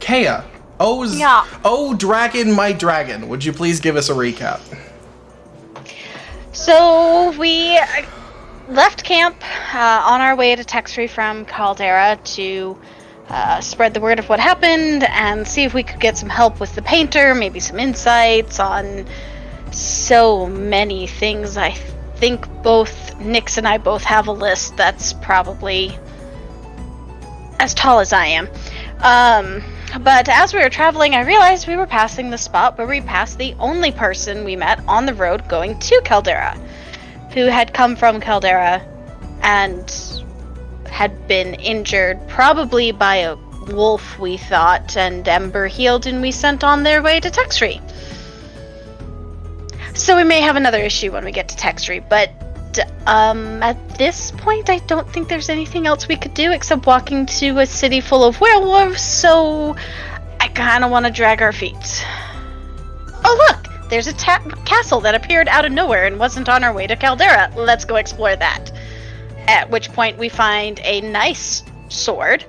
Kea. Yeah. Oh, dragon, my dragon. Would you please give us a recap? So we left camp on our way to Texry from Caldera to spread the word of what happened and see if we could get some help with the painter, maybe some insights on so many things. I think both Nix and I both have a list that's probably as tall as I am. But as we were traveling, I realized we were passing the spot where we passed the only person we met on the road going to Caldera, who had come from Caldera and had been injured, probably by a wolf, we thought, and Ember healed and we sent on their way to Texry. So we may have another issue when we get to Texry, but at this point, I don't think there's anything else we could do except walking to a city full of werewolves, so I kind of want to drag our feet. Oh look! There's a castle that appeared out of nowhere and wasn't on our way to Caldera. Let's go explore that. At which point we find a nice sword.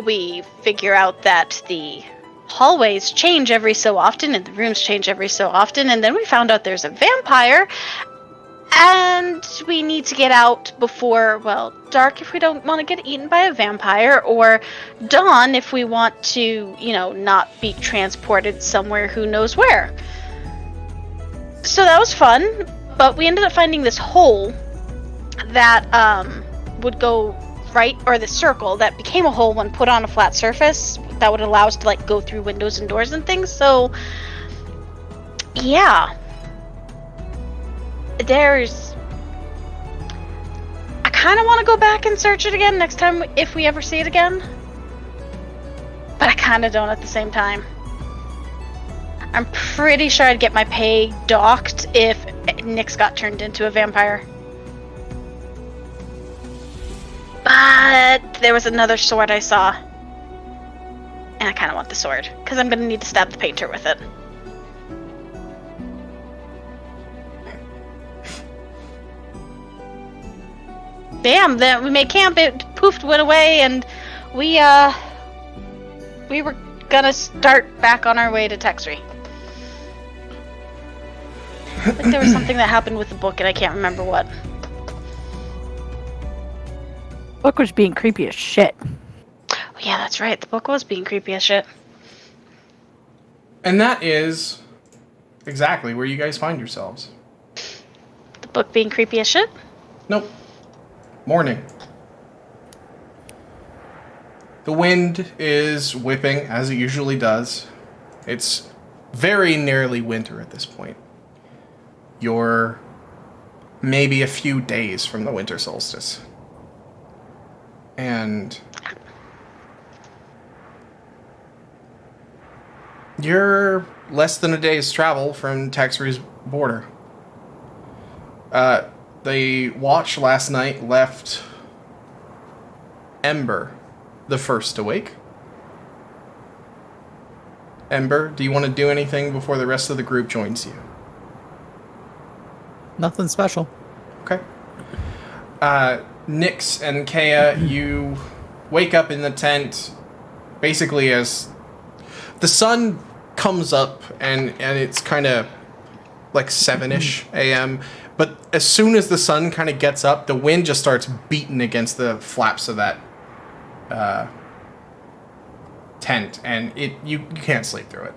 We figure out that the hallways change every so often and the rooms change every so often, and then we found out there's a vampire. And we need to get out before, well, dark if we don't want to get eaten by a vampire, or dawn if we want to, not be transported somewhere who knows where. So that was fun, but we ended up finding this hole that would go right, or the circle that became a hole when put on a flat surface that would allow us to, go through windows and doors and things, so, yeah. I kind of want to go back and search it again next time if we ever see it again. But I kind of don't at the same time. I'm pretty sure I'd get my pay docked if Nyx got turned into a vampire. But there was another sword I saw. And I kind of want the sword, because I'm going to need to stab the painter with it. Bam! Then we made camp. It poofed, went away, and we were gonna start back on our way to Texry. I think there was something that happened with the book, and I can't remember what. The book was being creepy as shit. Oh, yeah, that's right. The book was being creepy as shit. And that is exactly where you guys find yourselves. The book being creepy as shit? Nope. Morning. The wind is whipping, as it usually does. It's very nearly winter at this point. You're maybe a few days from the winter solstice. And you're less than a day's travel from Texry's border. The watch last night left Ember the first awake. Ember, do you want to do anything before the rest of the group joins you? Nothing special. Okay. Nyx and Kea, you wake up in the tent basically as the sun comes up and it's kind of like 7-ish a.m., but as soon as the sun kind of gets up, the wind just starts beating against the flaps of that tent, and you can't sleep through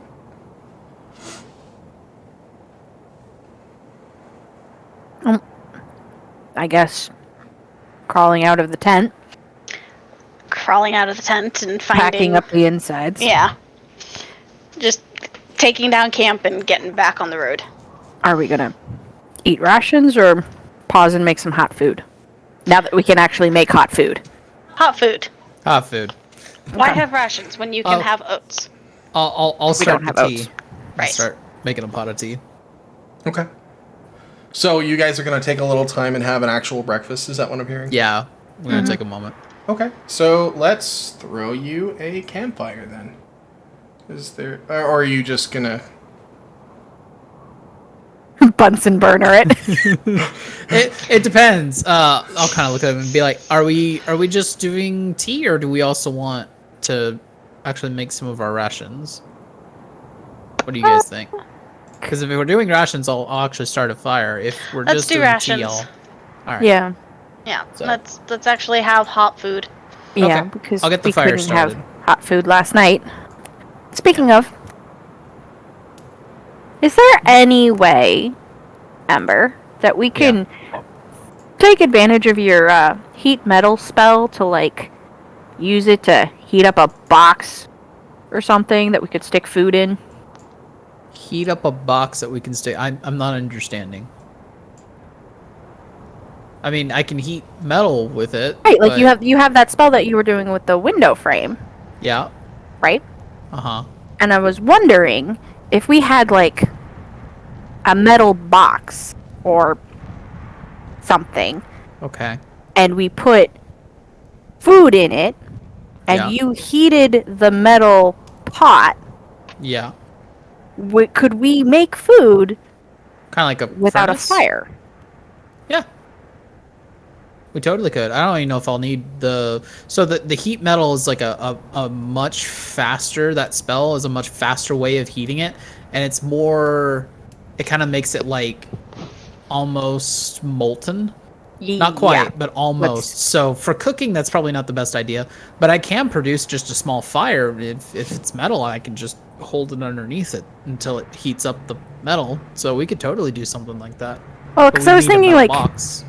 it. I guess crawling out of the tent. Crawling out of the tent and finding... Packing up the insides. Yeah. Just taking down camp and getting back on the road. Are we gonna eat rations or pause and make some hot food? Now that we can actually make hot food. Hot food. Hot food. Why have rations when you can have oats? I'll start the tea. Oats. Right. Start making a pot of tea. Okay. So you guys are going to take a little time and have an actual breakfast, is that what I'm hearing? Yeah, we're gonna take a moment. Okay, so let's throw you a campfire then. Is there... Or are you just gonna... Bunsen burner it. It depends. I'll kind of look at him and be like, "Are we just doing tea, or do we also want to actually make some of our rations? What do you guys think? Because if we're doing rations, I'll actually start a fire. If we're Let's just do doing rations. TL, all right. Yeah. Yeah, So- let's actually have hot food. Yeah, Okay, because I'll get the we fire couldn't started. have hot food last night. Speaking of, is there any way, Ember, that we can take advantage of your heat metal spell to like use it to heat up a box or something that we could stick food in? Heat up a box that we can stay. I'm not understanding. I mean, I can heat metal with it. Right, like but- you have that spell that you were doing with the window frame, Yeah. right? Uh-huh. And I was wondering if we had like a metal box or something, Okay. and we put food in it, and Yeah. you heated the metal pot, Yeah. could we make food Kind of like a without furnace? a fire? Yeah. We totally could. I don't even know if I'll need the... So the heat metal is like a much faster... That spell is a much faster way of heating it. And it's more... It kind of makes it like almost molten. Not quite, Yeah. but almost. So for cooking, that's probably not the best idea. But I can produce just a small fire. If it's metal, I can just hold it underneath it until it heats up the metal. So we could totally do something like that. Well, But because we I was need a thinking metal like, box.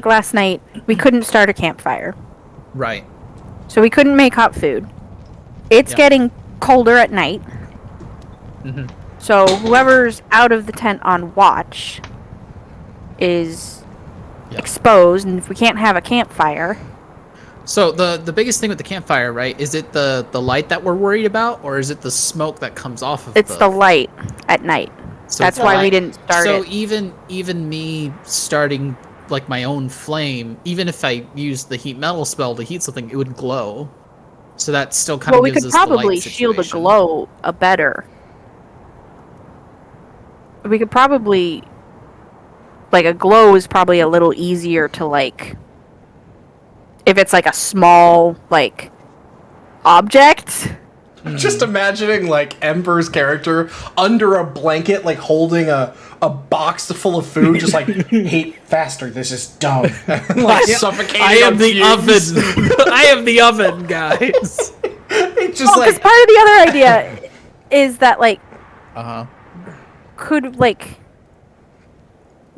last night we couldn't start a campfire, Right. so we couldn't make hot food. It's Yeah. getting colder at night, hmm so whoever's out of the tent on watch is Yeah. exposed, and if we can't have a campfire, So the biggest thing with the campfire, right? Is it the light that we're worried about, or is it the smoke that comes off of it's the light at night. So That's it's why the we light. didn't start So it. even me starting like my own flame, even if I used the heat metal spell to heat something, it would glow. So that still kind Well, of we gives could us the probably light shield a situation. glow a better. We could probably, like, a glow is probably a little easier to like, if it's like a small like object. Just imagining like Ember's character under a blanket, like holding a box full of food, just like hate faster. This is dumb. Like suffocating. I am on the fumes. oven. I am the oven, guys. It's just Because like part of the other idea is that like Uh huh. could like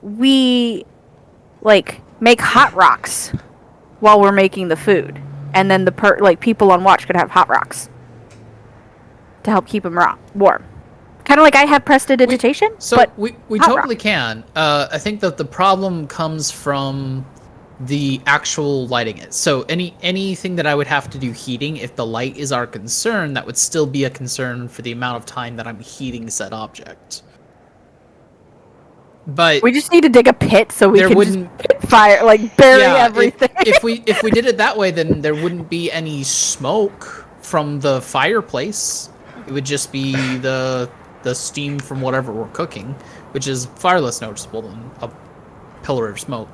we like make hot rocks while we're making the food, and then the like people on watch could have hot rocks to help keep them warm. Kind of like I have prestidigitation, So but we hot totally rock. can. I think that the problem comes from the actual lighting it. So anything that I would have to do heating, if the light is our concern, that would still be a concern for the amount of time that I'm heating said object. But We just need to dig a pit so we there can wouldn't just pit fire, like bury yeah, everything. if we did it that way, then there wouldn't be any smoke from the fireplace. It would just be the steam from whatever we're cooking, which is far less noticeable than a pillar of smoke.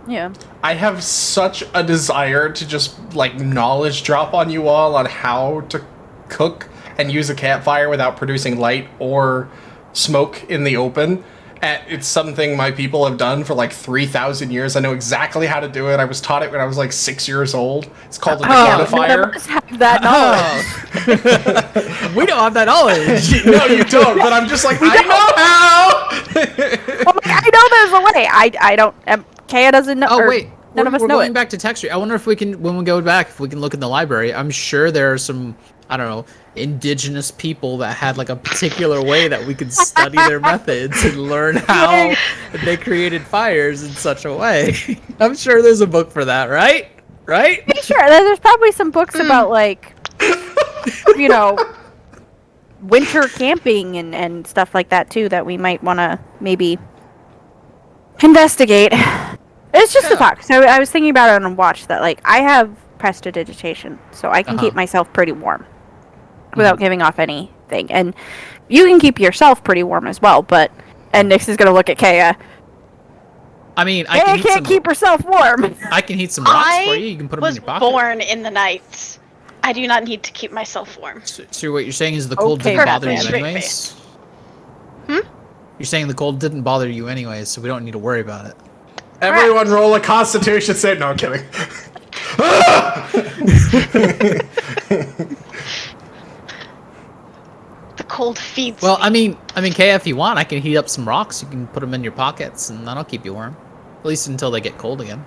Yeah. I have such a desire to just like knowledge drop on you all on how to cook and use a campfire without producing light or smoke in the open. It's something my people have done for like 3,000 years. I know exactly how to do it. I was taught it when I was like 6 years old. It's called a None of decantifier. us have that knowledge. We don't have that knowledge. No, you don't. But I'm just like, I know how. I'm like, I know there's a way. I don't. Kaya doesn't know. Oh or wait, none of us we're know going it. back to texture. I wonder if we can, when we go back, if we can look in the library. I'm sure there are some, I don't know, indigenous people that had like a particular way that we could study their methods and learn how they created fires in such a way. I'm sure there's a book for that, right? Right? Pretty sure there's probably some books about like, you know, winter camping and stuff like that too that we might want to maybe investigate. It's just a thought. So I was thinking about it on watch that like I have prestidigitation, so I can keep myself pretty warm without giving off anything, and you can keep yourself pretty warm as well. But and Nix is gonna look at Kaya. I mean, I Kaya can can't keep herself warm. I can heat some rocks for you. You can put them in was your pocket. born in the night. I do not need to keep myself warm. So what you're saying is the cold Okay, didn't bother you Batman. anyways? Hmm? You're saying the cold didn't bother you anyways, so we don't need to worry about it. Everyone roll a Constitution save. No, I'm kidding. The cold feeds Well, me. I mean, Kay, if you want, I can heat up some rocks. You can put them in your pockets, and that'll keep you warm. At least until they get cold again.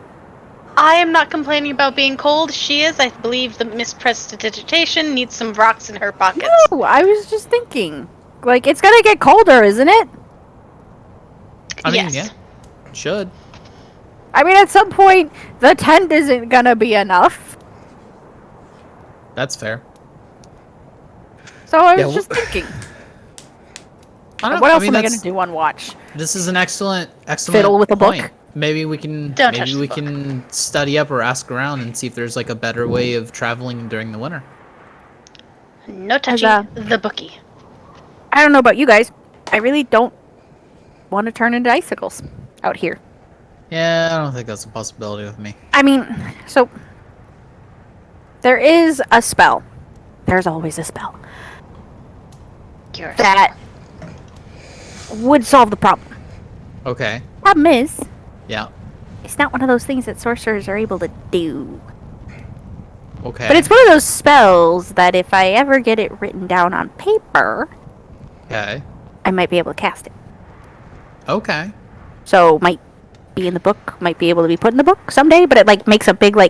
I am not complaining about being cold. She is. I believe the Miss Prestidigitation needs some rocks in her pockets. No, I was just thinking. Like, it's gonna get colder, isn't it? I mean, Yes. yeah, should. I mean, at some point, the tent isn't gonna be enough. That's fair. So I Yeah, was just thinking. I don't What know, else I mean, am I gonna that's- do on watch? This is an excellent Fiddle with a book? point. Maybe we can Don't touch the book. can study up or ask around and see if there's like a better way of traveling during the winter. No touching the bookie. I don't know about you guys. I really don't want to turn into icicles out here. Yeah, I don't think that's a possibility with me. I mean, so there is a spell. There's always a spell Yours. that would solve the problem. Okay. Problem is, Yeah. it's not one of those things that sorcerers are able to do. Okay. But it's one of those spells that if I ever get it written down on paper, Okay. I might be able to cast it. Okay. So might be in the book, might be able to be put in the book someday, but it like makes a big well,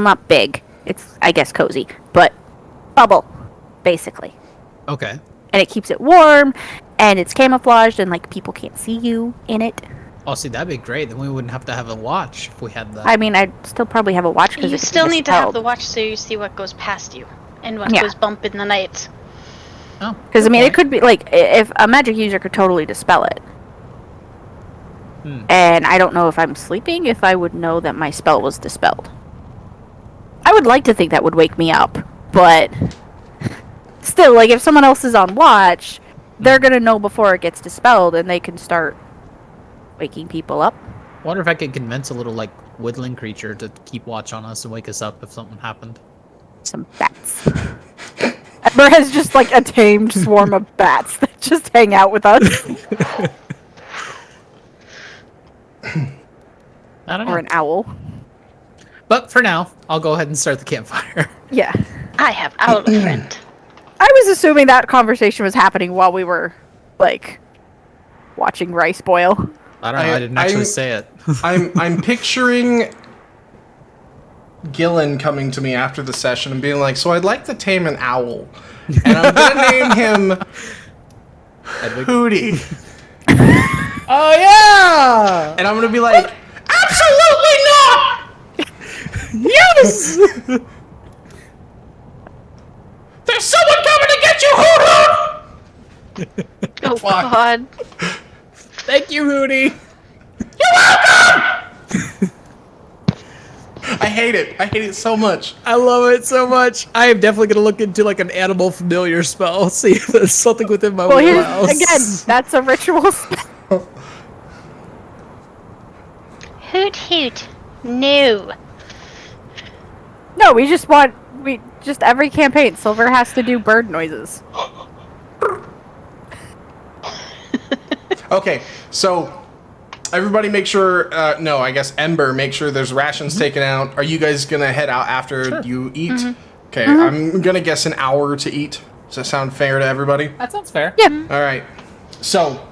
not big. It's I guess cozy, but bubble basically. Okay. And it keeps it warm and it's camouflaged and like people can't see you in it. Oh, see, that'd be great. Then we wouldn't have to have a watch if we had that. I mean, I'd still probably have a watch because You still need to have the watch so you see what goes past you and what Yeah. goes bump in the night. Oh. Because I good mean, it point. could be like if a magic user could totally dispel it. And I don't know if I'm sleeping if I would know that my spell was dispelled. I would like to think that would wake me up, but still, like if someone else is on watch, they're gonna know before it gets dispelled, and they can start waking people up. I wonder if I could convince a little like woodland creature to keep watch on us and wake us up if something happened. Some bats. Ember has just like a tamed swarm of bats that just hang out with us, I don't know. or an owl. But for now, I'll go ahead and start the campfire. Yeah. I have owl friend. I was assuming that conversation was happening while we were, like, watching rice boil. I don't know. I didn't actually say it. I'm picturing Gillen coming to me after the session and being like, "So I'd like to tame an owl, and I'm gonna name him Edwig? Hootie." Oh yeah! And I'm gonna be like, "Absolutely not! Yes! There's someone coming to get you, Hoot!" Oh Fuck. god. Thank you, Hootie. I hate it. I hate it so much. I love it so much. I am definitely gonna look into like an animal familiar spell. See if there's something within my Well, wheelhouse. here's, again, that's a ritual spell. Hoot hoot. No. No, every campaign, Silver has to do bird noises. Okay, so everybody make sure, no, I guess Ember, make sure there's rations taken out. Are you guys gonna head out after you eat? Okay, I'm gonna guess an hour to eat. Does that sound fair to everybody? That sounds fair. Yeah. All right. So,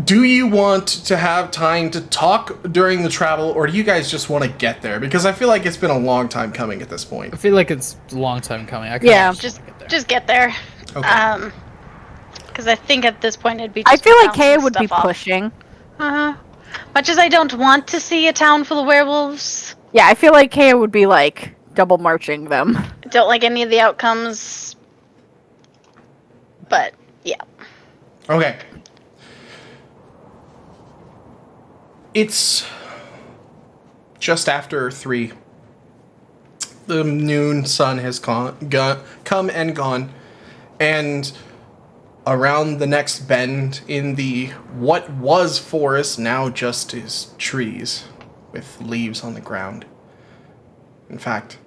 do you want to have time to talk during the travel, or do you guys just want to get there? Because I feel like it's been a long time coming at this point. I feel like it's a long time coming. I Yeah. Just get there. Okay. Because I think at this point it'd be. I Just feel like bouncing Kaya would be stuff off. pushing. Much as I don't want to see a town full of werewolves, Yeah, I feel like Kaya would be like double marching them. I don't like any of the outcomes. But yeah. Okay. It's just after 3. The noon sun has come and gone, and around the next bend in the what was forest now just is trees with leaves on the ground. In fact,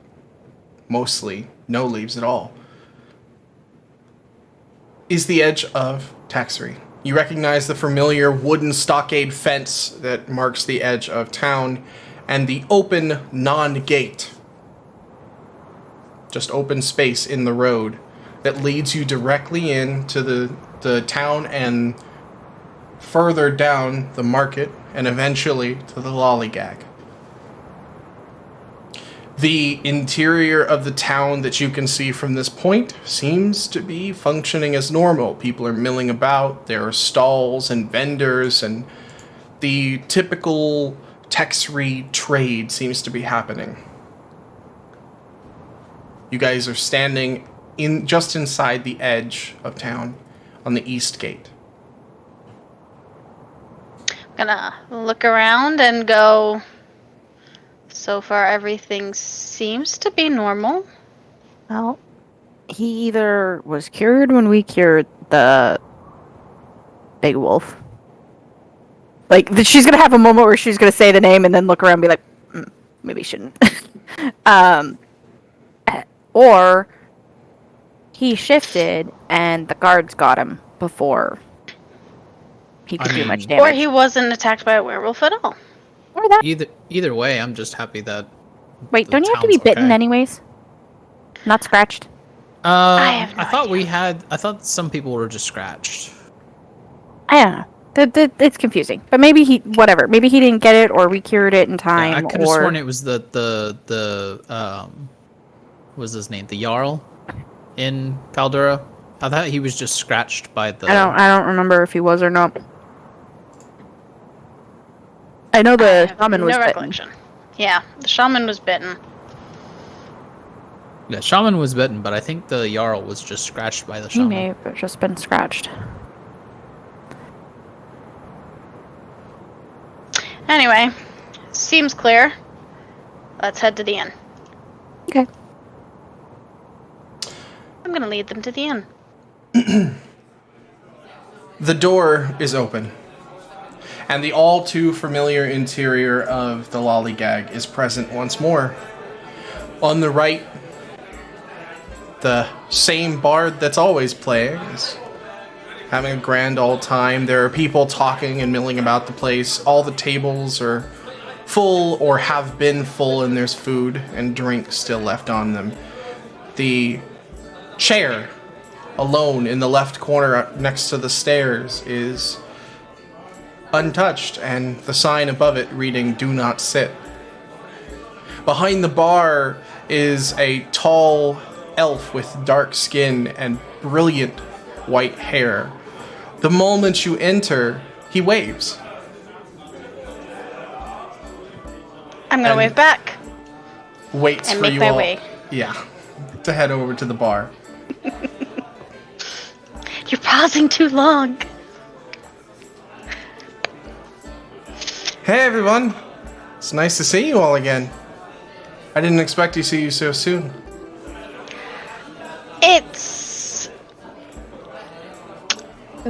mostly no leaves at all, is the edge of Taxery. You recognize the familiar wooden stockade fence that marks the edge of town, and the open non-gate, just open space in the road that leads you directly into the town and further down the market and eventually to the Lollygag. The interior of the town that you can see from this point seems to be functioning as normal. People are milling about, there are stalls and vendors, and the typical Texry trade seems to be happening. You guys are standing just inside the edge of town on the east gate. Gonna look around and go, so far everything seems to be normal. Well, he either was cured when we cured the big wolf. Like, she's gonna have a moment where she's gonna say the name and then look around and be like, maybe shouldn't. Or he shifted and the guards got him before he could do much damage. Or he wasn't attacked by a werewolf at all. Or that. Either way, I'm just happy that. Wait, don't you have to be bitten anyways? Not scratched? I thought some people were just scratched. I don't know. It's confusing. But maybe whatever. Maybe he didn't get it, or we cured it in time. Yeah, I could have sworn it was the what was his name? The Jarl in Caldura. I thought he was just scratched by the. I don't remember if he was or not. I know the shaman was recollection. Yeah, the shaman was bitten. Yeah, shaman was bitten, but I think the Jarl was just scratched by the shaman. He may have just been scratched. Anyway, seems clear. Let's head to the inn. Okay. I'm gonna lead them to the inn. The door is open, and the all too familiar interior of the Lollygag is present once more. On the right, the same bard that's always playing is having a grand old time. There are people talking and milling about the place. All the tables are full or have been full, and there's food and drink still left on them. The chair alone in the left corner next to the stairs is untouched, and the sign above it reading "Do not sit." Behind the bar is a tall elf with dark skin and brilliant white hair. The moment you enter, he waves. I'm gonna wave back. Waits and for make you my all. way. Yeah, to head over to the bar. You're pausing too long. Hey everyone, it's nice to see you all again. I didn't expect to see you so soon. It's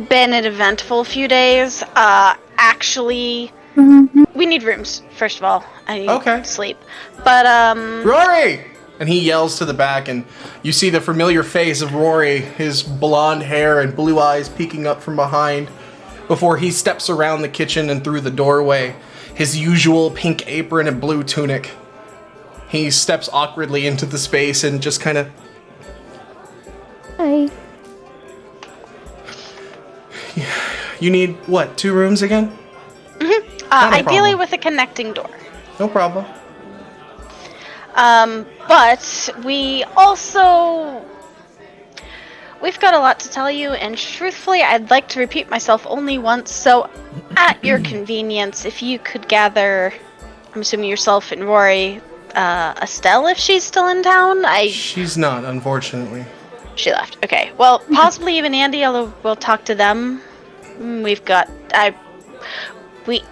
been an eventful few days. Actually, we need rooms, first of all. I need sleep. But, Rory! And he yells to the back, and you see the familiar face of Rory, his blonde hair and blue eyes peeking up from behind, before he steps around the kitchen and through the doorway, his usual pink apron and blue tunic. He steps awkwardly into the space and just kind of... Hi. You need, what, 2 rooms again? Mm-hmm. Ideally with a connecting door. No problem. But we've got a lot to tell you, and truthfully, I'd like to repeat myself only once, so at your convenience, if you could gather, I'm assuming yourself and Rory, Estelle, if she's still in town. She's not, unfortunately. She left. Okay. Well, possibly even Andy, although we'll talk to them. We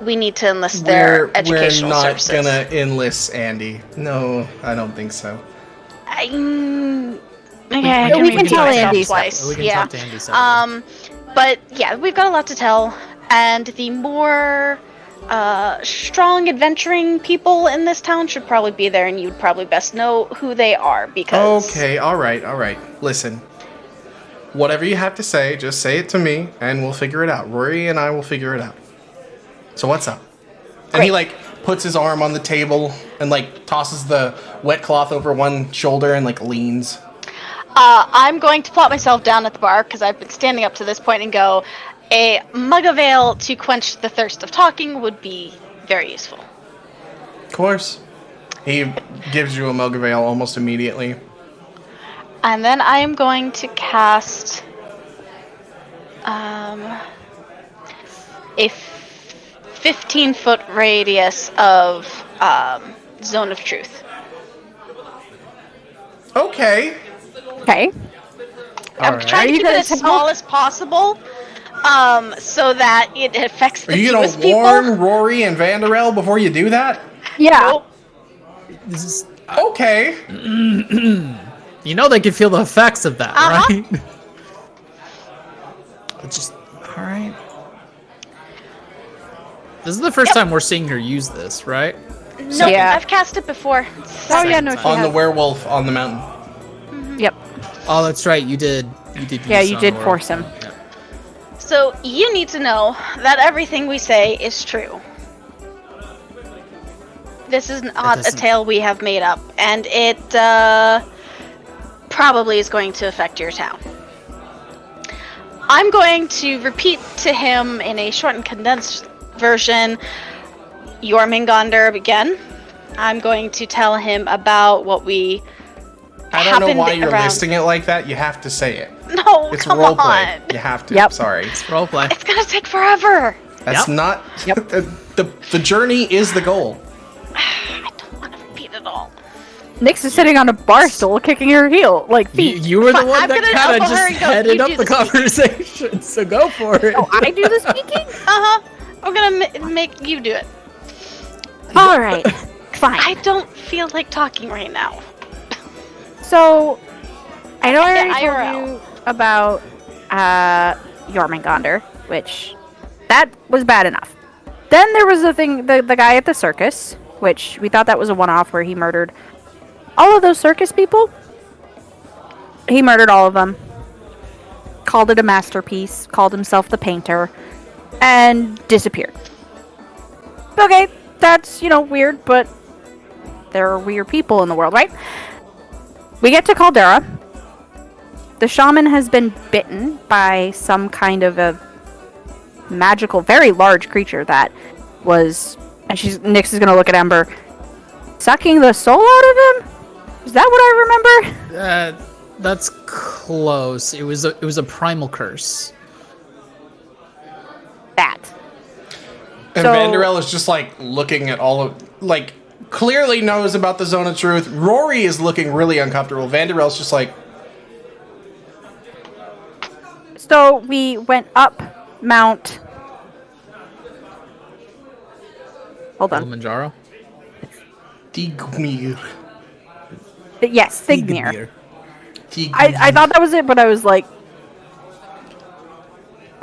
need to enlist their educational services. We're not gonna enlist Andy. No, I don't think so. Okay, we can tell Andy twice. We can talk to Andy separately. But yeah, we've got a lot to tell, and the more strong adventuring people in this town should probably be there, and you'd probably best know who they are because. Okay, all right. Listen, whatever you have to say, just say it to me, and we'll figure it out. Rory and I will figure it out. So what's up? And he like puts his arm on the table and like tosses the wet cloth over one shoulder and like leans. I'm going to plot myself down at the bar because I've been standing up to this point and go, a mug of ale to quench the thirst of talking would be very useful. Of course. He gives you a mug of ale almost immediately. And then I am going to cast a 15-foot radius of Zone of Truth. Okay. Okay. I'm trying to keep it as small as possible, so that it affects the Are you fewest gonna warn Rory and Vanderell before you do that? Yeah. Nope. This is Okay. you know they can feel the effects of that, right? It's just all right. This is the first time we're seeing her use this, right? No, Yeah. I've cast it before. Oh yeah, no, she On the has. werewolf on the mountain. Yep. Oh, that's right. You did. Yeah, use you it on did the force him. Yeah. So you need to know that everything we say is true. This is not a doesn't- tale we have made up, and it probably is going to affect your town. I'm going to repeat to him in a short and condensed version Jormungandr again. I'm going to tell him about what we I don't know happened why you're around- listing it like that. You have to say it. No, It's come roleplay. on. You have to. Yep. Sorry. It's roleplay. It's gonna take forever. That's Yep. not. Yep. The journey is the goal. I don't want to repeat it all. Nyx is sitting on a bar stool, kicking her feet. You were the Fine, one I'm that gonna kind of elbow her just and go, headed "You up do the the speaking." conversation, so go for it. Oh, I do the speaking? I'm gonna make you do it. All right, fine. I don't feel like talking right now. So, I know I already IRL. told you about Jormungandr, which that was bad enough. Then there was the thing, the guy at the circus, which we thought that was a one-off where he murdered all of those circus people. He murdered all of them. Called it a masterpiece. Called himself the painter, and disappeared. Okay, that's weird, but there are weird people in the world, right? We get to Caldera. The shaman has been bitten by some kind of a magical, very large creature that was, and Nyx is gonna look at Ember, sucking the soul out of him? Is that what I remember? That's close. It was a primal curse. That. And So- Vanderell is just like looking at all of like clearly knows about the zone of truth. Rory is looking really uncomfortable. Vanderell's just like, So we went up Mount. Hold on. Kilimanjaro. Tigmir. Yes, Thigmir. Tigmir. I thought that was it, but I was like.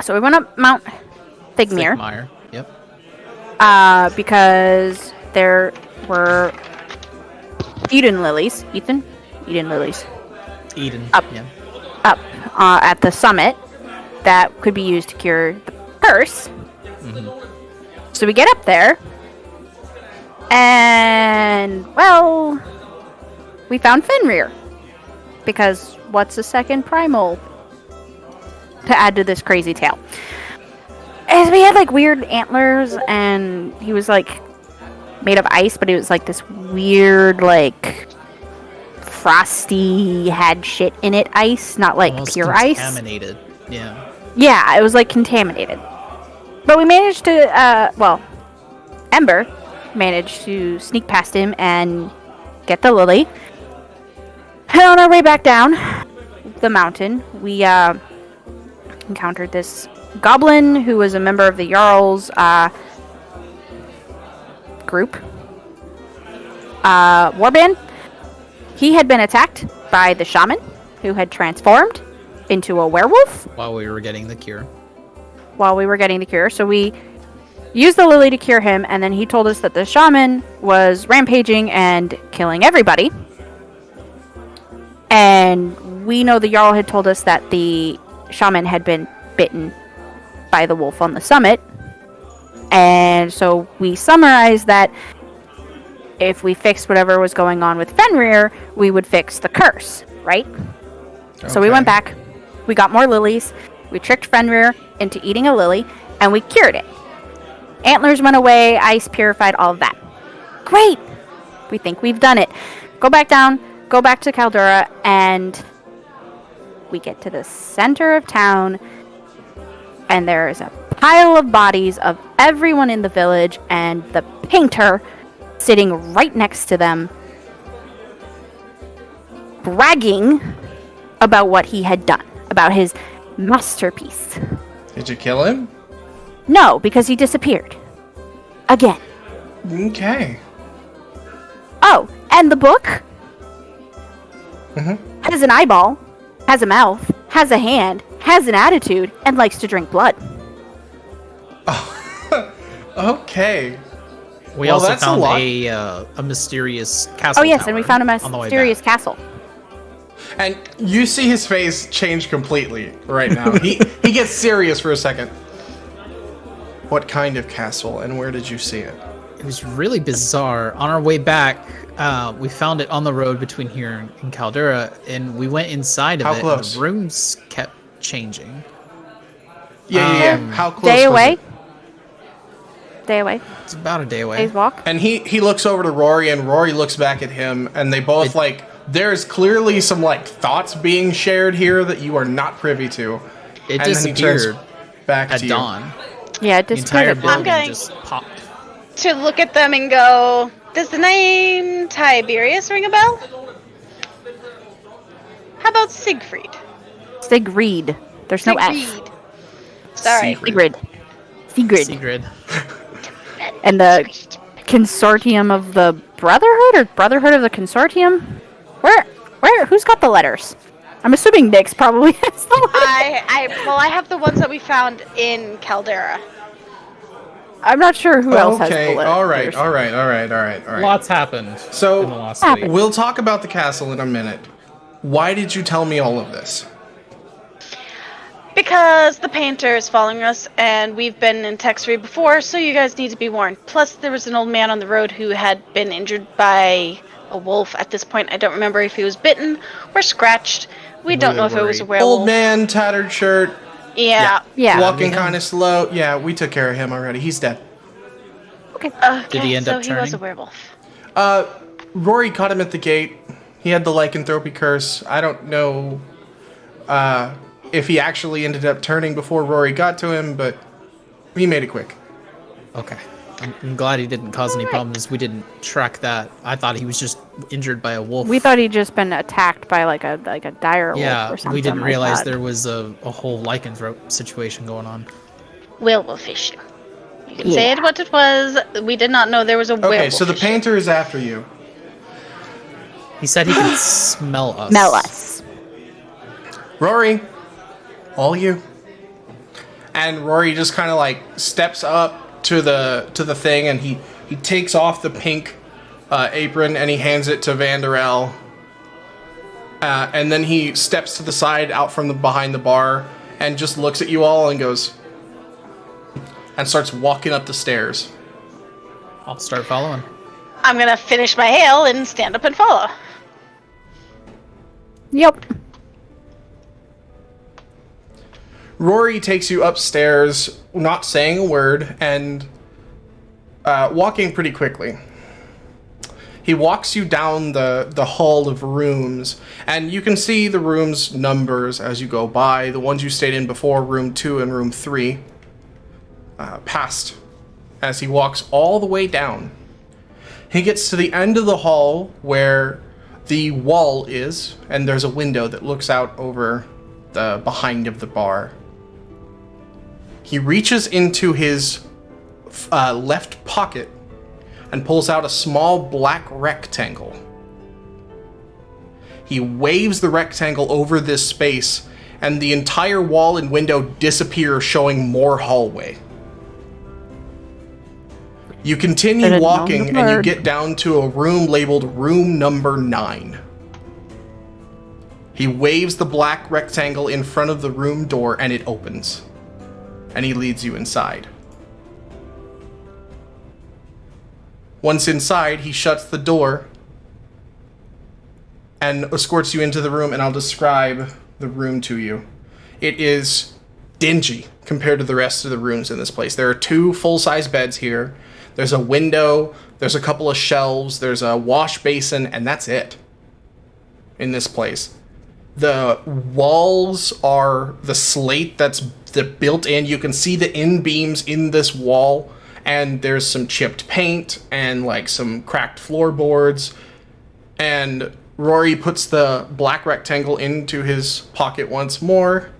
So we went up Mount Thigmir. Meyer. Yep. Because there were Eden lilies. Eden lilies. Eden. Up. Yeah. Up at the summit that could be used to cure the curse. So we get up there, and well, we found Fenrir. Because what's a second primal to add to this crazy tale? As we had like weird antlers, and he was like made of ice, but it was like this weird like frosty, had shit in it ice, not like Almost pure ice. contaminated. Yeah. Yeah, it was like contaminated. But we managed to, Ember managed to sneak past him and get the lily. And on our way back down the mountain, we encountered this goblin who was a member of the Jarl's group. Warband. He had been attacked by the shaman who had transformed into a werewolf While we were getting the cure. while we were getting the cure. So we used the lily to cure him, and then he told us that the shaman was rampaging and killing everybody. And we know the Jarl had told us that the shaman had been bitten by the wolf on the summit. And so we summarized that if we fixed whatever was going on with Fenrir, we would fix the curse, right? Okay. So we went back, we got more lilies, we tricked Fenrir into eating a lily, and we cured it. Antlers went away, ice purified, all of that. Great! We think we've done it. Go back down, go back to Caldera, and we get to the center of town, and there is a pile of bodies of everyone in the village, and the painter sitting right next to them, bragging about what he had done, about his masterpiece. Did you kill him? No, because he disappeared. Again. Okay. Oh, and the book has an eyeball, has a mouth, has a hand, has an attitude, and likes to drink blood. Oh, okay. We also found a mysterious castle. Oh yes, and we found a mysterious castle. And you see his face change completely right now. He gets serious for a second. What kind of castle, and where did you see it? It was really bizarre. On our way back, we found it on the road between here and Caldera, and we went inside of it. Close? And the rooms kept changing. Yeah. How close? Day away. Was it? Day away. It's about a day away. Day's walk. And he looks over to Rory, and Rory looks back at him, and they both there's clearly some thoughts being shared here that you are not privy to. It and disappeared then he turns back at to dawn. Yeah, it The disappeared. entire building going just popped. to look at them and go, does the name Tiberius ring a bell? How about Siegfried? Sigrid. There's no S. Sigrid. Sorry. Sigrid. And the consortium of the Brotherhood, or Brotherhood of the Consortium? Who's got the letters? I'm assuming Nyx probably has the letters. I have the ones that we found in Caldera. I'm not sure who else has the letters. Okay, all right. Lots happened in the So, last week. we'll talk about the castle in a minute. Why did you tell me all of this? Because the painter is following us, and we've been in Texry before, so you guys need to be warned. Plus, there was an old man on the road who had been injured by a wolf. At this point, I don't remember if he was bitten or scratched. We don't know if it was a werewolf. Old man, tattered shirt, Yeah. walking kind of slow. Yeah, we took care of him already. He's dead. Okay. Did he end up So he was a turning? werewolf. Rory caught him at the gate. He had the lycanthropy curse. I don't know if he actually ended up turning before Rory got to him, but he made it quick. Okay. I'm glad he didn't cause any problems. We didn't track that. I thought he was just injured by a wolf. We thought he'd just been attacked by like a dire wolf or something. We didn't realize that. there was a whole lycanthrope situation going on. Werewolf issue. You can say it what it was. We did not know there was a werewolf. Okay, so the issue. painter is after you. He said he could smell us. Smell us. Rory, all you. And Rory just kind of steps up to the thing, and he takes off the pink apron and he hands it to Vanderel. And then he steps to the side out from behind the bar and just looks at you all and goes and starts walking up the stairs. I'll start following. I'm gonna finish my ale and stand up and follow. Yep. Rory takes you upstairs, not saying a word, and walking pretty quickly. He walks you down the hall of rooms, and you can see the rooms' numbers as you go by. The ones you stayed in before, room 2 and room 3, past as he walks all the way down. He gets to the end of the hall where the wall is, and there's a window that looks out over the behind of the bar. He reaches into his left pocket and pulls out a small black rectangle. He waves the rectangle over this space, and the entire wall and window disappear, showing more hallway. You continue Should've known walking, the and you word. get down to a room labeled room number 9. He waves the black rectangle in front of the room door, and it opens. And he leads you inside. Once inside, he shuts the door and escorts you into the room, and I'll describe the room to you. It is dingy compared to the rest of the rooms in this place. There are 2 full-size beds here. There's a window, there's a couple of shelves, there's a wash basin, and that's it in this place. The walls are the slate that's built in. You can see the in-beams in this wall, and there's some chipped paint and like some cracked floorboards. And Rory puts the black rectangle into his pocket once more,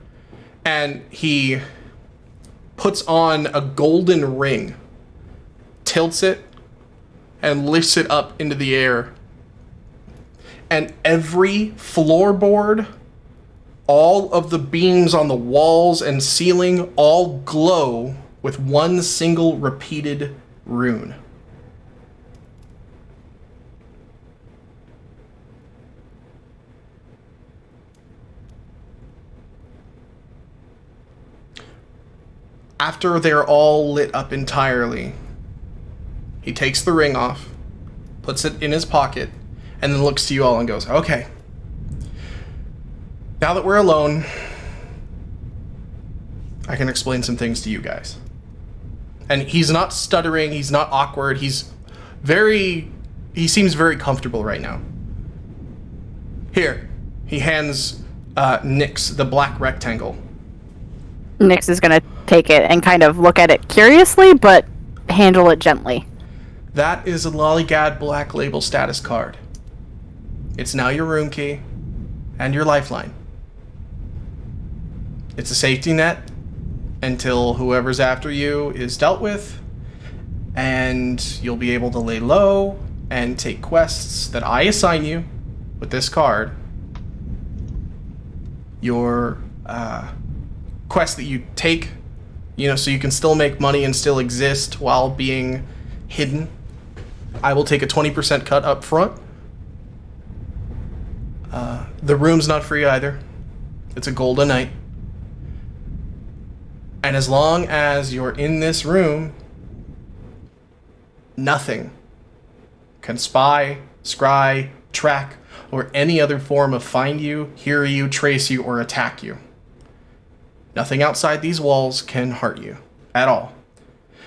and he puts on a golden ring, tilts it, and lifts it up into the air. And every floorboard, all of the beams on the walls and ceiling all glow with one single repeated rune. After they're all lit up entirely, he takes the ring off, puts it in his pocket, and then looks to you all and goes, okay, now that we're alone, I can explain some things to you guys. And he's not stuttering, he's not awkward, he seems very comfortable right now. Here, he hands Nyx the black rectangle. Nyx is gonna take it and kind of look at it curiously, but handle it gently. That is a Lollygad Black Label status card. It's now your room key and your lifeline. It's a safety net until whoever's after you is dealt with, and you'll be able to lay low and take quests that I assign you with this card. Your quest that you take, so you can still make money and still exist while being hidden. I will take a 20% cut up front. The room's not free either. It's a gold a night. And as long as you're in this room, nothing can spy, scry, track, or any other form of find you, hear you, trace you, or attack you. Nothing outside these walls can hurt you at all.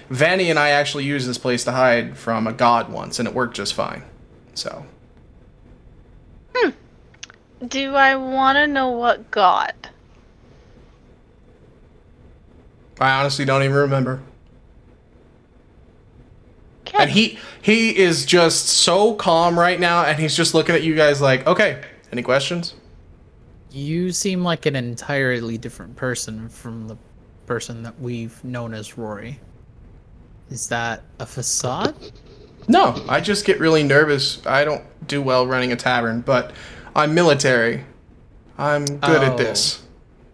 Vanny and I actually used this place to hide from a god once, and it worked just fine. So. Do I want to know what god? I honestly don't even remember. Okay. And he is just so calm right now, and he's just looking at you guys like, okay, any questions? You seem like an entirely different person from the person that we've known as Rory. Is that a facade? No, I just get really nervous. I don't do well running a tavern, but I'm military. I'm good at this.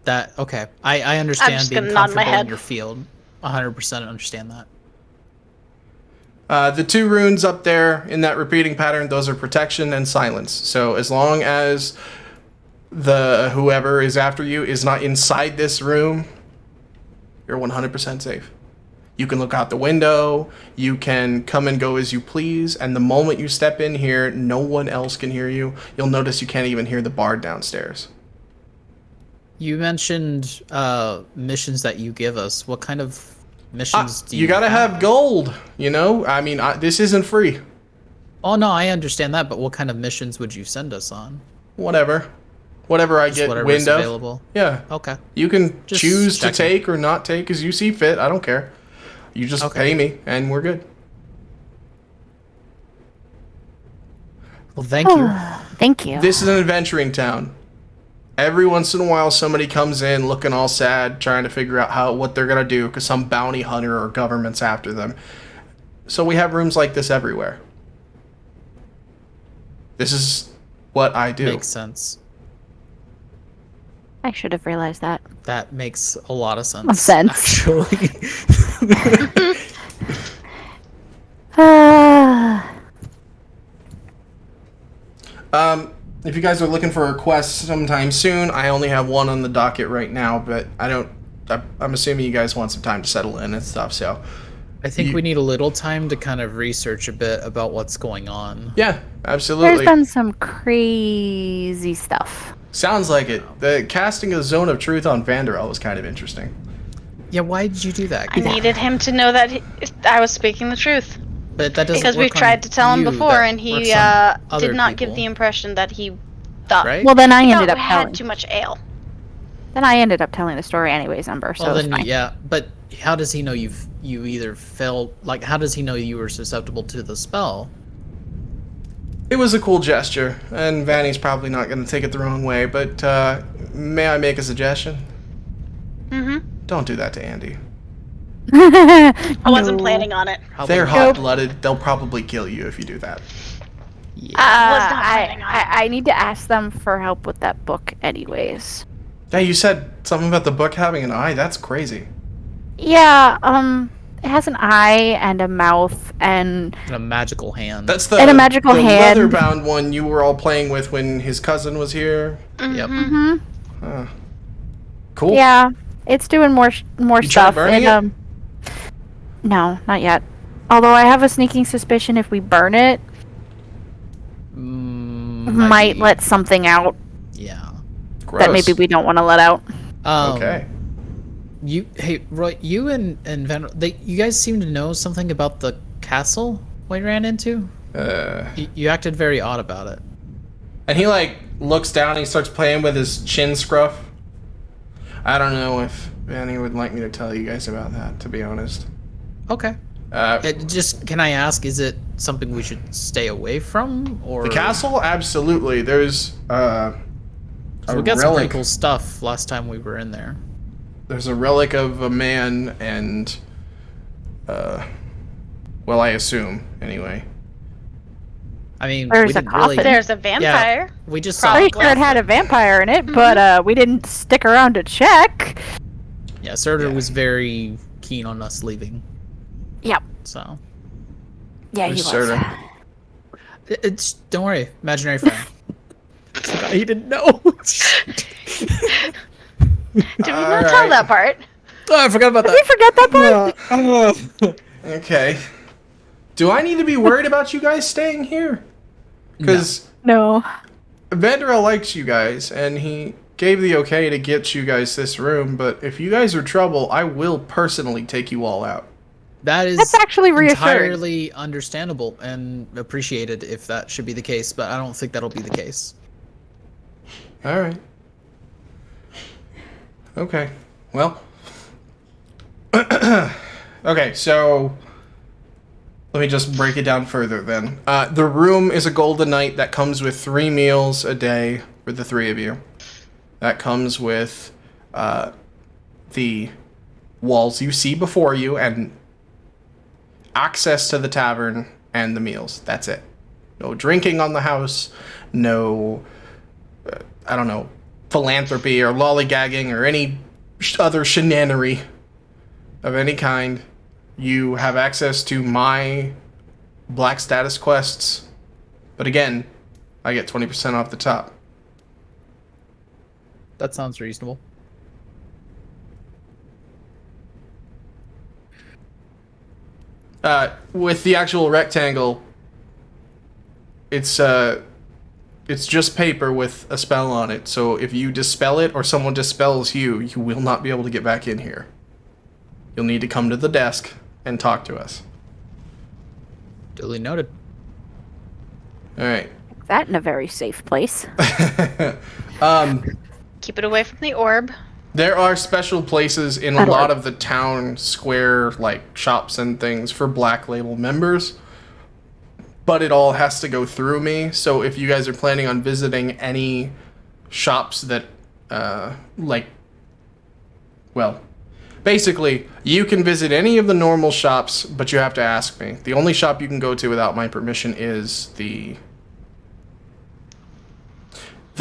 Okay. I understand just being gonna nod my comfortable head. in your field. 100% understand that. The 2 runes up there in that repeating pattern, those are protection and silence. So as long as the whoever is after you is not inside this room, you're 100% safe. You can look out the window, you can come and go as you please, and the moment you step in here, no one else can hear you. You'll notice you can't even hear the bard downstairs. You mentioned missions that you give us. What kind of missions do you gotta have gold, I mean, this isn't free. Oh, no, I understand that, but what kind of missions would you send us on? Whatever I Just get whatever's wind of. available. Yeah. Okay. You can Just choose to checking. take or not take as you see fit. I don't care. You just pay me, and we're good. Well, thank you. Thank you. This is an adventuring town. Every once in a while, somebody comes in looking all sad, trying to figure out what they're gonna do because some bounty hunter or government's after them. So we have rooms like this everywhere. This is what I do. Makes sense. I should have realized that. That makes a lot of sense. Sense. Actually. If you guys are looking for a quest sometime soon, I only have one on the docket right now, but I'm assuming you guys want some time to settle in and stuff, so. I think we need a little time to kind of research a bit about what's going on. Yeah, absolutely. There's been some crazy stuff. Sounds like it. The casting of Zone of Truth on Vanderel was kind of interesting. Yeah, why did you do that? I needed him to know that I was speaking the truth. But that doesn't Because work we've on tried to tell him you, before, that and he works on other did not give people. the impression that he thought. Right? Well, then I He ended thought up we had telling. too much ale. Then I ended up telling the story anyways, Umber. So Well, it's then, fine. yeah, but how does he know you either felt like? How does he know you were susceptible to the spell? It was a cool gesture, and Vanny's probably not going to take it the wrong way, but may I make a suggestion? Mm-hmm. Don't do that to Andy. I wasn't planning on it. Probably They're not. hot-blooded. They'll probably kill you if you do that. Yeah. was not planning on it. I need to ask them for help with that book anyways. Yeah, you said something about the book having an eye. That's crazy. Yeah, it has an eye and a mouth and And a magical hand. That's the, And a magical the hand. leather-bound one you were all playing with when his cousin was here. Yep. mm-hmm. Cool. Yeah, it's doing more You tried stuff. burning And, no, not yet. Although I have a sneaking suspicion if we burn it, might be. let something out Yeah. Gross. that maybe we don't want to let out. Okay. Hey, Roy, you and Van, you guys seem to know something about the castle we ran into. You acted very odd about it. And he, like, looks down and he starts playing with his chin scruff. I don't know if Vanny would like me to tell you guys about that, to be honest. Okay. Can I ask, is it something we should stay away from, or The castle? Absolutely. There's, a we got some pretty relic. cool stuff last time we were in there. There's a relic of a man and, well, I assume, anyway. I mean, There's we a didn't really. coffin. There's a vampire. We just saw. Pretty sure it had a vampire in it, but we didn't stick around to check. Yeah, Surtur Yeah. was very keen on us leaving. Yep. So Yeah, he Who's was. Surtur? it's don't worry, imaginary friend. He didn't know. Did we not tell that part? Oh, I forgot about Did we forget that part? Okay. Do I need to be worried about you guys staying here? Because No. Vanderel likes you guys, and he gave the okay to get you guys this room, but if you guys are trouble, I will personally take you all out. That is That's actually reassuring. entirely understandable and appreciated if that should be the case, but I don't think that'll be the case. Alright. Okay. Well. Okay, so let me just break it down further then. The room is a golden night that comes with 3 meals a day for the 3 of you. That comes with the walls you see before you and access to the tavern and the meals. That's it. No drinking on the house, no, I don't know, philanthropy or lollygagging or any other shenanery of any kind. You have access to my black status quests, but again, I get 20% off the top. That sounds reasonable. With the actual rectangle, it's just paper with a spell on it. So if you dispel it or someone dispels you, you will not be able to get back in here. You'll need to come to the desk and talk to us. Duly noted. All right. That in a very safe place. Keep it away from the orb. There are special places in a lot of the town square, like shops and things, for Black Label members. But it all has to go through me. So if you guys are planning on visiting any shops that, basically, you can visit any of the normal shops, but you have to ask me. The only shop you can go to without my permission is the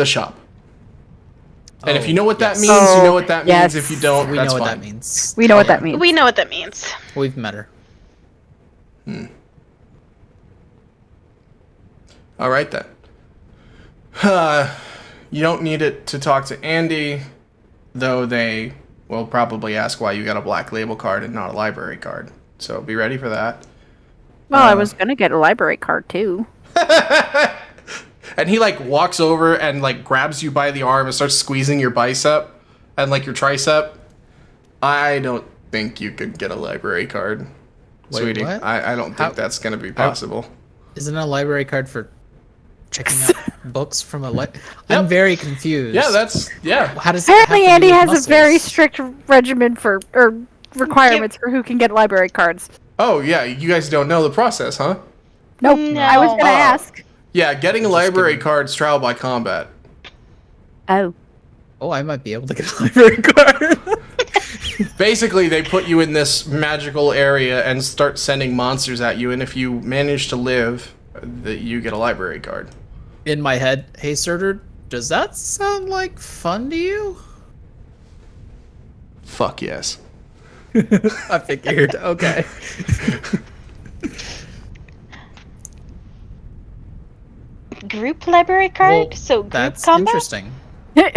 shop. And if you know what that means, you know what that means. If you don't, We that's know what fine. that means. We know what that means. We know what that means. We've met her. All right then. You don't need it to talk to Andy, though they will probably ask why you got a black label card and not a library card. So be ready for that. Well, I was gonna get a library card too. And he like walks over and like grabs you by the arm and starts squeezing your bicep and like your tricep. I don't think you could get a librry card, Wait, sweetie. what? I don't think that's gonna be possible. Isn't a library card for checking out books from a I'm very confused. Yeah. How does it have Apparently, to do Andy with has muscles? a very strict regimen for or requirements for who can get library cards. Oh yeah, you guys don't know the process, huh? Nope. No. I was gonna ask. Yeah, getting a library card is trial by combat. Oh. Oh, I might be able to get a library card. Basically, they put you in this magical area and start sending monsters at you, and if you manage to live, you get a library card. In my head, hey Surtur, does that sound like fun to you? Fuck yes. I figured. Okay. Group library card? Well, So group that's combat? interesting. Does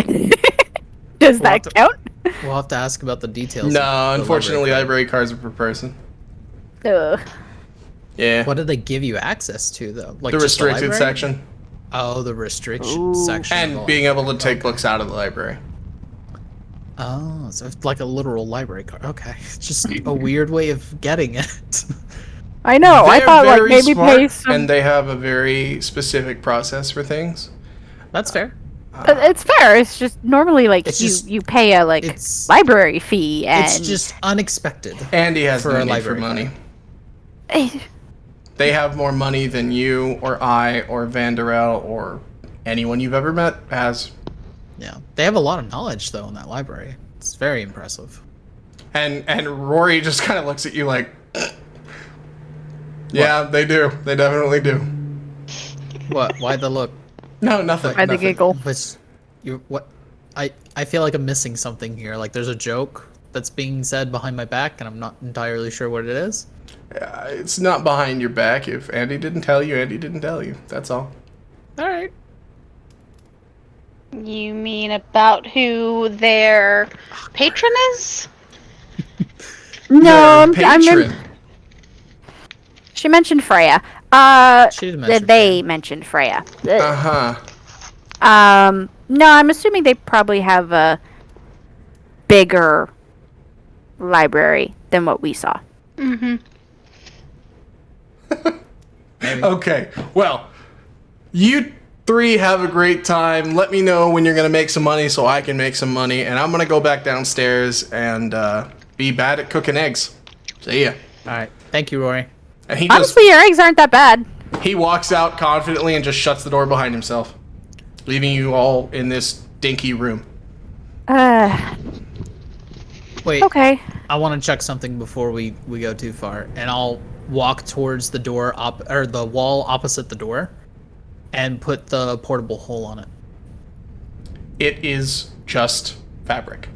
We'll have that to- count? We'll have to ask about the details. No, of the unfortunately, card. library cards are per person. Ugh. Yeah. What do they give you access to though? Like The just restricted library? section. Oh, the restriction Ooh. section. of And the being able to take books out of the library. Oh, so it's like a literal library card. Okay, it's just a weird way of getting it. I know. I They're thought like very maybe smart, pay some. and they have a very specific process for things. That's fair. But it's fair. It's just normally like It's you just- you pay a like it's- library fee and It's just unexpected. Andy has For no a need for library money. Eh, They have more money than you or I or Vanderel or anyone you've ever met has. Yeah, they have a lot of knowledge though in that library. It's very impressive. And Rory just kind of looks at you like, yeah, they do. They definitely do. What? Why the look? No, nothing. by the nothing. giggle. Which you what? I feel like I'm missing something here. Like there's a joke that's being said behind my back, and I'm not entirely sure what it is. It's not behind your back. If Andy didn't tell you, Andy didn't tell you. That's all. All right. You mean about who their patron is? No, Their I'm patron. She mentioned Freya. She did mention They mentioned Freya. Uh-huh. No, I'm assuming they probably have a bigger library than what we saw. Mm-hmm. Okay. Well, you three have a great time. Let me know when you're going to make some money so I can make some money. And I'm going to go back downstairs and be bad at cooking eggs. See ya. All right. Thank you, Rory. And he just Honestly, your eggs aren't that bad. he walks out confidently and just shuts the door behind himself, leaving you all in this dinky room. Wait. Okay. I want to check something before we go too far, and I'll walk towards the door or the wall opposite the door, and put the portable hole on it. It is just fabric.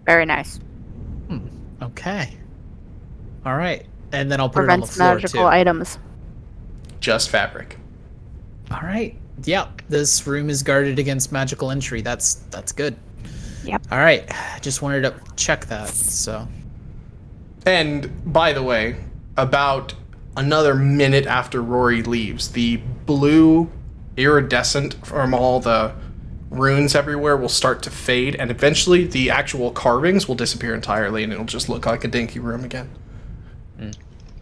Very nice. Okay. All right, and then I'll put it on the Prevents floor magical too. items. Just fabric. All right. Yeah, this room is guarded against magical entry. That's good. Yep. All right. Just wanted to check that. So. And by the way, about another minute after Rory leaves, the blue iridescent from all the runes everywhere will start to fade, and eventually the actual carvings will disappear entirely, and it'll just look like a dinky room again.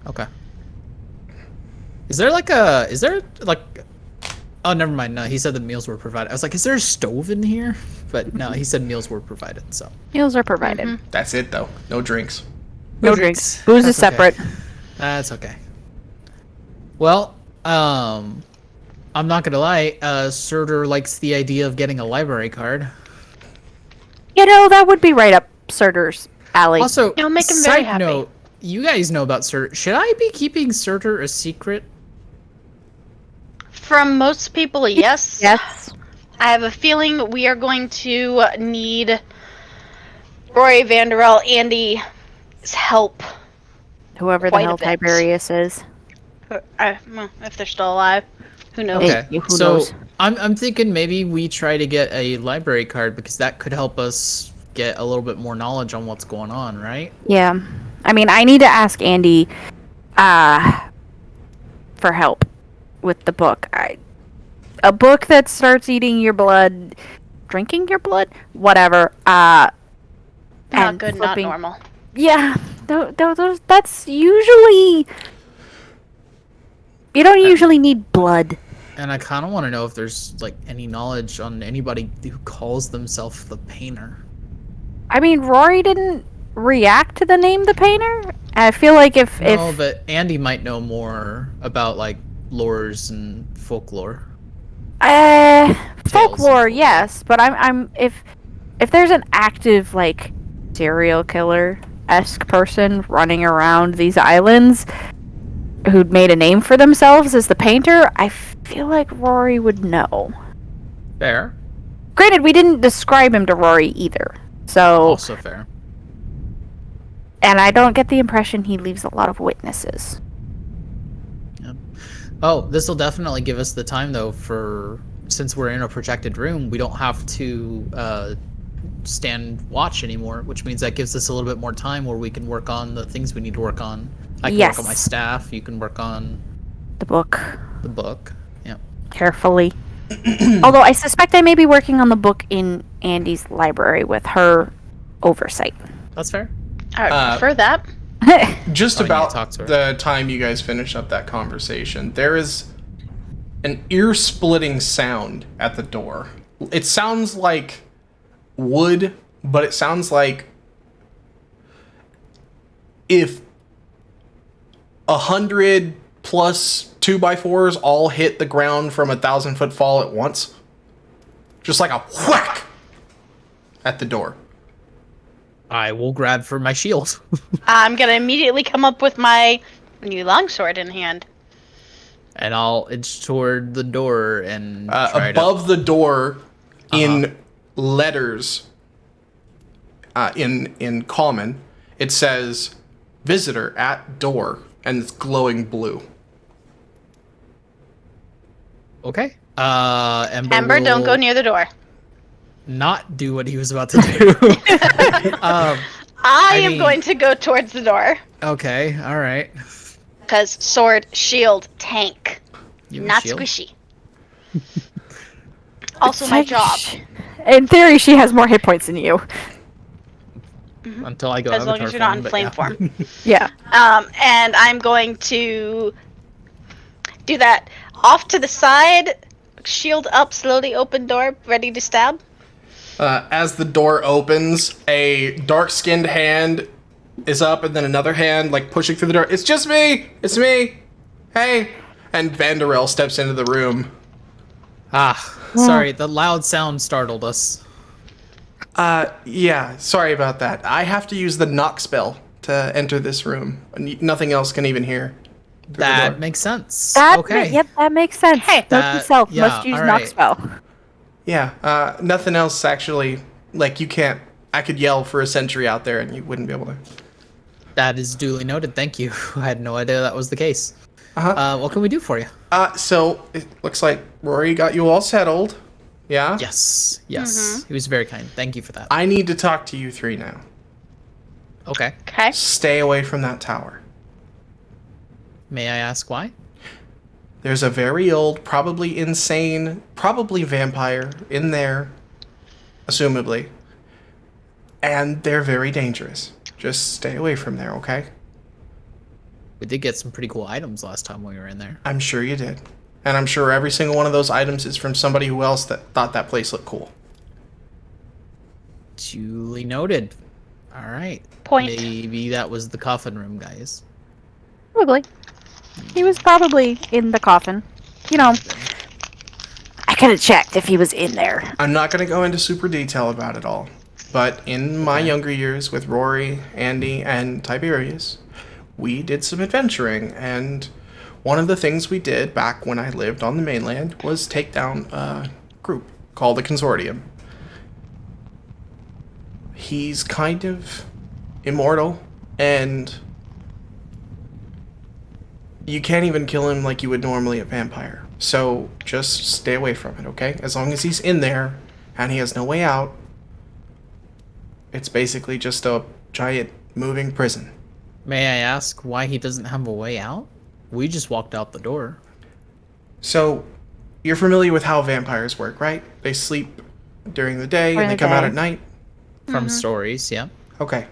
Okay. Is there like oh, never mind. No, he said the meals were provided. I was like, is there a stove in here? But no, he said meals were provided. So Meals are provided. That's it, though. No drinks. No drinks. Booze is That's okay. separate. That's okay. Well, I'm not gonna lie. Surtur likes the idea of getting a library card. You know, that would be right up Surtur's alley. Also, It'll make him side very happy. note, you guys know about Surtur. Should I be keeping Surtur a secret? From most people, yes. Yes. I have a feeling we are going to need Rory, Vanderel, Andy's help. Whoever the Quite a hell bit. Tiberius is. Well, if they're still alive, who knows? Okay. Who so knows? I'm thinking maybe we try to get a library card because that could help us get a little bit more knowledge on what's going on, right? Yeah. I mean, I need to ask Andy for help with the book. A book that starts eating your blood, drinking your blood, whatever. Not and good, flipping- not normal. Yeah, that's usually. You don't usually need blood. And I kind of want to know if there's like any knowledge on anybody who calls themselves the Painter. I mean, Rory didn't react to the name the Painter. I feel like if No, but Andy might know more about like lores and folklore. folklore, yes, but I'm if there's an active like serial killer-esque person running around these islands who'd made a name for themselves as the Painter, I feel like Rory would know. Fair. Granted, we didn't describe him to Rory either, so Also fair. and I don't get the impression he leaves a lot of witnesses. Oh, this will definitely give us the time though for since we're in a projected room, we don't have to stand watch anymore, which means that gives us a little bit more time where we can work on the things we need to work on. I can work on my staff, you can work on The book. the book. Yeah. Carefully. Although I suspect I may be working on the book in Andy's library with her oversight. That's fair. I would prefer that. Just Oh, you need to about talk to her. the time you guys finish up that conversation, there is an ear-splitting sound at the door. It sounds like wood, but it sounds like if 100 plus 2x4s all hit the ground from 1,000-foot fall at once. Just like a whack at the door. I will grab for my shield. I'm gonna immediately come up with my new longsword in hand. And I'll inch toward the door and try Above the door, in letters, in common, it says "Visitor at door," and it's glowing blue. Okay. Ember, don't go near the door. Not do what he was about to do. I am mean- going to go towards the door. Okay. All right. Because sword, shield, tank. You have a Not shield? squishy. Also my job. In theory, she has more hit points than you. Until I go As long avatar as you're not in but flame yeah. form. Yeah. And I'm going to do that off to the side, shield up, slowly open door, ready to stab. As the door opens, a dark-skinned hand is up, and then another hand, like, pushing through the door. It's just me! It's me! Hey! And Vanderel steps into the room. Sorry, the loud sound startled us. Yeah, sorry about that. I have to use the knock spell to enter this room. Nothing else can even hear. through the That door. makes sense. That okay. Yep, that makes sense. Note to That- self, yeah, must use all knock right. spell. Yeah, nothing else actually. Like, you can't. I could yell for a sentry out there and you wouldn't be able to. That is duly noted. Thank you. I had no idea that was the case. Uh-huh. What can we do for you? So it looks like Rory got you all settled. Yeah? Yes. Yes. He was very kind. Thank you for that. I need to talk to you three now. Okay. Okay. Stay away from that tower. May I ask why? There's a very old, probably insane, probably vampire in there, assumably. And they're very dangerous. Just stay away from there, okay? We did get some pretty cool items last time we were in there. I'm sure you did. And I'm sure every single one of those items is from somebody who else that thought that place looked cool. Duly noted. All right. Point. Maybe that was the coffin room, guys. Probably. He was probably in the coffin. You know, I could have checked if he was in there. I'm not going to go into super detail about it all. But in my younger years with Rory, Andy, and Tiberius, we did some adventuring, and one of the things we did back when I lived on the mainland was take down a group called the Consortium. He's kind of immortal, and you can't even kill him like you would normally a vampire. So just stay away from it, okay? As long as he's in there and he has no way out, it's basically just a giant moving prison. May I ask why he doesn't have a way out? We just walked out the door. So, you're familiar with how vampires work, right? They sleep during the day and they come out at night? From stories, yeah. Okay.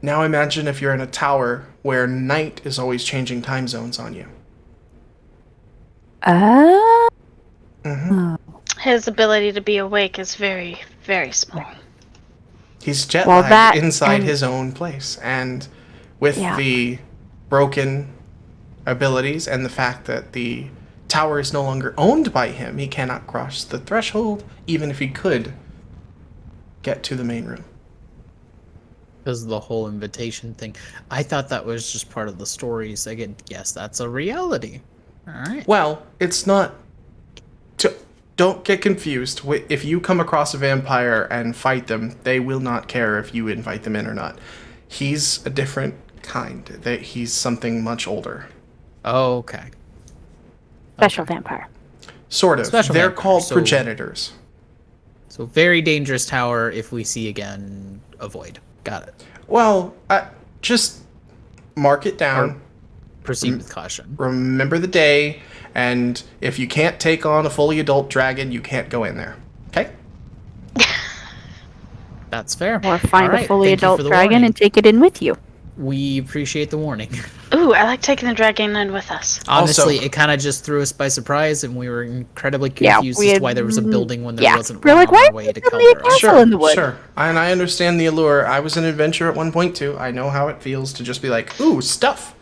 Now imagine if you're in a tower where night is always changing time zones on you. His ability to be awake is very, very small. He's jet lagged inside his own place. And with the broken abilities and the fact that the tower is no longer owned by him, he cannot cross the threshold, even if he could get to the main room. Because of the whole invitation thing. I thought that was just part of the stories. I guess that's a reality. Alright. Well, it's not... Don't get confused. If you come across a vampire and fight them, they will not care if you invite them in or not. He's a different kind. He's something much older. Oh, okay. Special vampire. Sort of. Special They're vampire, called so- progenitors. So very dangerous tower. If we see again, avoid. Got it. Well, just mark it down. Proceed with caution. Remember the day, and if you can't take on a fully adult dragon, you can't go in there. Okay? That's fair. Or find Alright, a fully thank you adult for the dragon warning. and take it in with you. We appreciate the warning. Ooh, I like taking the dragon in with us. Honestly, Also- it kind of just threw us by surprise, and we were incredibly Yeah, confused we as had- to why there was a building when there yeah. wasn't We're one like, on why our way to is there a Caldera. castle in the wood? Sure. And I understand the allure. I was an adventurer at one point, too. I know how it feels to just be like, ooh, stuff.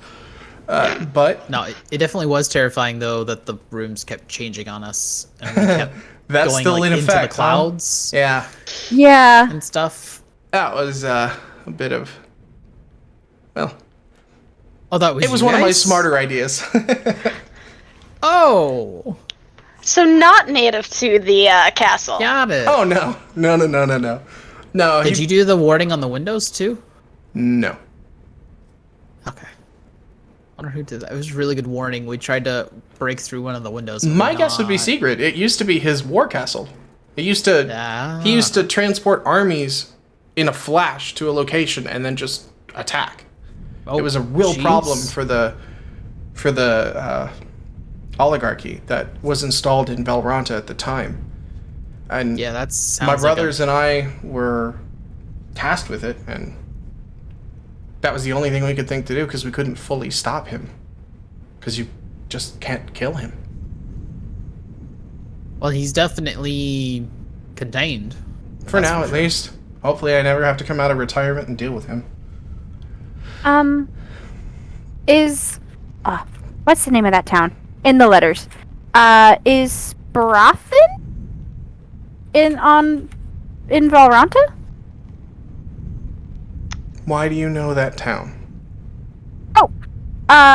But No, it definitely was terrifying, though, that the rooms kept changing on us, and we kept that's going still in into effect, the clouds Yeah. Yeah. and stuff. That was a bit of... Well, Oh, that was it was you one of my guys? smarter ideas. Oh, So not native to the castle. got it. Oh, no. No, Did you do the warding on the windows, too? No. Okay. I wonder who did that. It was a really good warning. We tried to break through one of the windows. but My guess would be not. secret. It used to be his war castle. It used to... Ah. He used to transport armies in a flash to a location and then just attack. Oh, It was a real jeez. problem for the oligarchy that was installed in Belronta at the time. And Yeah, that sounds my like brothers and I were tasked with it, and that was the only thing we could think to do because we couldn't fully stop him. Because you just can't kill him. Well, he's definitely contained. For That's now, for at sure. least. Hopefully I never have to come out of retirement and deal with him. Is what's the name of that town? In the letters. Is Barathan in Valranta? Why do you know that town? Oh.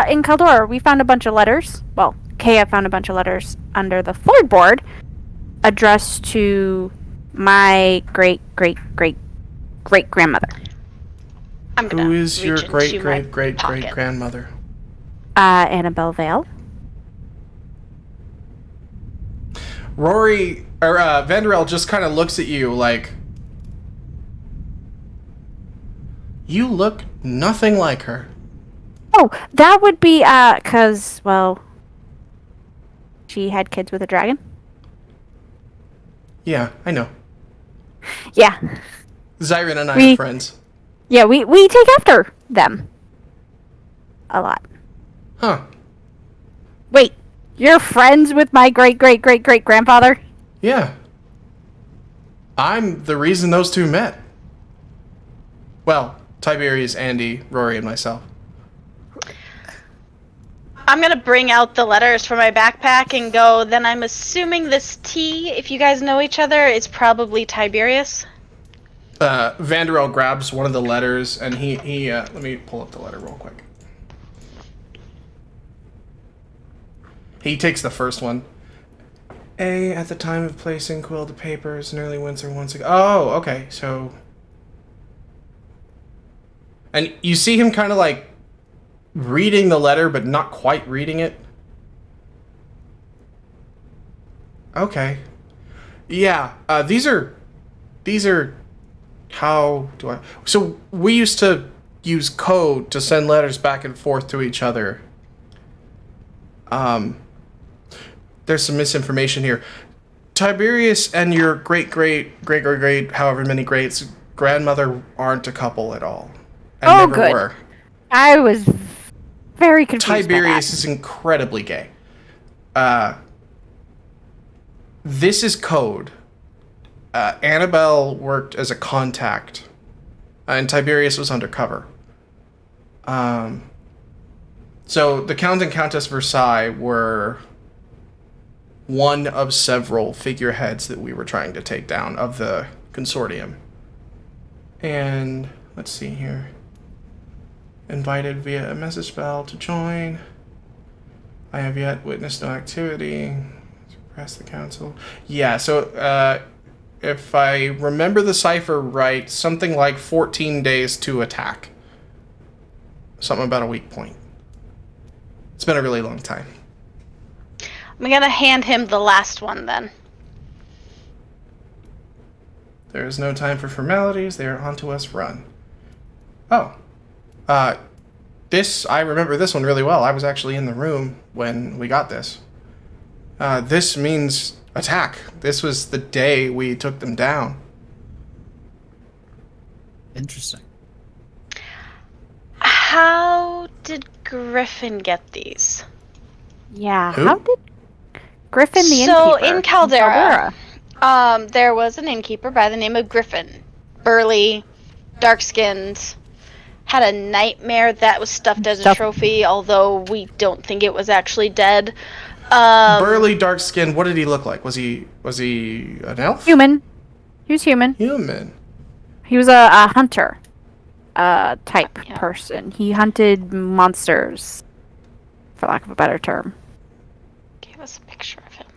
In Caldor, we found a bunch of letters. Well, Kaya found a bunch of letters under the floorboard addressed to my great grandmother. I'm gonna Who is your reach into my great pocket. grandmother? Annabelle Vale. Rory or Vanderel just kind of looks at you like, you look nothing like her. Oh, that would be cause well, she had kids with a dragon. Yeah, I know. Yeah, Zyron and I We- are friends. yeah, we take after them a lot. Huh. Wait, you're friends with my great grandfather? Yeah. I'm the reason those two met. Well, Tiberius, Andy, Rory, and myself. I'm gonna bring out the letters from my backpack and go. Then I'm assuming this T, if you guys know each other, is probably Tiberius. Vanderel grabs one of the letters and he let me pull up the letter real quick. He takes the first one. A, at the time of placing quill to papers in early winter once ago. Oh, okay, so... And you see him kind of like reading the letter, but not quite reading it. Okay. Yeah. These are. How do I? So we used to use code to send letters back and forth to each other. There's some misinformation here. Tiberius and your great, however many greats, grandmother aren't a couple at all. And Oh, never good. were. I was very confused. Tiberius is incredibly gay. This is code. Annabelle worked as a contact, and Tiberius was undercover. So the Count and Countess Versailles were one of several figureheads that we were trying to take down of the consortium. And let's see here. Invited via a message spell to join. I have yet witnessed no activity. Suppress the council. Yeah, so if I remember the cipher right, something like 14 days to attack. Something about a weak point. It's been a really long time. I'm gonna hand him the last one then. There is no time for formalities. They are onto us. Run. Oh. I remember this one really well. I was actually in the room when we got this. This means attack. This was the day we took them down. Interesting. How did Griffin get these? Yeah. Who? How did Griffin the So innkeeper in Caldera, there was an innkeeper by the name of Griffin. Burly, dark-skinned, had a nightmare that was stuffed as a trophy, although we don't think it was actually dead. Burly, dark skinned. What did he look like? Was he an elf? Human. He was human. Human. He was a hunter type Yeah. person. He hunted monsters, for lack of a better term. Give us a picture of him.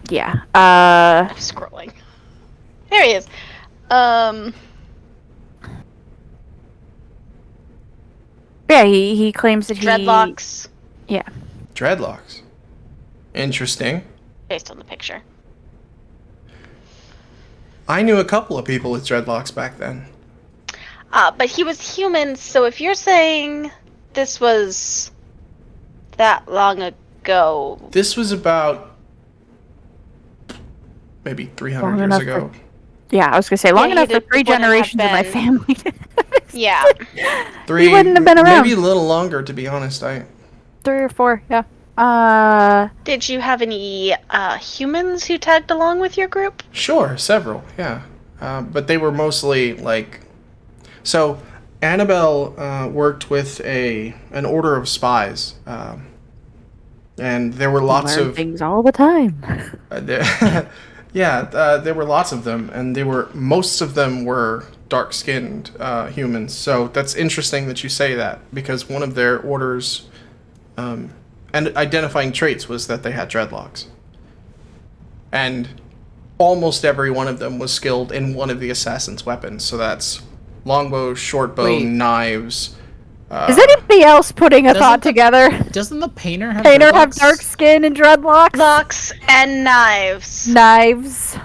Yeah. I'm scrolling. There he is. Yeah, he claims that Dreadlocks, Yeah. Dreadlocks. Interesting. based on the picture. I knew a couple of people with dreadlocks back then. But he was human, so if you're saying this was that long ago, This was about maybe 300 Long years enough ago. Yeah, I was gonna say long he enough for wouldn't 3 have generations of my been- family. yeah. Three, wouldn't have been around. Maybe a little longer, to be honest. 3 or 4, yeah. Did you have any humans who tagged along with your group? Sure, several, yeah. But they were mostly like... So, Annabelle worked with an order of spies. And there were lots learn of... things all the time. There were lots of them, and most of them were dark-skinned humans. So that's interesting that you say that, because one of their orders and identifying traits was that they had dreadlocks. And almost every one of them was skilled in one of the assassin's weapons. So that's longbow, shortbow, Wait. knives. Is anybody else putting a thought together? Doesn't the painter have Painter have dreadlocks? dark skin and dreadlocks? Locks and knives. Knives.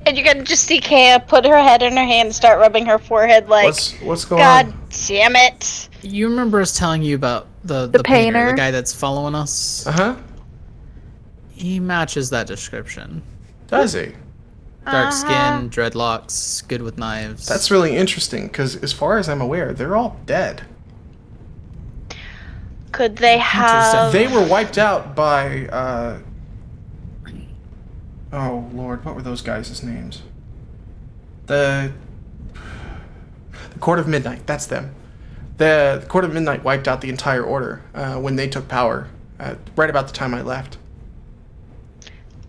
And you're gonna just see Kaya put her head in her hand and start rubbing her forehead like, What's going God on? damn it. You remember us telling you about the painter? the guy that's following us? Uh-huh. He matches that description. Does he? Dark skin, dreadlocks, good with knives. That's really interesting, because as far as I'm aware, they're all dead. Could they have... They were wiped out by, oh, Lord, what were those guys' names? The Court of Midnight, that's them. The Court of Midnight wiped out the entire order when they took power, right about the time I left.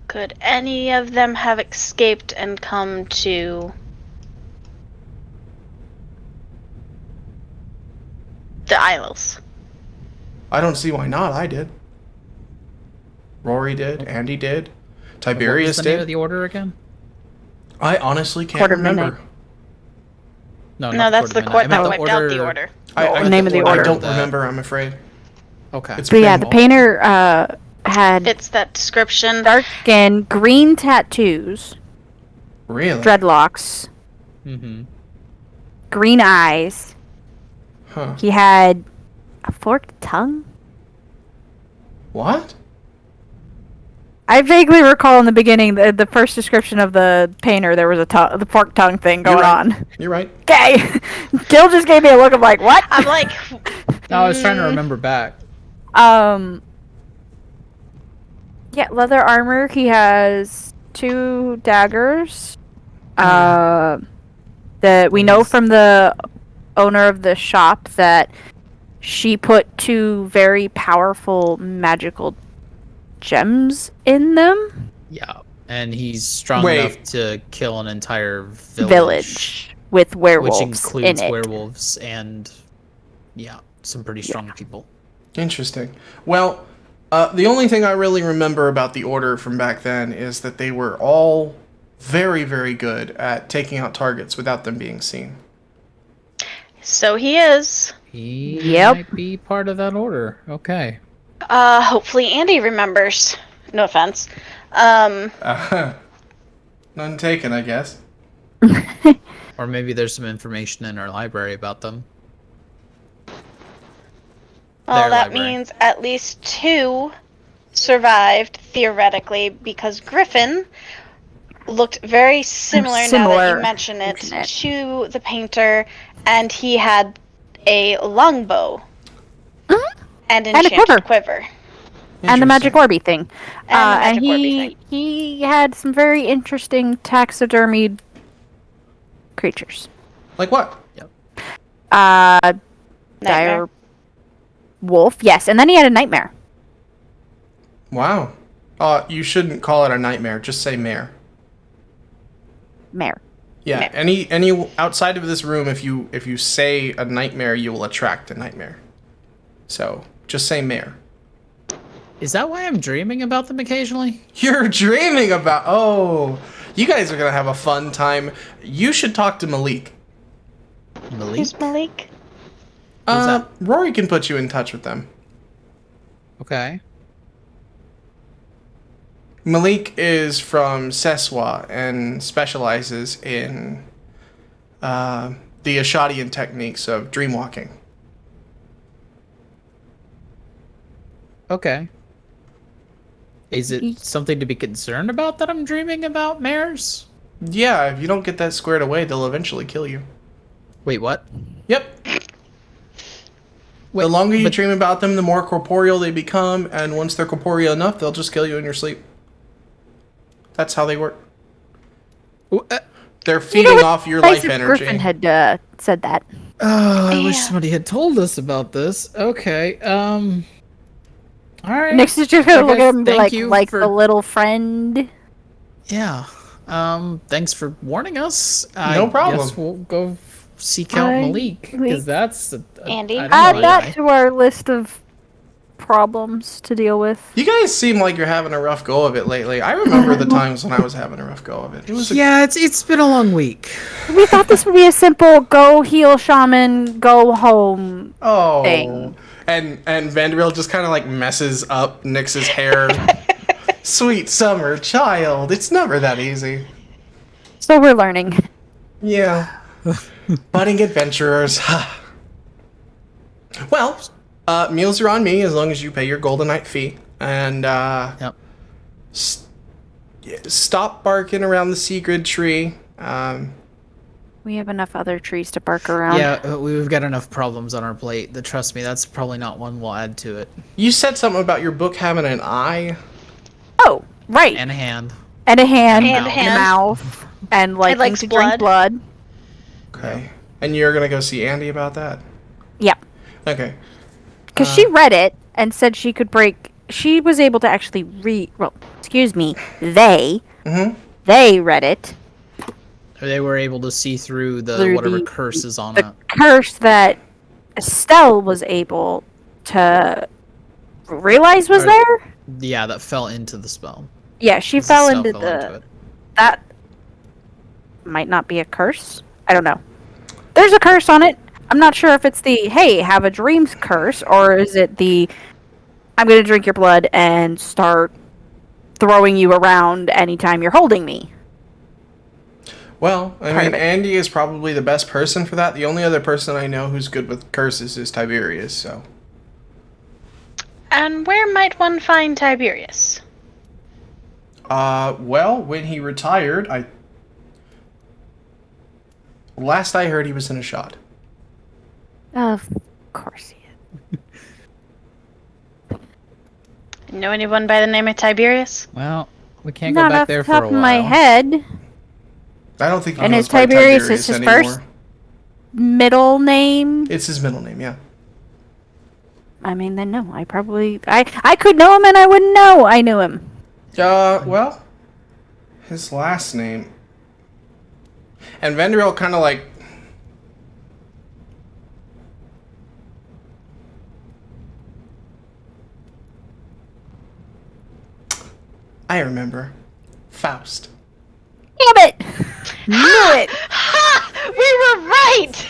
Could any of them have escaped and come to the Isles? I don't see why not. I did. Rory did. Andy did. Tiberius What was the name did. of the order again? I honestly can't Court of remember. Midnight. No, that's the court that I meant wiped out the order. name of the I order. don't remember, I'm afraid. Okay. It's But yeah, been the long. painter had It's that description. dark skin, green tattoos, Really? dreadlocks, Mm-hmm. green eyes. Huh. He had a forked tongue. What? I vaguely recall in the beginning the first description of the painter there was the forked tongue thing going on. You're right. Okay, Gil just gave me a look of like what? I'm like, No, I was trying to remember back. Yeah, leather armor. He has 2 daggers. That we know from the owner of the shop that she put 2 very powerful magical gems in them. Yeah, and he's strong Wait. enough to kill an entire Village with werewolves which includes in it. werewolves and some pretty strong people. Interesting. Well, the only thing I really remember about the Order from back then is that they were all very, very good at taking out targets without them being seen. so he is. He Yep. might be part of that order. Okay. Hopefully Andy remembers. No offense. None taken, I guess. Or maybe there's some information in our library about them. Well, Their that library. means at least 2 survived, theoretically, because Griffin looked very similar, now that Similar, you mention it, isn't it? to the painter, and he had a longbow and And a enchanted quiver. quiver. And the magic Interesting. Orby thing. And the magic and Orby he thing. he had some very interesting taxidermied creatures. Like what? Nightmare. Dire wolf, yes, and then he had a nightmare. Wow. You shouldn't call it a nightmare. Just say mare. Mare. Yeah. Mare. Any outside of this room, if you say a nightmare, you will attract a nightmare. So just say mare. Is that why I'm dreaming about them occasionally? You're dreaming about. Oh, you guys are gonna have a fun time. You should talk to Malik. Malik? Who's Malik? that? Rory can put you in touch with them. Okay. Malik is from Seswa and specializes in the Ashadian techniques of dreamwalking. Okay. Is it something to be concerned about that I'm dreaming about mares? Yeah, if you don't get that squared away, they'll eventually kill you. Wait, what? Yep. Wait, The longer you but- dream about them, the more corporeal they become, and once they're corporeal enough, they'll just kill you in your sleep. That's how they work. They're feeding off your life energy. Griffin had said that. Oh, I wish Yeah. somebody had told us about this. Okay. All right. Next is just gonna I look guess at him and be thank like, you like for- the little friend. Yeah. Thanks for warning us. No problem. Guess we'll go seek out Malik because that's Andy? I don't Add know that why. to our list of problems to deal with. You guys seem like you're having a rough go of it lately. I remember the times when I was having a rough go of it. It was Yeah, it's been a long week. We thought this would be a simple go heal shaman, go home. oh, thing. and Vanderbilt just kind of like messes up Nyx's hair. Sweet summer child, it's never that easy. So we're learning. Yeah, budding adventurers. Well, meals are on me as long as you pay your goldenite fee and Yep. stop barking around the secret tree. We have enough other trees to bark around. Yeah, we've got enough problems on our plate. That trust me, that's probably not one we'll add to it. You said something about your book having an eye. Oh, right. And a hand. And a hand, And a and hand. a mouth, and like likes to drink blood. Okay. And you're gonna go see Andy about that? Yep. Okay. Because she read it and said she could break. She was able to actually read. Well, excuse me. They read it. They were able to see through the Through whatever the- curse is on The it. curse that Estelle was able to realize was Or- there. Yeah, that fell into the spell. Yeah, she The fell spell into it. that. Might not be a curse. I don't know. There's a curse on it. I'm not sure if it's the, hey, have a dreams curse, or is it the, I'm going to drink your blood and start throwing you around anytime you're holding me. Well, I mean, Andy is probably the best person for that. The only other person I know who's good with curses is Tiberius, so. And where might one find Tiberius? Well, when he retired, last I heard he was in a shot. Of course he is. Know anyone by the name of Tiberius? Well, we can't Not go back off there the for top a of while. my head. I don't think he And goes is by Tiberius Tiberius his anymore. first middle name? It's his middle name, yeah. I mean, then no. I could know him and I wouldn't know I knew him. Well, his last name. And Vendriel kind of like. I remember. Faust. Damn it! Knew it! Ha! We were right!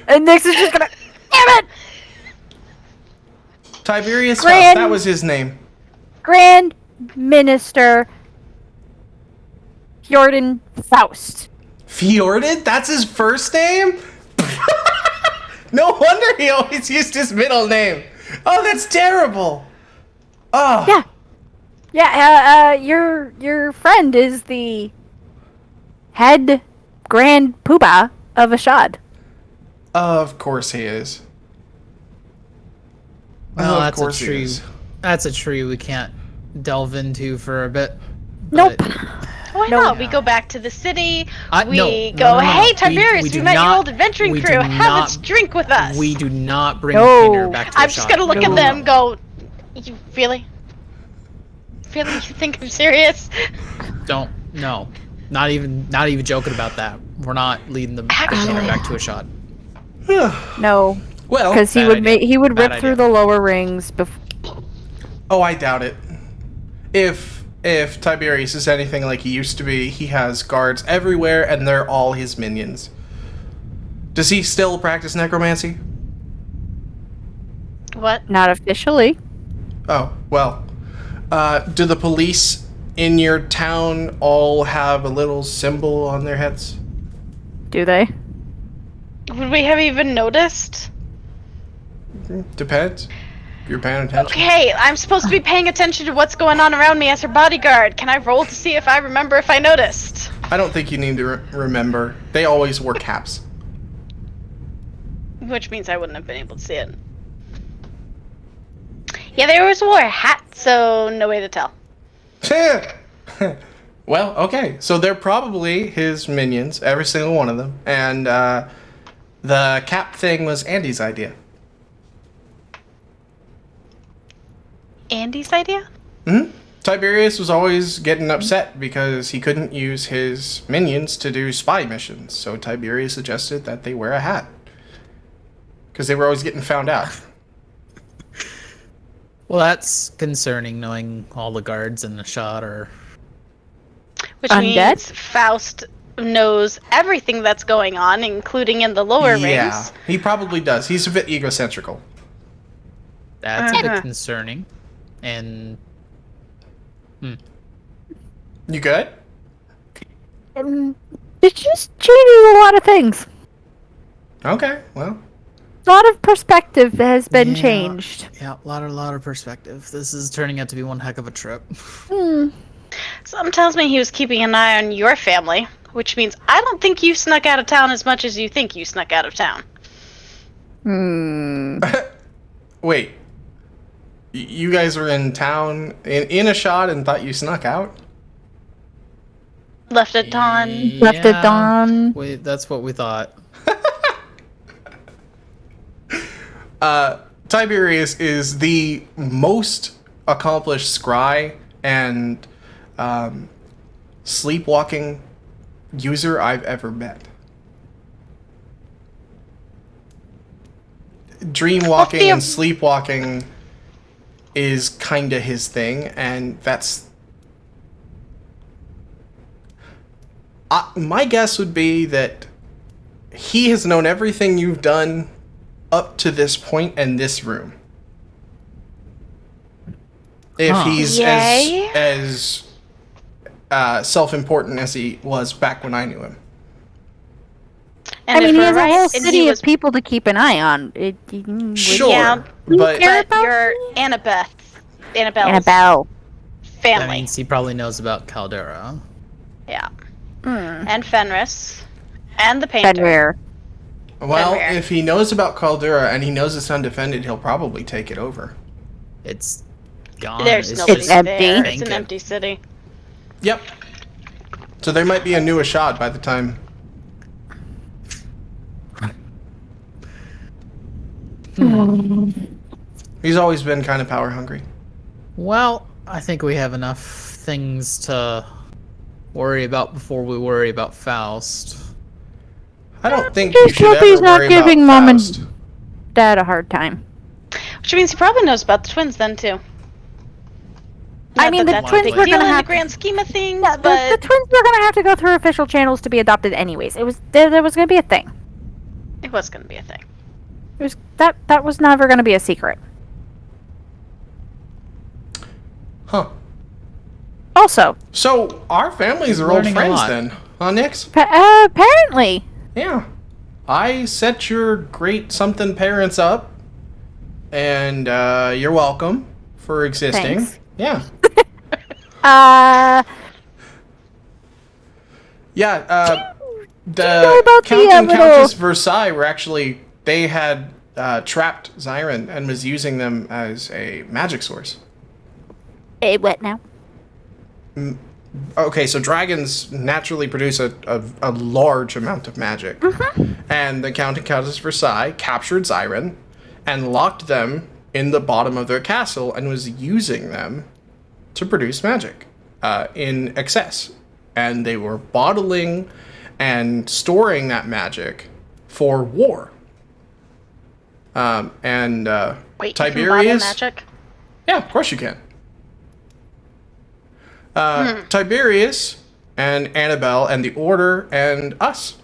And Nix is just gonna. Damn it! Tiberius Faust, Grand- that was his name. Grand Minister Jordan Faust. Fjorded? That's his first name? No wonder he always used his middle name. Oh, that's terrible. Oh. Yeah. Yeah, your friend is the head grand poobah of Ashad. Of course he is. Well, Of that's a course he tree. is. That's a tree we can't delve into for a bit. Nope. but- Why No. not? We go back to the city. We no, go, no, no. hey, Tiberius, we met your not- old adventuring we crew. do Have not- a drink with us. We do not bring No. Kinder back to I'm the just shop. gonna look No. at them, go, you really? Really, you think I'm serious? Don't. No. Not even joking about that. We're not leading the Actually- Kinder back to a shot. No, Well, because he bad would idea. he would Bad rip through idea. the lower rings before. oh, I doubt it. If Tiberius is anything like he used to be, he has guards everywhere and they're all his minions. Does he still practice necromancy? What? Not officially. Oh, well. Do the police in your town all have a little symbol on their heads? Do they? Would we have even noticed? Depends. If you're paying attention. Okay, I'm supposed to be paying attention to what's going on around me as her bodyguard. Can I roll to see if I remember if I noticed? I don't think you need to remember. They always wore caps. Which means I wouldn't have been able to see it. Yeah, they always wore a hat, so no way to tell. Well, okay. So they're probably his minions, every single one of them. And the cap thing was Andy's idea. Andy's idea? Tiberius was always getting upset because he couldn't use his minions to do spy missions. So Tiberius suggested that they wear a hat. Because they were always getting found out. Well, that's concerning, knowing all the guards in the shot are. Which Undead? means Faust knows everything that's going on, including in the lower Yeah, rings. he probably does. He's a bit egocentrical. That's a Uh-huh. bit concerning. And You good? It just changes a lot of things. Okay, well. A lot of perspective has been Yeah. changed. yeah, a lot of perspective. This is turning out to be one heck of a trip. Something tells me he was keeping an eye on your family, which means I don't think you snuck out of town as much as you think you snuck out of town. Wait. You guys were in town in a shot and thought you snuck out? Left at dawn. Left at dawn. That's what we thought. Tiberius is the most accomplished scry and sleepwalking user I've ever met. Dream walking and sleepwalking is kinda his thing, and that's... my guess would be that he has known everything you've done up to this point in this room. If he's Yay. as self-important as he was back when I knew him. And I mean, if he we're has a right, whole and he city was- of people to keep an eye on. Sure, Yeah, but care But about you're Annabelle's Annabelle. family. That means he probably knows about Caldera. Yeah. Mm. And Fenris. And the painter. Fenrir. well, Fenrir. if he knows about Caldera and he knows it's undefended, he'll probably take it over. It's gone. There's It's nobody just there. empty. It's an vacant. empty city. Yep. So there might be a new Ashad by the time. He's always been kind of power hungry. Well, I think we have enough things to worry about before we worry about Faust. I don't think you Just should hope ever he's not worry giving about Mom and Faust. Dad a hard time. Which means he probably knows about the twins then too. I Not mean, that the that's a twins big were deal gonna in the have grand scheme of things, Yeah, but the twins were gonna have to go through official channels to be adopted anyways. It was there was gonna be a thing. it was going to be a thing. It was that was never gonna be a secret. Huh. Also, So our families are old Learning a friends lot. then, huh, Nix? apparently, Yeah. I set your great something parents up, and you're welcome for existing. Thanks. Yeah. uh, Yeah, the know about Count the, and little- Countess Versailles were actually, they had trapped Zyron and was using them as a magic source. what now? Okay, so dragons naturally produce a large amount of magic. And the Count and Countess Versailles captured Zyron and locked them in the bottom of their castle and was using them to produce magic in excess. And they were bottling and storing that magic for war. Wait, you can bottle Tiberius. magic? Yeah, of course you can. Tiberius and Annabelle and the Order and us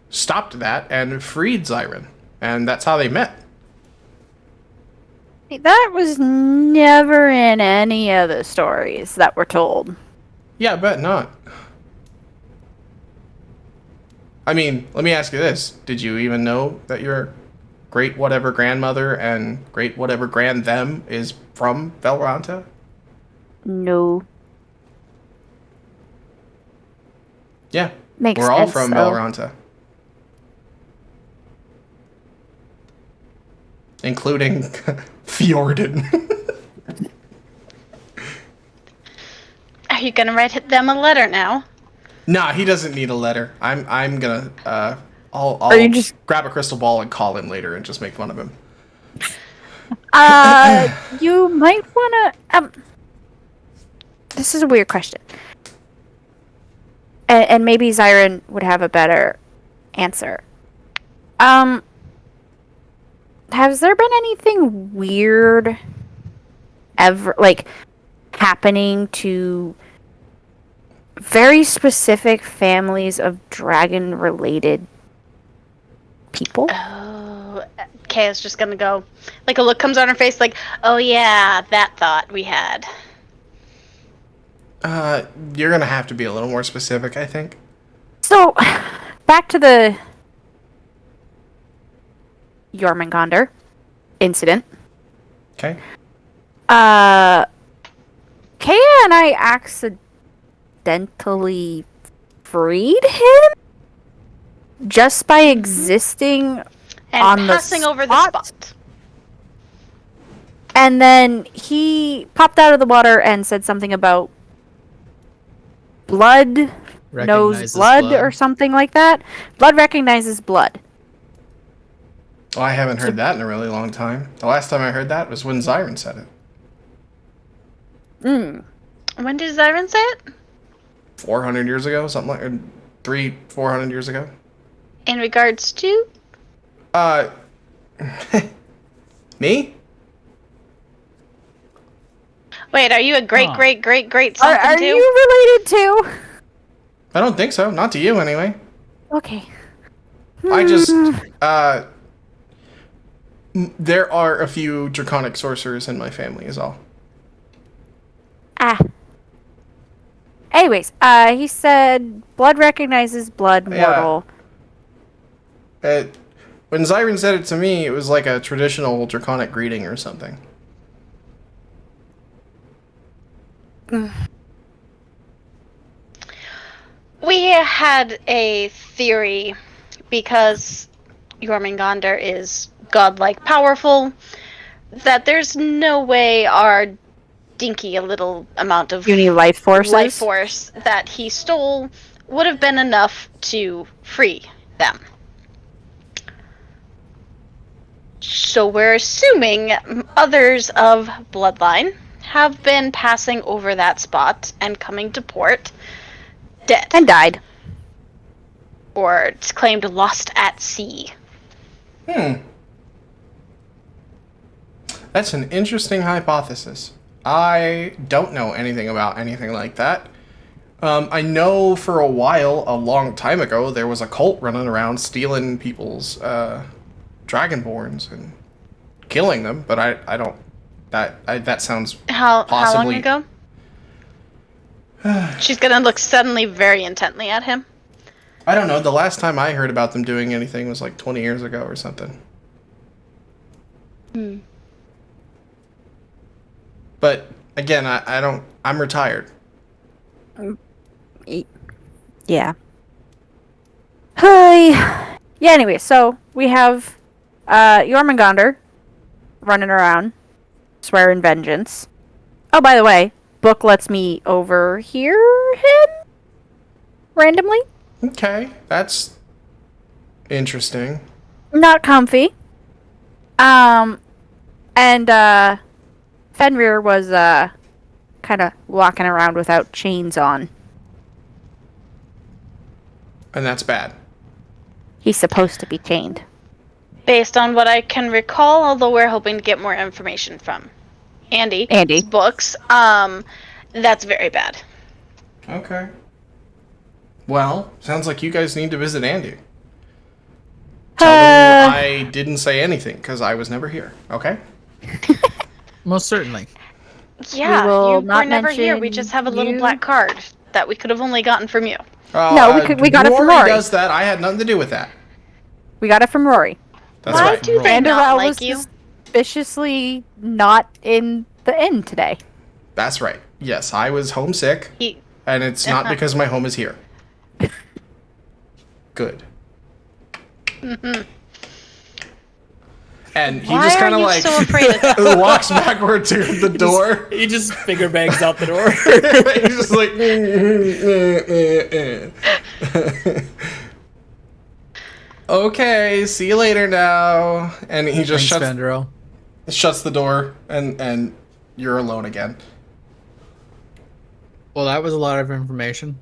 stopped that and freed Zyron. And that's how they met. That was never in any of the stories that were told. Yeah, I bet not. I mean, let me ask you this. Did you even know that your great whatever grandmother and great whatever grand them is from Velranta? No. Yeah. Makes We're all sense, from though. Velranta. Including Fjorden. Are you going to write them a letter now? Nah, he doesn't need a letter. I'm gonna I'll Or you just- grab a crystal ball and call him later and just make fun of him. You might wanna this is a weird question. And maybe Zyron would have a better answer. Has there been anything weird ever happening to very specific families of dragon related people? Oh, Kaya's just going to go. Like a look comes on her face like, oh yeah, that thought we had. You're gonna have to be a little more specific, I think. So, back to the Jormungandr incident. Okay. Kaya and I accidentally freed him just by existing And on the passing over the spot? spot. And then he popped out of the water and said something about blood knows Recognizes blood or something like that. Blood recognizes blood. Well, I haven't heard that in a really long time. The last time I heard that was when Zyron said it. When did Zyron say it? 400 years ago, something like, or 400 years ago. In regards to? Me? Wait, are you a great, Huh. great, great, great something Are too? you related to? I don't think so. Not to you, anyway. Okay. I just, there are a few draconic sorcerers in my family, is all. Ah. Anyways, he said blood recognizes blood, mortal. When Zyron said it to me, it was like a traditional draconic greeting or something. We had a theory because Jormungandr is godlike powerful that there's no way our dinky little amount of Puny life forces? life force that he stole would have been enough to free them. So we're assuming others of Bloodline have been passing over that spot and coming to port dead. And died. Or it's claimed lost at sea. That's an interesting hypothesis. I don't know anything about anything like that. I know for a while, a long time ago, there was a cult running around stealing people's dragonborns and killing them, but I don't. That sounds How long possibly... ago? She's gonna look suddenly very intently at him. I don't know. The last time I heard about them doing anything was like 20 years ago or something. But again, I don't. I'm retired. Yeah. Hi. Yeah. Anyway, so we have Jormungandr running around, swearing vengeance. Oh, by the way, book lets me overhear him randomly. Okay, that's interesting. Not comfy. And Fenrir was kind of walking around without chains on. And that's bad. He's supposed to be chained. Based on what I can recall, although we're hoping to get more information from Andy's books, that's very bad. Okay. Well, sounds like you guys need to visit Andy. Tell him I didn't say anything, because I was never here, okay? Most certainly. Yeah, We will you not were never here. We mention just have a little you. black card that we could have only gotten from you. No, we got it from Rory. does that. I had nothing to do with that. We got it from Rory. That's Why right. do they not Vanderwell like was you? suspiciously not in the inn today. That's right. Yes, I was homesick, and it's not because my home is here. Good. And he just kind of like so afraid of that? walks backward to the door. He just finger bangs out the door. He's just like. Okay, see you later now. And he just shuts the door, and you're alone again. Well, that was a lot of information.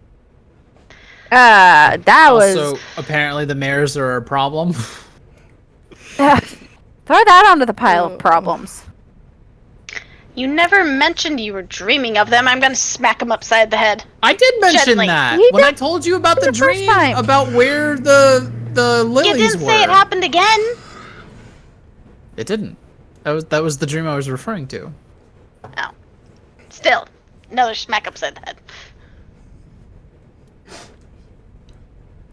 That Also, was. apparently the mares are a problem. Throw that onto the pile of problems. You never mentioned you were dreaming of them. I'm gonna smack him upside the head. I did mention Gently. that You when did I told you about the the first dream, time. about where the lilies You didn't were. say it happened again. It didn't. That was the dream I was referring to. Oh. Still, another smack upside the head.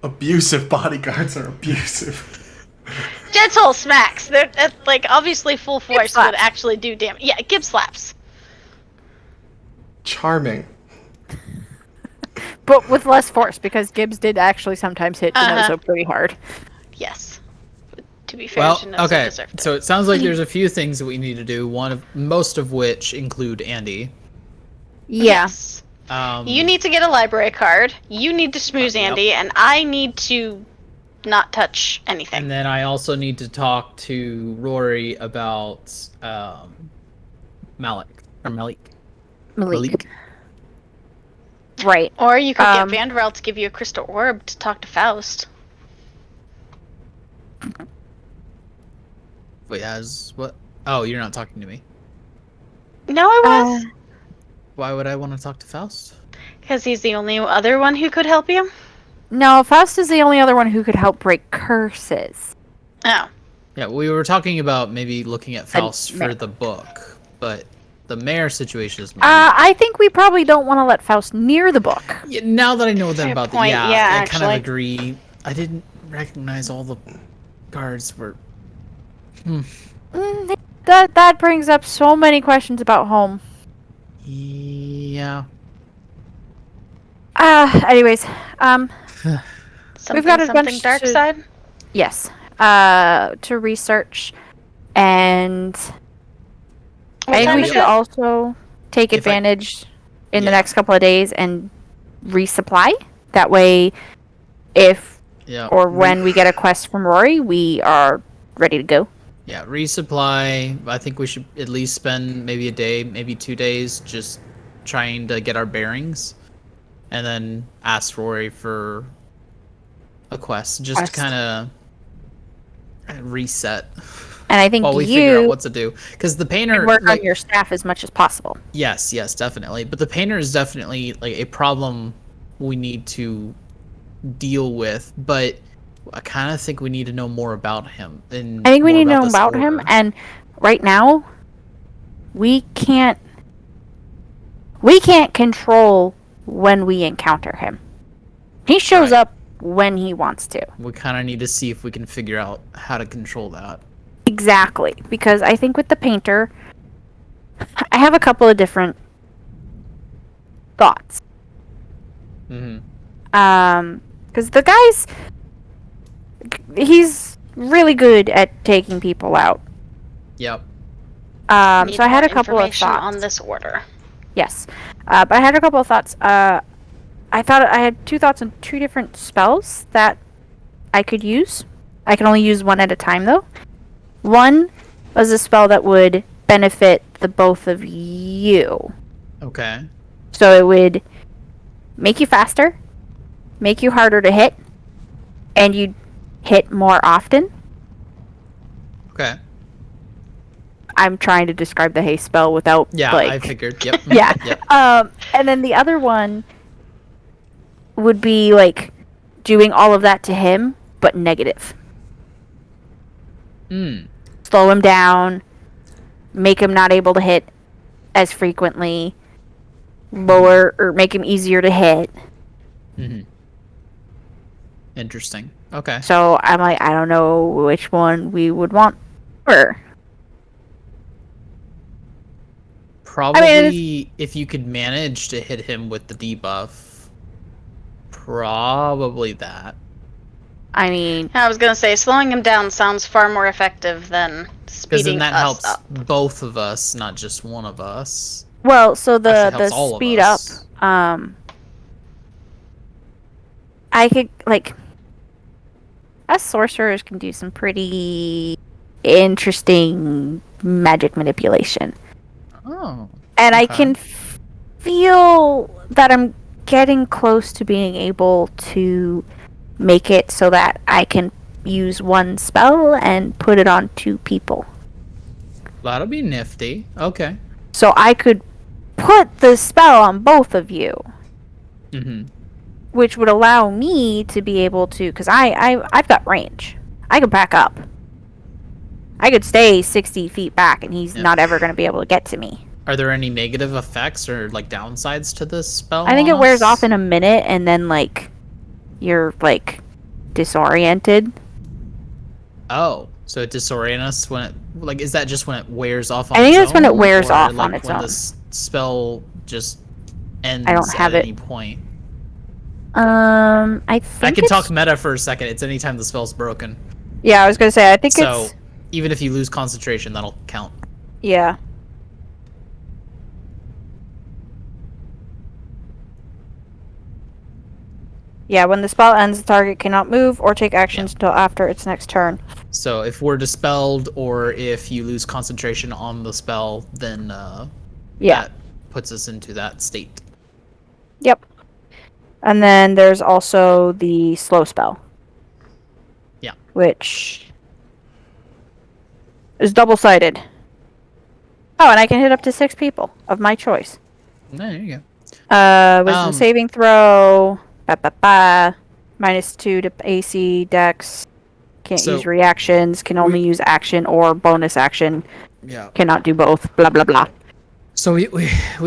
Abusive bodyguards are abusive. Gentle smacks. They're like obviously full force slaps. would actually do damage. Yeah, Gib slaps. Charming. But with less force, because Gibbs did actually sometimes hit Denozo pretty hard. Yes. To be fair, Well, Denozo okay. deserved it. So it sounds like there's a few things that we need to do. Most of which include Andy. Yeah. Yes. You need to get a library card. You need to schmooze Yep. Andy, and I need to not touch anything. And then I also need to talk to Rory about Malik. Malik. Right. Or you could get Vanderel to give you a crystal orb to talk to Faust. Wait, what? Oh, you're not talking to me. No, I was. Why would I want to talk to Faust? Because he's the only other one who could help you. No, Faust is the only other one who could help break curses. Oh. Yeah, we were talking about maybe looking at Faust mayor. for the book, but the mayor situation is. I think we probably don't want to let Faust near the book. Yeah, now that I know that Fair about point, the yeah, I kind of actually. agree. I didn't recognize all the guards were. That brings up so many questions about home. Yeah. Anyways, Something, got a something bunch dark to- side? yes, to research, and What I think time we is should it? also take If I- advantage in the Yeah. next couple of days and resupply. That way, if Yeah. or when we get a quest from Rory, we are ready to go. Yeah, resupply. I think we should at least spend maybe a day, maybe 2 days, just trying to get our bearings, and then ask Rory for a quest, just to Quest. kind of reset And I think while we figure out you what to do. Because the painter, work like, on your staff as much as possible. yes, definitely. But the painter is definitely like a problem we need to deal with. But I kind of think we need to know more about him. And I think we more need to know this about him, order. and right now, we can't control when we encounter him. He shows Right. up when he wants to. We kind of need to see if we can figure out how to control that. Exactly, because I think with the painter, I have a couple of different thoughts. Mm-hmm. Because the guy's he's really good at taking people out. Yep. Need So I had more a couple of information thoughts on this order. Yes, but I had a couple of thoughts. I thought I had two thoughts on two different spells that I could use. I can only use one at a time, though. One was a spell that would benefit the both of you. Okay. So it would make you faster, make you harder to hit, and you'd hit more often. Okay. I'm trying to describe the haste spell without, Yeah, like... I figured. Yep. Yeah. Yep. And then the other one would be, like, doing all of that to him, but negative. Mm. Slow him down, make him not able to hit as frequently, lower, or make him easier to hit. Mm-hmm. Interesting. Okay. So I'm like, I don't know which one we would want. Or Probably if you could manage to hit him with the debuff, probably that. I mean, I was gonna say, slowing him down sounds far more effective than Because speeding then that us helps up. both of us, not just one of us. well, so the Actually helps all of speed up, us. I could, like, us sorcerers can do some pretty interesting magic manipulation. Oh. And I Okay. can feel that I'm getting close to being able to make it so that I can use one spell and put it on two people. That'll be nifty. Okay. So I could put the spell on both of you, Mm-hmm. which would allow me to be able to, because I've got range. I could back up. I could stay 60 feet back, and he's Yeah. not ever going to be able to get to me. Are there any negative effects or like downsides to this spell? I think on it wears us? off in a minute, and then, like, you're, like, disoriented. Oh, so it disorients us when it like is that just when it wears off on I think its that's when it own, wears or, off like, on its when own. the spell just ends I don't have at it. any point? I think I can it's- talk meta for a second. It's anytime the spell's broken. Yeah, I was gonna say, I think So it's... even if you lose concentration, that'll count. Yeah. Yeah, when the spell ends, the target cannot move or take actions until after its next turn. So if we're dispelled or if you lose concentration on the spell, then Yeah. that puts us into that state. Yep. And then there's also the slow spell. Yeah. Which is double-sided. Oh, and I can hit up to 6 people of my choice. There you go. Wisdom Um, saving throw. Ba ba ba. -2 to AC, Dex. Can't So, use reactions. Can only use action or bonus action. Yeah. Cannot do both. Blah blah blah. So we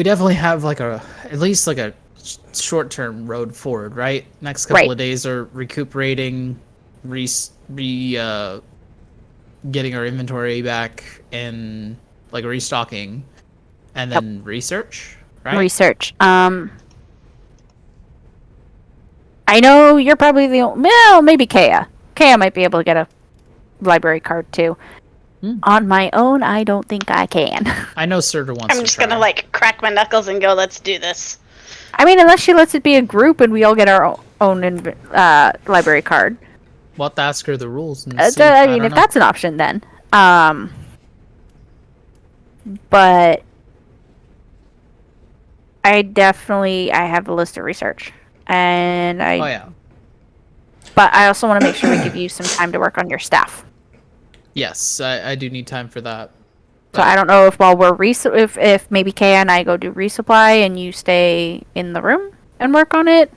definitely have like at least like a short term road forward, right? Next couple Right. of days are recuperating, getting our inventory back and like restocking, and then research, right? Research. I know you're probably the only... Well, maybe Kea. Kea might be able to get a library card, too. On my own, I don't think I can. I know Serta wants I'm to just try. gonna like crack my knuckles and go, let's do this. I mean, unless she lets it be a group and we all get our own library card. We'll have to ask her the rules and see. I mean, don't if know. that's an option, then. But I have a list of research, and Oh yeah. But I also want to make sure we give you some time to work on your staff. Yes, I do need time for that. So I don't know if while we're if maybe Kay and I go do resupply and you stay in the room and work on it.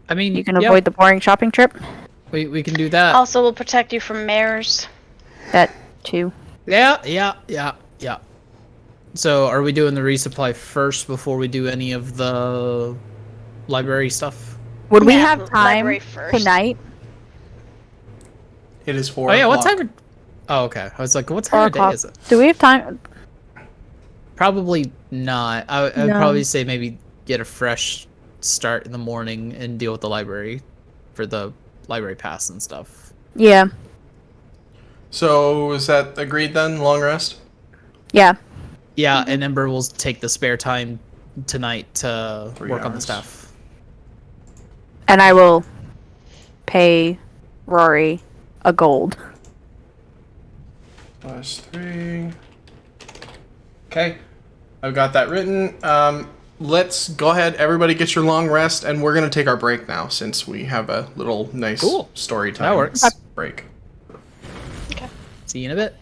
I mean, You can avoid the boring shopping trip. We can do that. Also, will protect you from mares. That too. Yeah. So, are we doing the resupply first before we do any of the library stuff? Would we Yeah, have time library first. tonight? It is 4 Oh yeah, what o'clock. time? Oh okay. I was like, what time of day is it? Do we have time? Probably not. I would No. probably say maybe get a fresh start in the morning and deal with the library for the library pass and stuff. Yeah. So is that agreed then? Long rest? Yeah. Yeah, and Ember will take the spare time tonight to 3 work on the hours. stuff. And I will pay Rory a gold. +3. Okay. I've got that written. Let's go ahead. Everybody get your long rest, and we're going to take our break now since we have a little nice Cool. story time. That works. Break. See you in a bit.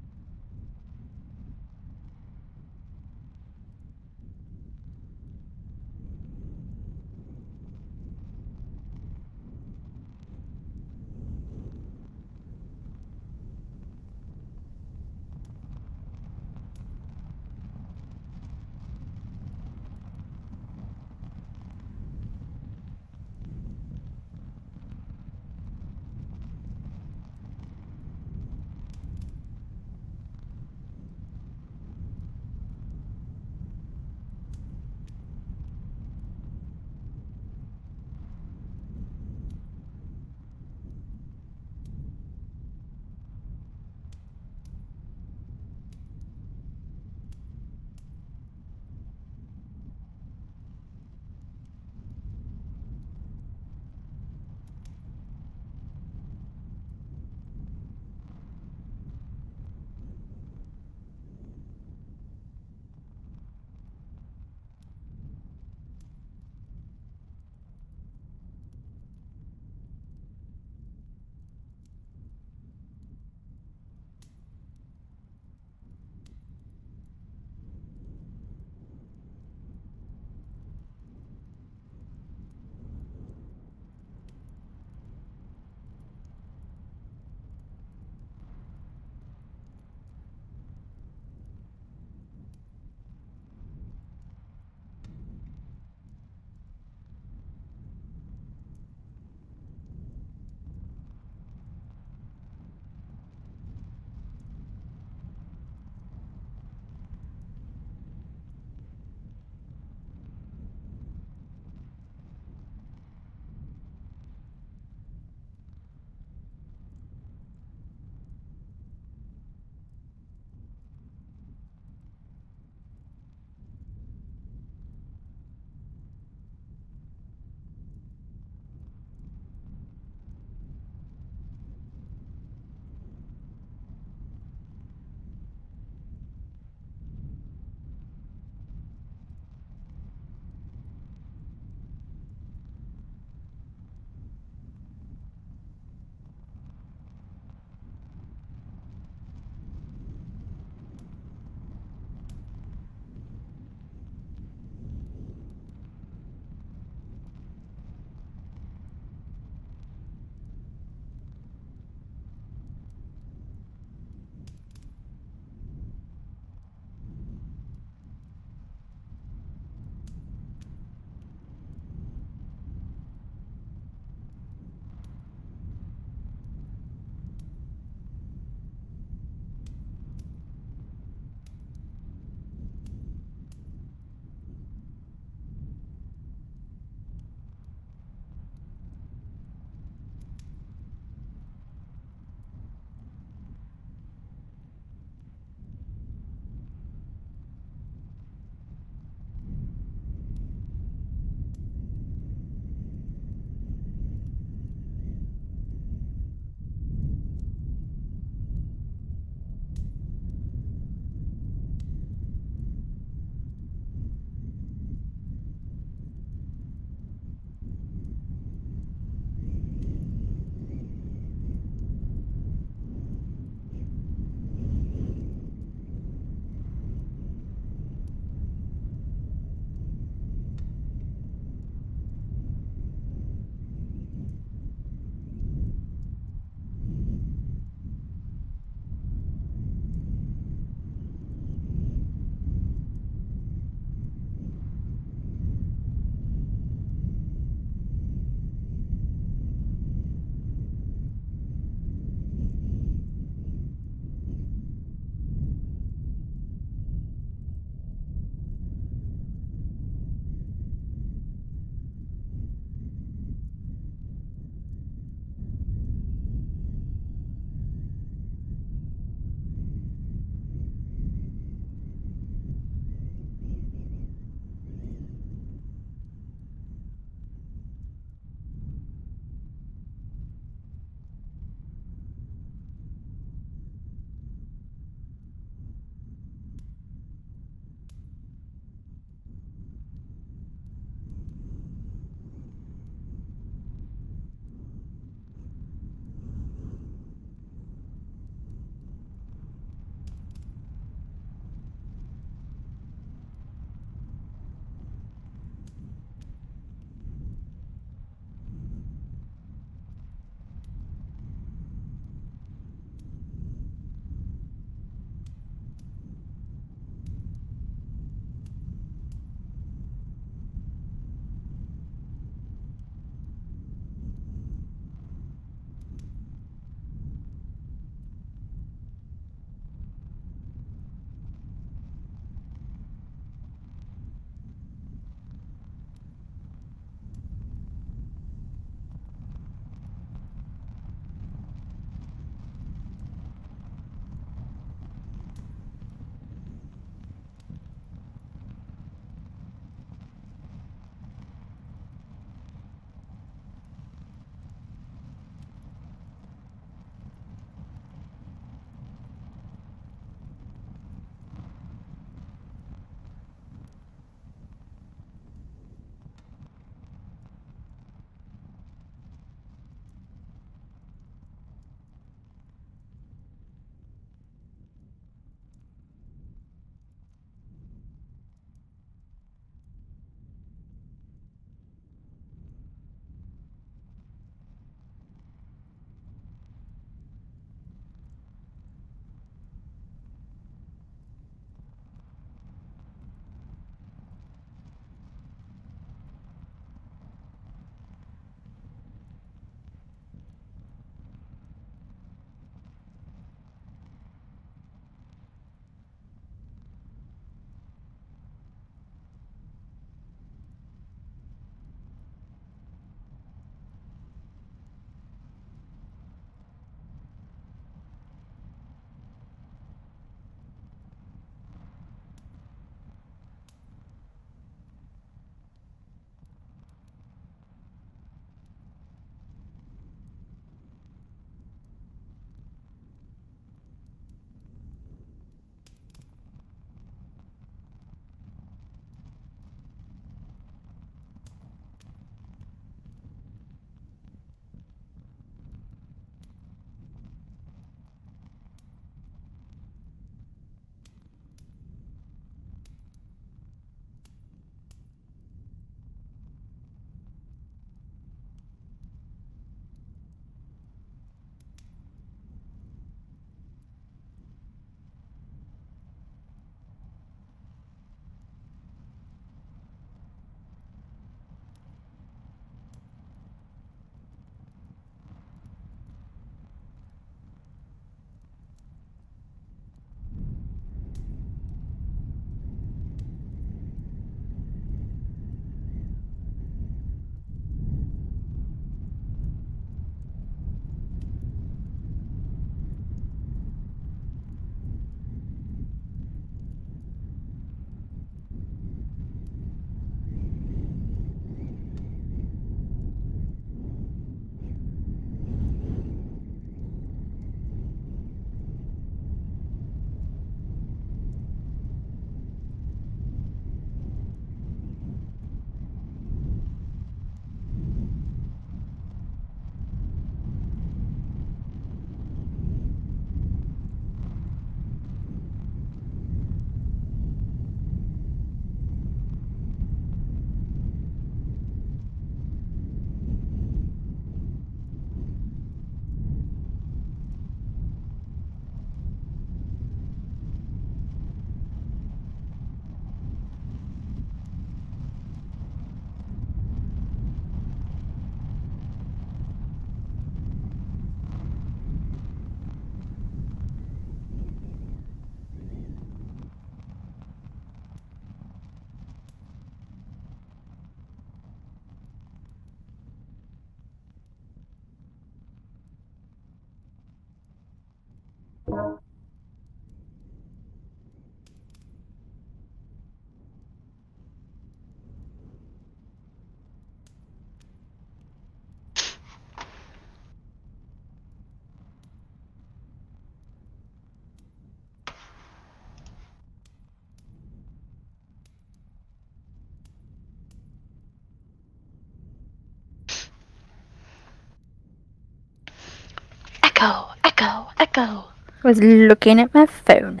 Echo, echo, echo. Was looking at my phone.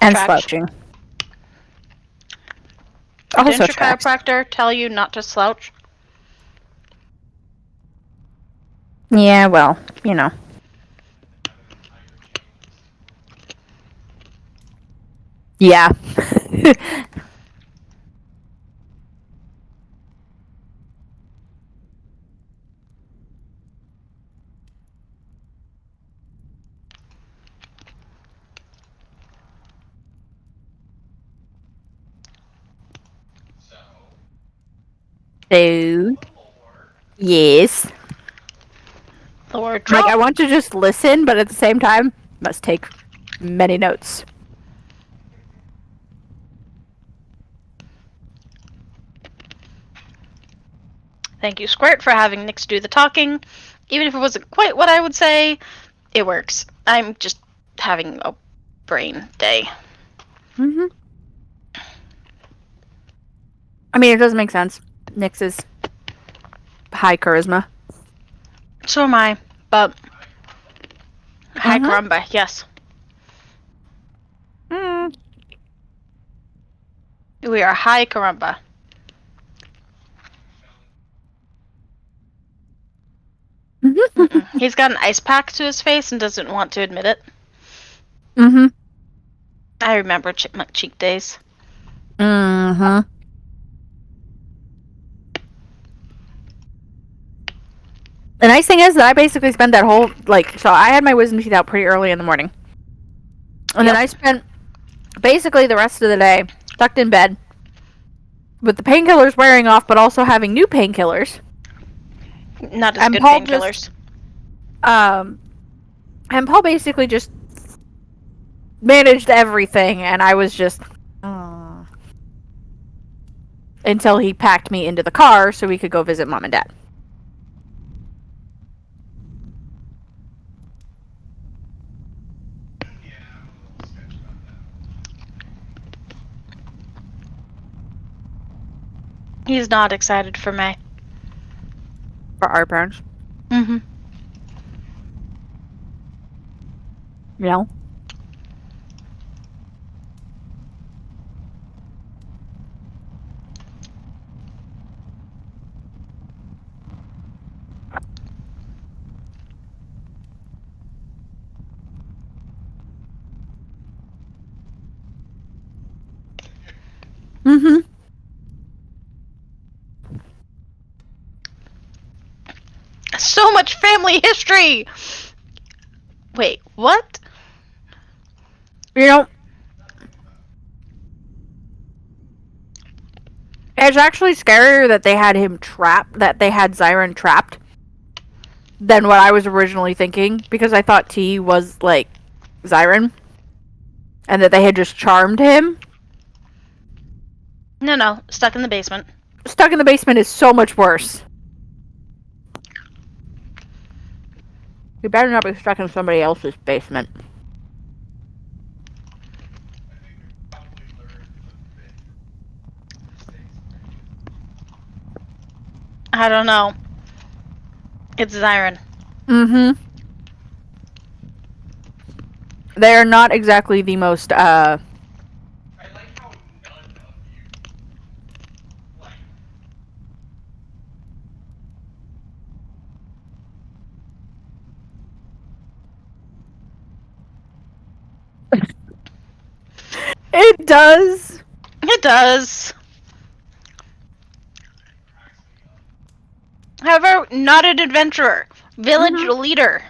And Trash. slouching. Didn't Also your tracks. chiropractor tell you not to slouch? Yeah, well, you know. Yeah. So, yes. Lord, Like, drop. I want to just listen, but at the same time, must take many notes. Thank you, Squirt, for having Nyx do the talking. Even if it wasn't quite what I would say, it works. I'm just having a brain day. Mm-hmm. I mean, it does make sense. Nyx is high charisma. So am I, but high Mhm. caramba, yes. Mm. We are high caramba. He's got an ice pack to his face and doesn't want to admit it. Mm-hmm. I remember chipmunk cheek days. Mm-hmm. The nice thing is that I basically spent that whole, so I had my wisdom teeth out pretty early in the morning. And then I spent basically the rest of the day tucked in bed with the painkillers wearing off, but also having new painkillers. Not as And good Paul painkillers. And Paul basically just managed everything, and I was just... until he packed me into the car so we could go visit Mom and Dad. He's not excited for May. For our parents. Mm-hmm. You know? Mm-hmm. So much family history! Wait, what? You know, it's actually scarier that they had him trapped, that they had Zyron trapped, than what I was originally thinking, because I thought T was, Zyron, and that they had just charmed him. No, stuck in the basement. Stuck in the basement is so much worse. You better not be stuck in somebody else's basement. I don't know. It's Zyron. Mm-hmm. They are not exactly the most, It does! It does. However, not an adventurer. Village leader.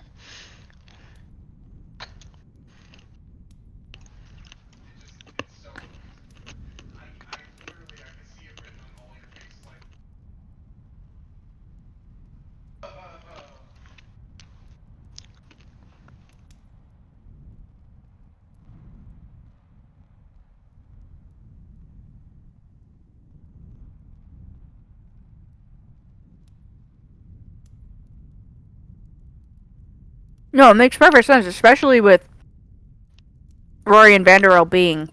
No, it makes perfect sense, especially with Rory and Vanderel being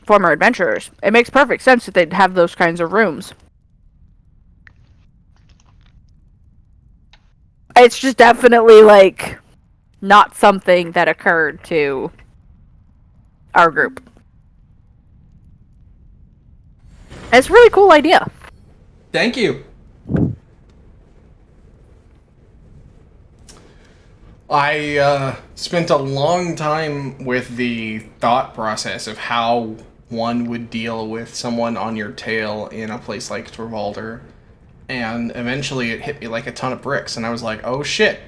former adventurers. It makes perfect sense that they'd have those kinds of rooms. It's just definitely, like, not something that occurred to our group. It's a really cool idea. Thank you. I spent a long time with the thought process of how one would deal with someone on your tail in a place like Torvalder, and eventually it hit me like a ton of bricks, and I was like, oh shit.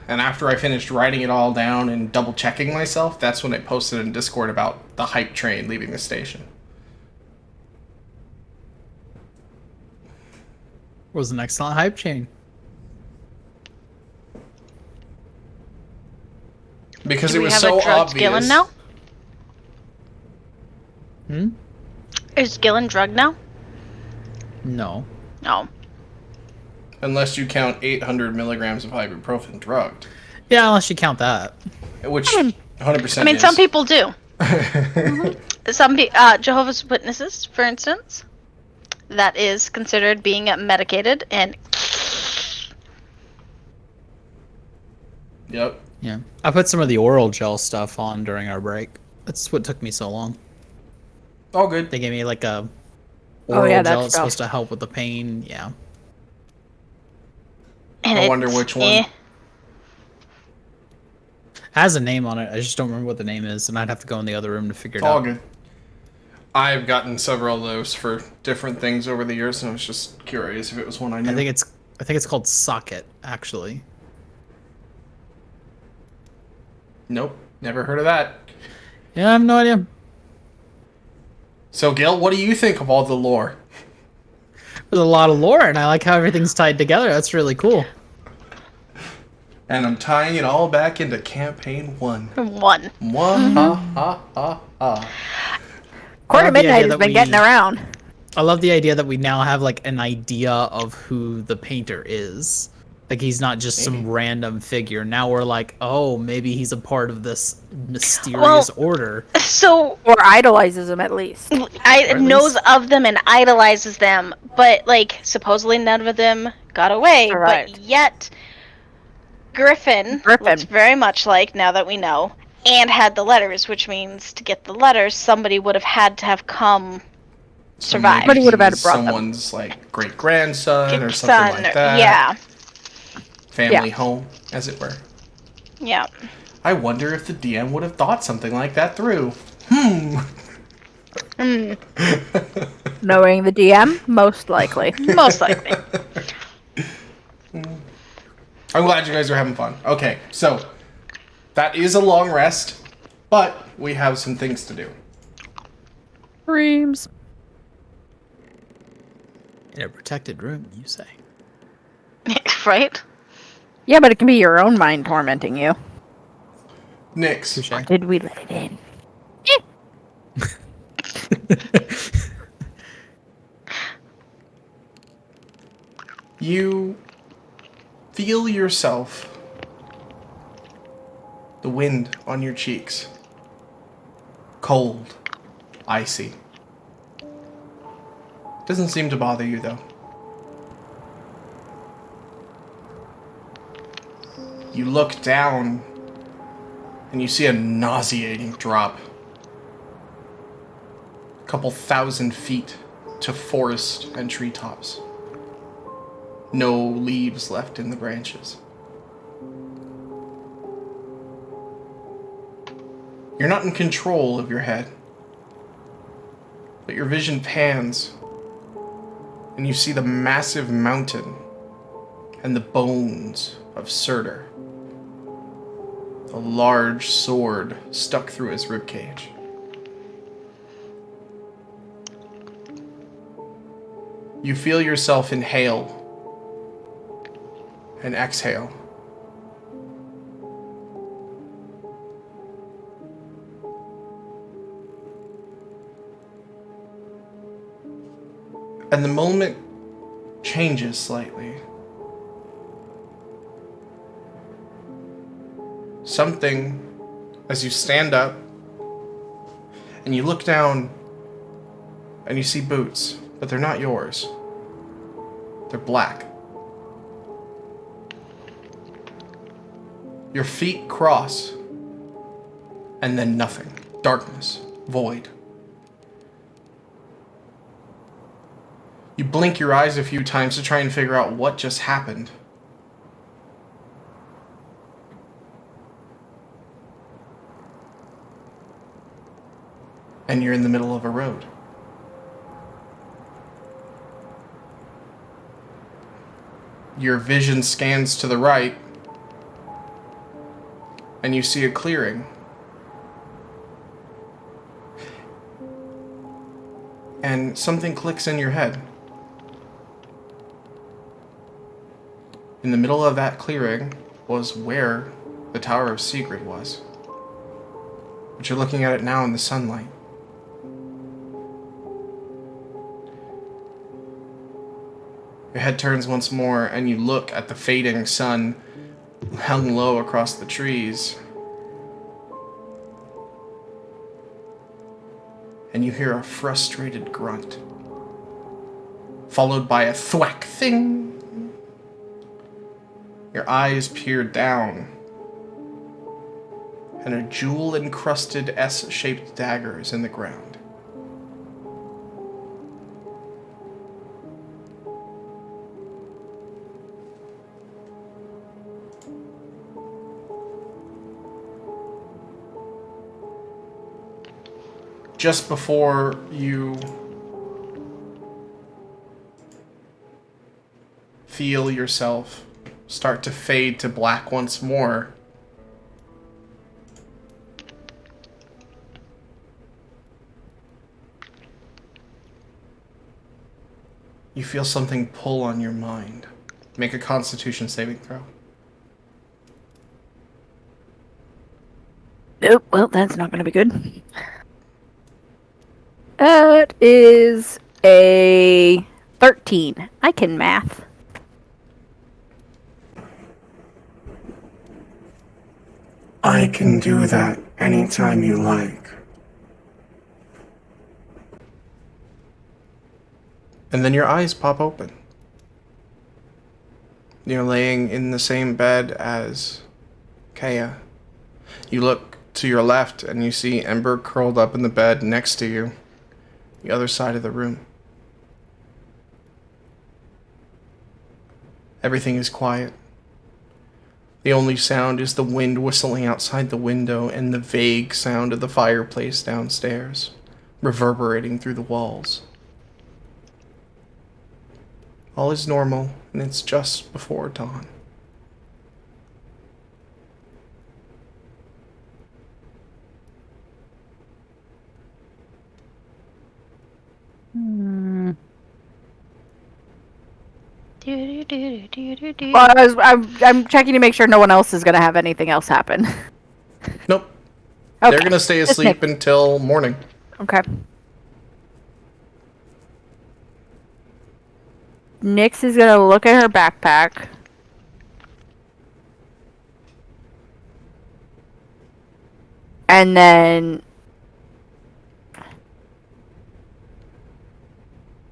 And after I finished writing it all down and double checking myself, that's when I posted in Discord about the hype train leaving the station. Was an excellent hype chain. Because Do it we was have so a drugged obvious. Gillen now? Is Gillen drugged now? No. No. Unless you count 800 milligrams of ibuprofen drugged. Yeah, unless you count that. Which 100% I mean, is. some people do. Some Jehovah's Witnesses, for instance, that is considered being medicated, and Yep. Yeah. I put some of the oral gel stuff on during our break. That's what took me so long. All good. They gave me like a Oh, oral yeah, that gel. It's stuff. supposed to help with the pain. Yeah. I wonder which one. It has a name on it. I just don't remember what the name is, and I'd have to go in the other room to figure it All out. good. I've gotten several of those for different things over the years, and I was just curious if it was one I knew. I think it's called Socket, actually. Nope. Never heard of that. Yeah, I have no idea. So, Gil, what do you think of all the lore? There's a lot of lore, and I like how everything's tied together. That's really cool. And I'm tying it all back into Campaign 1. 1. Mwahaha. Court of love the idea Midnight has that been getting around. I love the idea that we now have like an idea of who the painter is. Like he's not just some random figure. Now we're like, oh, maybe he's a part of this mysterious order. So Or idolizes him, at least. knows of them and idolizes them, but like supposedly none of them got away. Correct. But yet Griffin looks very much like, now that we know, and had the letters, which means to get the letters, somebody would have had to have come survive. Somebody would have had to brought them. Someone's like great grandson or something like that. Yeah. Family home, as it were. Yeah. I wonder if the DM would have thought something like that through. Knowing the DM, most likely. Most likely. I'm glad you guys are having fun. Okay, so that is a long rest, but we have some things to do. Dreams. In a protected room, you say. Right? Yeah, but it can be your own mind tormenting you. Nyx, Touché. Did we let it in? you feel yourself, the wind on your cheeks, cold, icy. Doesn't seem to bother you though. You look down and you see a nauseating drop. A couple 1,000 feet to forest and treetops. No leaves left in the branches. You're not in control of your head, but your vision pans and you see the massive mountain and the bones of Surtur. A large sword stuck through his ribcage. You feel yourself inhale and exhale. And the moment changes slightly. Something, as you stand up and you look down and you see boots, but they're not yours. They're black. Your feet cross, and then nothing. Darkness. Void. You blink your eyes a few times to try and figure out what just happened. And you're in the middle of a road. Your vision scans to the right, and you see a clearing. And something clicks in your head. In the middle of that clearing was where the Tower of Secret was. But you're looking at it now in the sunlight. Your head turns once more, and you look at the fading sun hung low across the trees. And you hear a frustrated grunt, followed by a thwack thing. Your eyes peer down, and a jewel-encrusted S-shaped dagger is in the ground. Just before you feel yourself start to fade to black once more, you feel something pull on your mind. Make a Constitution saving throw. Nope, well, that's not going to be good. That is a 13. I can math. I can do that anytime you like. And then your eyes pop open. You're laying in the same bed as Kaya. You look to your left and you see Ember curled up in the bed next to you, the other side of the room. Everything is quiet. The only sound is the wind whistling outside the window and the vague sound of the fireplace downstairs, reverberating through the walls. All is normal, and it's just before dawn. Well, I'm checking to make sure no one else is going to have anything else happen. Nope. Okay. They're gonna stay asleep until morning. Okay. Nyx is going to look at her backpack. And then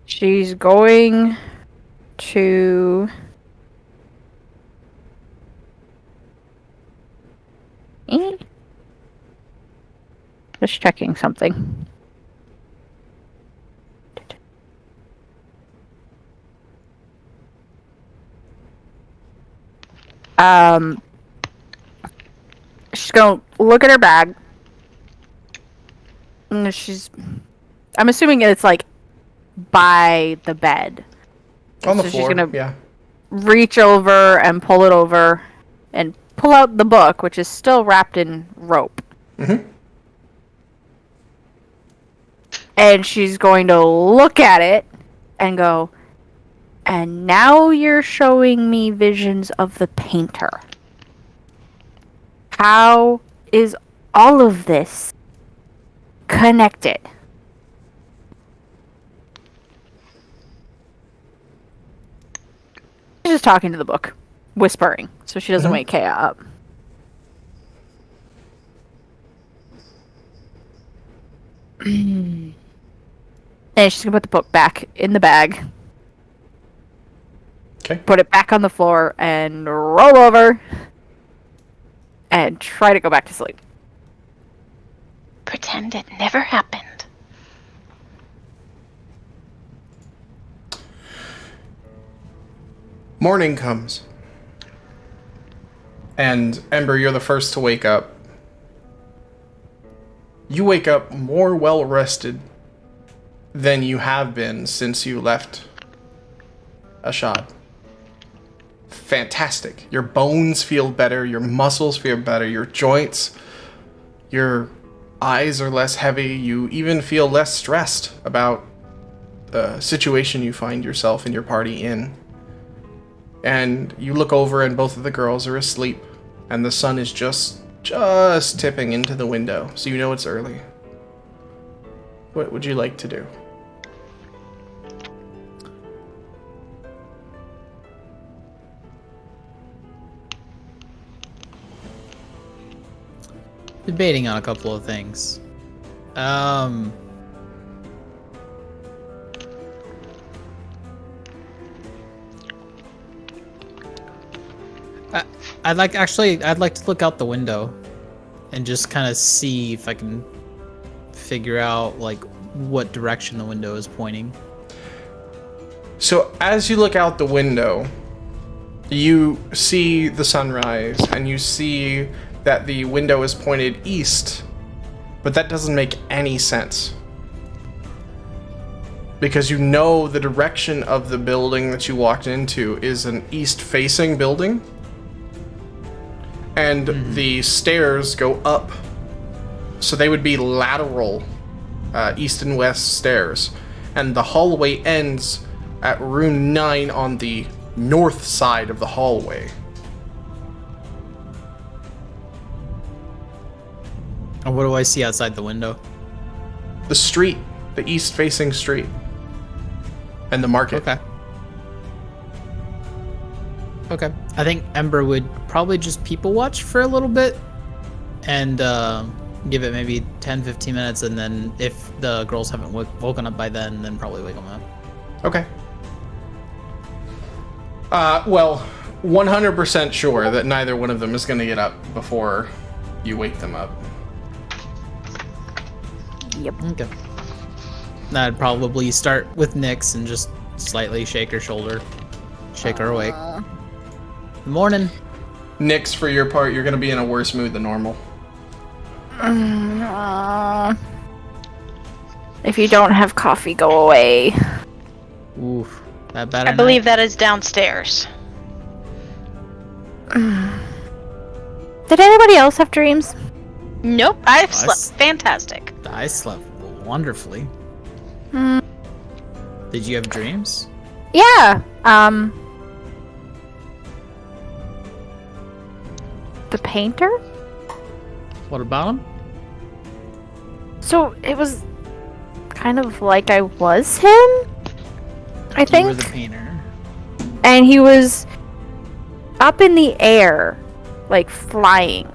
she's going to just checking something. She's gonna look at her bag. And I'm assuming it's like by the bed. On the So floor, she's gonna yeah. reach over and pull it over and pull out the book, which is still wrapped in rope. Mm-hmm. And she's going to look at it and go, and now you're showing me visions of the painter. How is all of this connected? She's just talking to the book, whispering, so she doesn't wake Kaya up. And she's gonna put the book back in the bag. Okay. Put it back on the floor and roll over. and try to go back to sleep. Pretend it never happened. Morning comes. And Ember, you're the first to wake up. You wake up more well-rested than you have been since you left Ashad. Fantastic. Your bones feel better, your muscles feel better, your joints, your eyes are less heavy, you even feel less stressed about the situation you find yourself and your party in. And you look over and both of the girls are asleep, and the sun is just tipping into the window, so you know it's early. What would you like to do? Debating on a couple of things. I'd like to look out the window and just kind of see if I can figure out like what direction the window is pointing. So as you look out the window, you see the sunrise and you see that the window is pointed east, but that doesn't make any sense. Because you know the direction of the building that you walked into is an east-facing building. And the stairs go up, so they would be lateral east and west stairs. And the hallway ends at room 9 on the north side of the hallway. And what do I see outside the window? The street, the east-facing street. And the market. Okay. I think Ember would probably just people watch for a little bit and give it maybe 10-15 minutes, and then if the girls haven't woken up by then probably wake them up. Okay. Well, 100% sure that neither one of them is going to get up before you wake them up. Yep. Okay. I'd probably start with Nyx and just slightly shake her shoulder. Shake her awake. Good morning. Nyx, for your part, you're going to be in a worse mood than normal. If you don't have coffee, go away. Oof. That better I believe that is downstairs. Did anybody else have dreams? Nope, I've slept fantastic. I slept wonderfully. Did you have dreams? Yeah. The painter? What about him? So it was kind of like I was him, I think. You were the painter. And he was up in the air, like flying.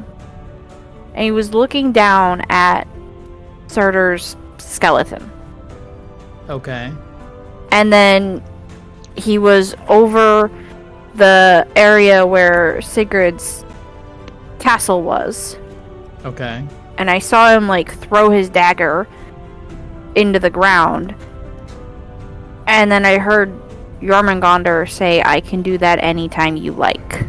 And he was looking down at Surtur's skeleton. Okay. And then he was over the area where Sigrid's castle was. Okay. And I saw him like throw his dagger into the ground. And then I heard Jormungandr say, "I can do that anytime you like."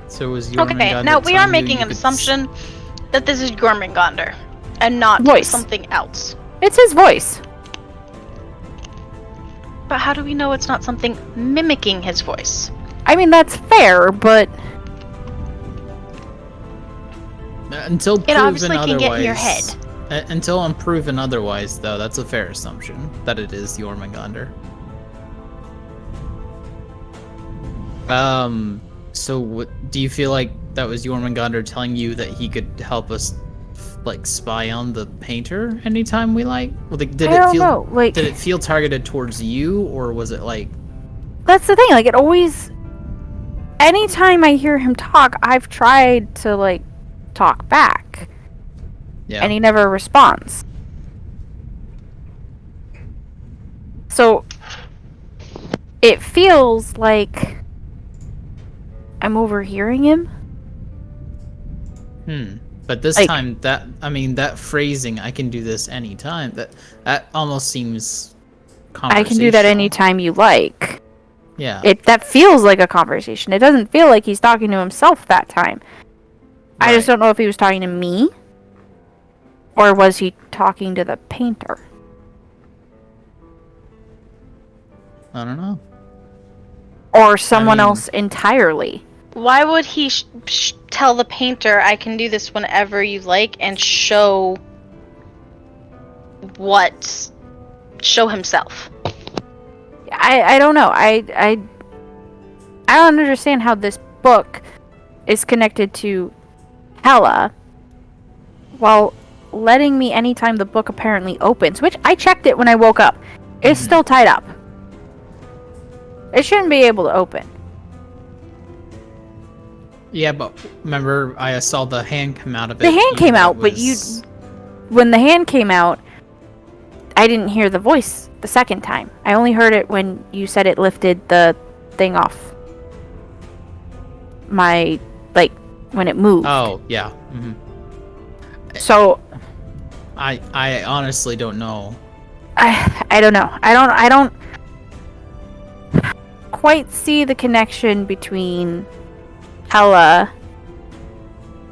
So was Jormungandr Okay, now we are telling you making you an could assumption that this is Jormungandr and not Voice. something else. It's his voice. But how do we know it's not something mimicking his voice? I mean, that's fair, but Until It proven obviously can otherwise. get in your head. Until unproven otherwise, though, that's a fair assumption that it is Jormungandr. So what do you feel like that was Jormungandr telling you that he could help us, like, spy on the painter anytime we like? Well, did I it don't feel know. Like, did it feel targeted towards you, or was it like? that's the thing. Like, it always. Anytime I hear him talk, I've tried to like talk back, Yeah. and he never responds. So it feels like I'm overhearing him. But this time, that phrasing, I can do this anytime, that almost seems I can do that conversational. anytime you like. Yeah. That feels like a conversation. It doesn't feel like he's talking to himself that time. Right. I just don't know if he was talking to me, or was he talking to the painter? I don't know. Or someone else entirely. Why would he tell the painter, I can do this whenever you like, and show himself? I don't know. I don't understand how this book is connected to Hella, while letting me anytime the book apparently opens, which I checked it when I woke up. It's still tied up. It shouldn't be able to open. Yeah, but remember, I saw the hand come out of it. The hand came out, but when the hand came out, I didn't hear the voice the second time. I only heard it when you said it lifted the thing off my, when it moved. Oh, yeah. So I honestly don't know. I don't know. I don't quite see the connection between Hella,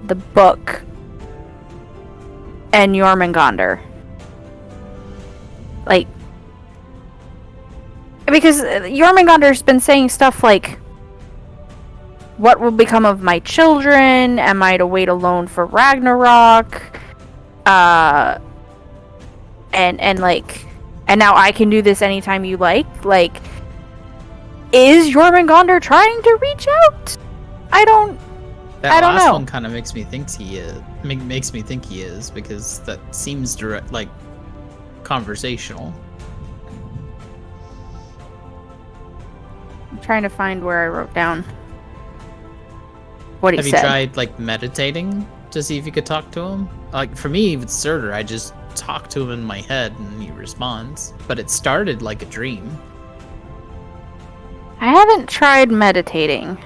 the book, and Jormungandr. Because Jormungandr's been saying stuff like, what will become of my children? Am I to wait alone for Ragnarok? And now I can do this anytime you like? Is Jormungandr trying to reach out? I don't That last know. one kind of makes me think he is. Makes me think he is, because that seems direct, conversational. I'm trying to find where I wrote down what he Have said. you tried meditating to see if you could talk to him? For me, with Surtur, I just talk to him in my head and he responds. But it started like a dream. I haven't tried meditating.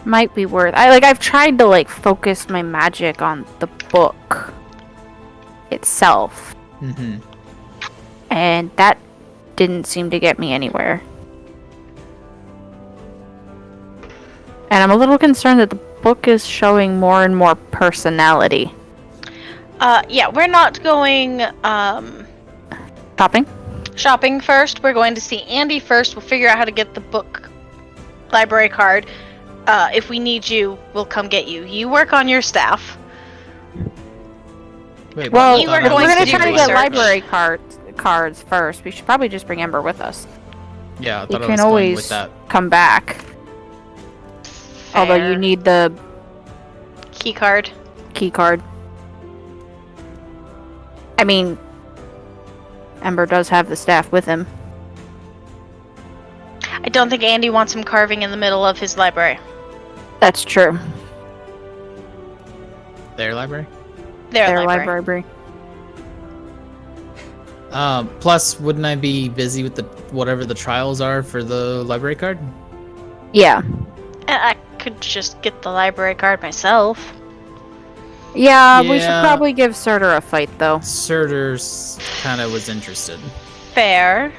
Might be worth. I've tried to focus my magic on the book itself, and that didn't seem to get me anywhere. And I'm a little concerned that the book is showing more and more personality. Yeah, we're not going Shopping? shopping first. We're going to see Andy first. We'll figure out how to get the book library card. If we need you, we'll come get you. You work on your staff. Wait, Well, You we're are going going to to do try to get research. library cards first. We should probably just bring Ember with us. Yeah, I You thought I can was going always with that. come back. Although you need the key card. key card. I mean, Ember does have the staff with him. I don't think Andy wants him carving in the middle of his library. That's true. Their library? Their library. Plus, wouldn't I be busy with whatever the trials are for the library card? Yeah. I could just get the library card myself. Yeah, we should Yeah. probably give Surtur a fight, though. Surtur's kind of was interested. Fair.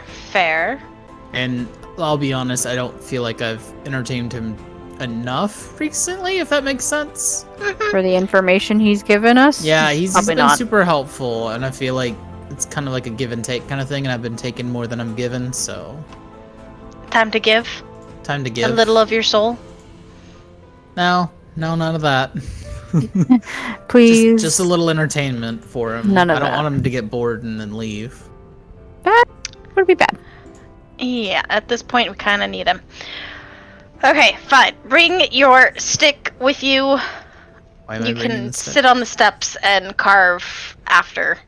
And I'll be honest, I don't feel like I've entertained him enough recently, if that makes sense. For the information he's given us? Yeah, he's Probably been not. super helpful, and I feel like it's kind of like a give and take kind of thing, and I've been taking more than I'm given, so Time to give time to give. a little of your soul. No, none of that. Please. Just a little entertainment for him. None of I don't that. want him to get bored and then leave. That would be bad. Yeah, at this point we kind of need him. Okay, fine. Bring your stick with you. Why am I You bringing can this stuff? sit on the steps and carve after.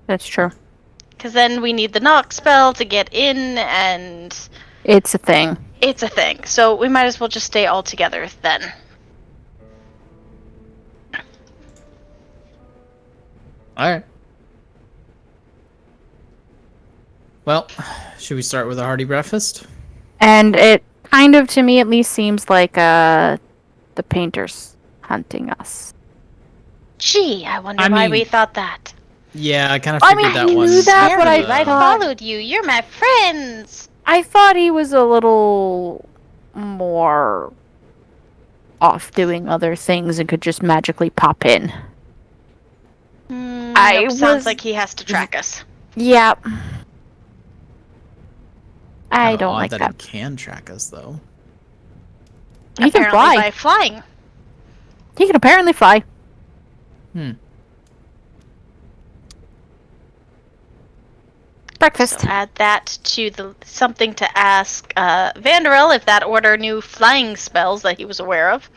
That's true. Because then we need the knock spell to get in, and It's a thing. it's a thing. So we might as well just stay all together then. Alright. Well, should we start with a hearty breakfast? And it Kind of, to me at least, seems like the painter's hunting us. Gee, I wonder why we thought that. Yeah, I kind of I figured mean, that I one. knew that, but I followed you. You're my friends. I thought he was a little more off doing other things and could just magically pop in. Sounds like he has to track us. Yep. I Kinda don't odd like that. that. It can track us though. He can Apparently fly. by flying. He can apparently fly. Breakfast. So add that to the something to ask Vanderel if that order knew flying spells that he was aware of.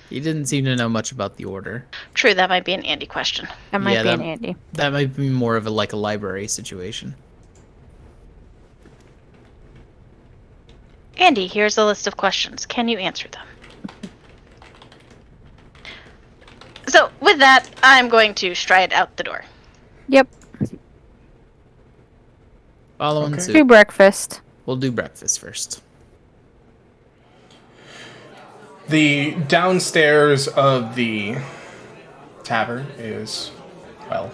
He didn't seem to know much about the order. True, that might be an Andy question. That might be an Andy. That might be more of a library situation. Andy, here's a list of questions. Can you answer them? So, with that, I'm going to stride out the door. Yep. Following Okay. suit. Do breakfast. We'll do breakfast first. The downstairs of the tavern is, well,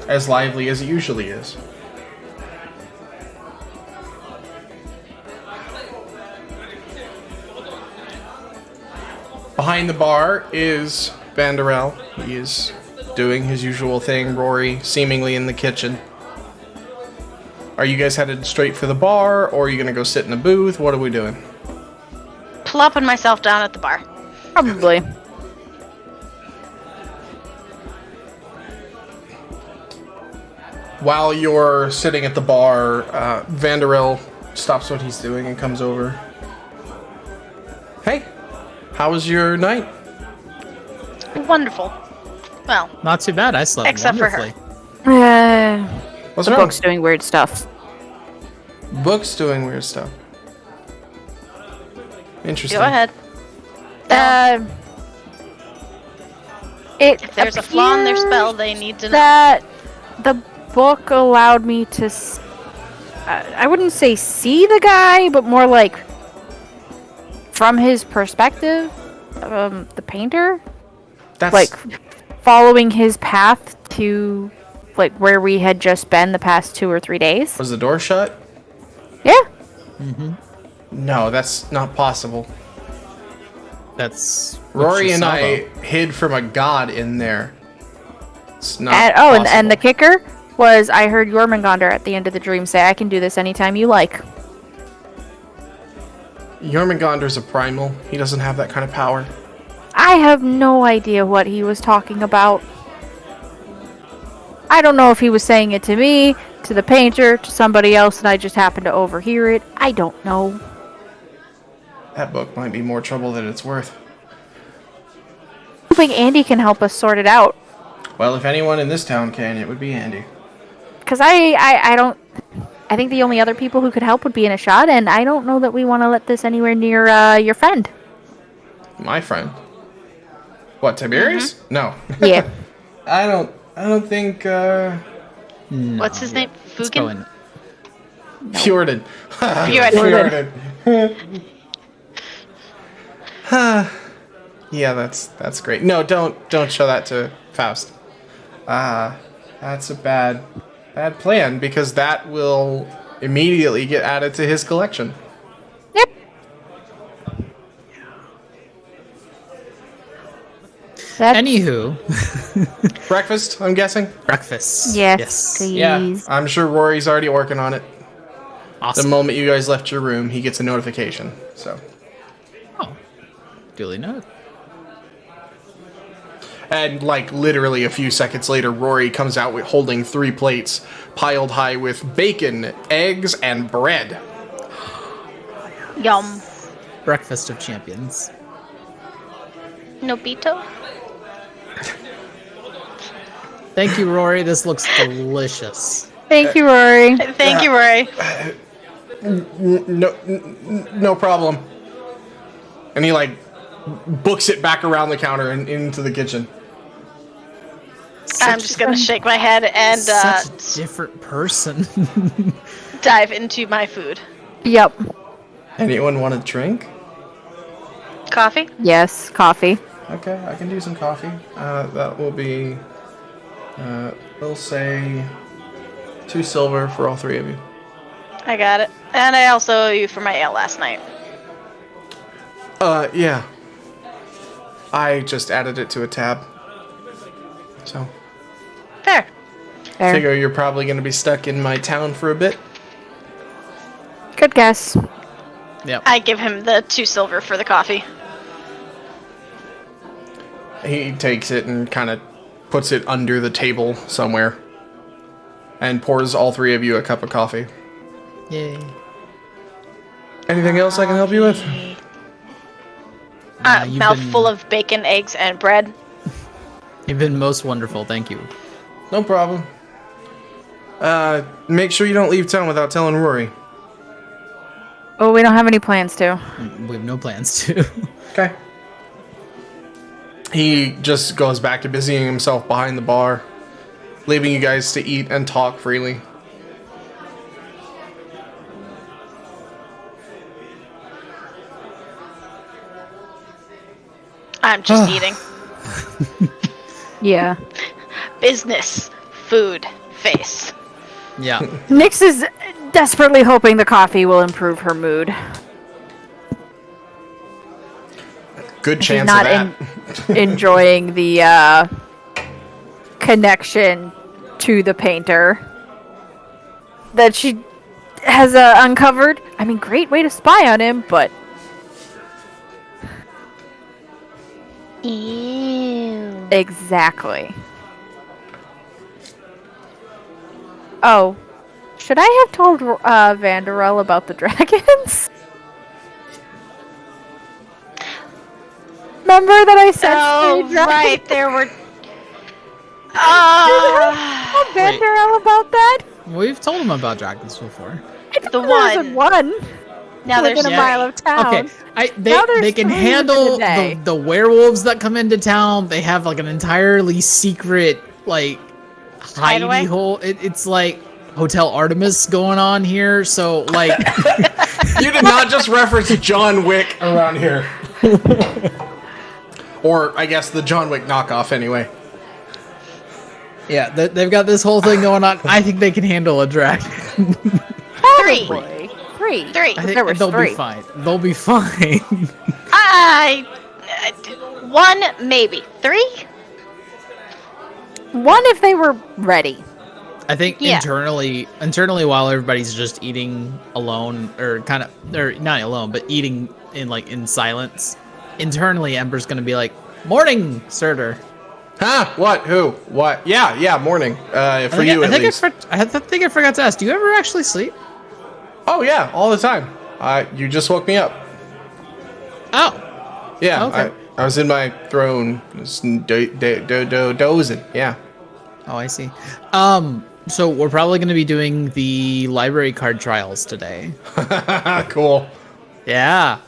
as lively as it usually is. Behind the bar is Vanderel. He is doing his usual thing. Rory seemingly in the kitchen. Are you guys headed straight for the bar, or are you going to go sit in a booth? What are we doing? Plopping myself down at the bar. Probably. While you're sitting at the bar, Vanderel stops what he's doing and comes over. Hey, how was your night? Wonderful. Well, Not too bad. I slept Except for her. wonderfully. What's The wrong? book's doing weird stuff. Book's doing weird stuff. Interesting. go ahead. If There's a flaw in their spell, they need to know. that the book allowed me to I wouldn't say see the guy, but more like from his perspective, the painter, That's like following his path to like where we had just been the past 2 or 3 days. Was the door shut? Yeah. No, that's not possible. That's what Rory you and saw, I though. hid from a god in there. It's not And possible. the kicker was I heard Jormungandr at the end of the dream say, "I can do this anytime you like." Jormungandr's a primal. He doesn't have that kind of power. I have no idea what he was talking about. I don't know if he was saying it to me, to the painter, to somebody else, and I just happened to overhear it. I don't know. That book might be more trouble than it's worth. I think Andy can help us sort it out. Well, if anyone in this town can, it would be Andy. Because I don't... I think the only other people who could help would be in a shot, and I don't know that we want to let this anywhere near your friend. My friend. What, Tiberius? No. Yeah. I don't think What's his name? Let's Fugen? go in. Fjorden. Fjorden. Yeah, that's great. No, don't show that to Faust. That's a bad plan, because that will immediately get added to his collection. Yep. That's, Anywho, Breakfast, I'm guessing? breakfast. yes, please. Yeah, I'm sure Rory's already working on it. The Awesome. moment you guys left your room, he gets a notification. So, Oh, duly noted. and like literally a few seconds later, Rory comes out with holding 3 plates piled high with bacon, eggs, and bread. Yum. Breakfast of champions. Nobito? Thank you, Rory. This looks delicious. Thank you, Rory. Thank you, Rory. No problem. And he like books it back around the counter and into the kitchen. I'm just gonna shake my head and Such a different person. dive into my food. Yep. Anyone want a drink? Coffee? Yes, coffee. Okay, I can do some coffee. That will be, we'll say 2 silver for all 3 of you. I got it. And I also owe you for my ale last night. Yeah. I just added it to a tab. So, Fair. There. figure you're probably going to be stuck in my town for a bit. Good guess. Yep. I give him the 2 silver for the coffee. He takes it and kind of puts it under the table somewhere. And pours all 3 of you a cup of coffee. Yay. Anything else I can help you with? You've Mouthful been- of bacon, eggs, and bread. You've been most wonderful. Thank you. No problem. Make sure you don't leave town without telling Rory. Oh, we don't have any plans to. We have no plans to. Okay. He just goes back to busying himself behind the bar, leaving you guys to eat and talk freely. I'm just eating. Yeah. Business. Food. Face. Yeah. Nyx is desperately hoping the coffee will improve her mood. Good She's chance not of that. enjoying the connection to the painter that she has uncovered. I mean, great way to spy on him, but Ew. exactly. Oh, should I have told Vanderell about the dragons? Remember that I said Oh, three dragons? right. There were. Tell Vanderell about that? We've told him about dragons before. The There was one. one Now there's within a three. mile of town. Okay, Now there's they can 3 handle within a day. the werewolves that come into town. They have like an entirely secret like Hideaway? hidey hole. It's like Hotel Artemis going on here. So like You did not just reference John Wick around here. Or, I guess, the John Wick knockoff, anyway. yeah, they've got this whole thing going on. I think they can handle a dragon. Three. Probably. Three. Three. I think There was they'll 3. be fine. They'll be fine. One, maybe. 3? One if they were ready. I think Yeah. internally, while everybody's just eating alone, or not alone, but eating in silence. Internally, Ember's gonna be like, "Morning, Surtur." Huh? What? Who? What? Yeah, morning. For you, at least. I think I forgot to ask. Do you ever actually sleep? Oh, yeah, all the time. You just woke me up. Oh, Yeah, Okay. I was in my throne, just dozing. Yeah. oh, I see. So we're probably gonna be doing the library card trials today. Cool. Yeah.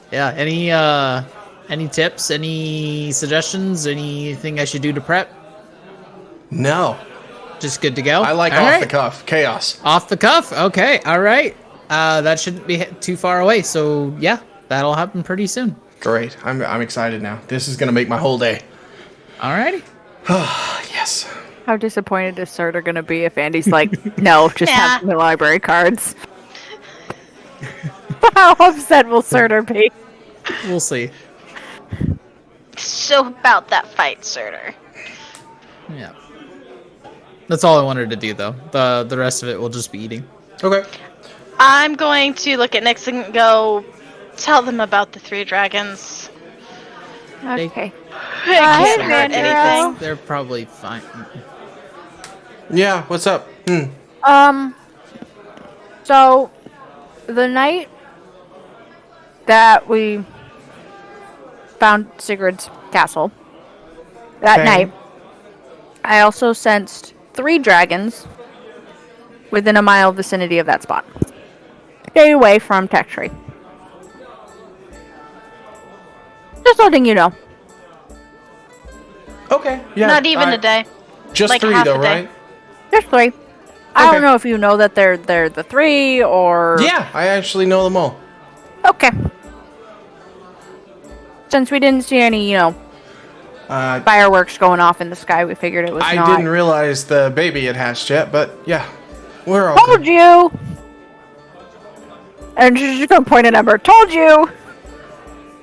Any tips? Any suggestions? Anything I should do to prep? No. Just good to go. I like All off right. the cuff. Chaos. Off the cuff. Okay. All right. That shouldn't be too far away. So yeah, that'll happen pretty soon. Great. I'm excited now. This is going to make my whole day. Alrighty. Yes. How disappointed is Surtur gonna be if Andy's like, no, just have the library cards? How upset will Surtur be? We'll see. So about that fight, Surtur. Yeah. That's all I wanted to do, though. The rest of it will just be eating. Okay. I'm going to look at Nyx and go tell them about the 3 dragons. Okay. It can't Hi, hurt Vandero. anything. They're probably fine. Yeah, what's up? So, the night that we found Sigurd's castle, that Okay. night, I also sensed 3 dragons within a mile vicinity of that spot. Stay away from Tech Tree. Just letting you know. Okay. Yeah. Not even a day. Just like 3, half though, a day. right? There's 3. I Okay. don't know if you know that they're the 3 or... Yeah, I actually know them all. Okay. Since we didn't see any, fireworks going off in the sky, we figured it was I not. didn't realize the baby had hatched yet, but yeah, we're all Told good. you! And she's just gonna point at Ember. Told you!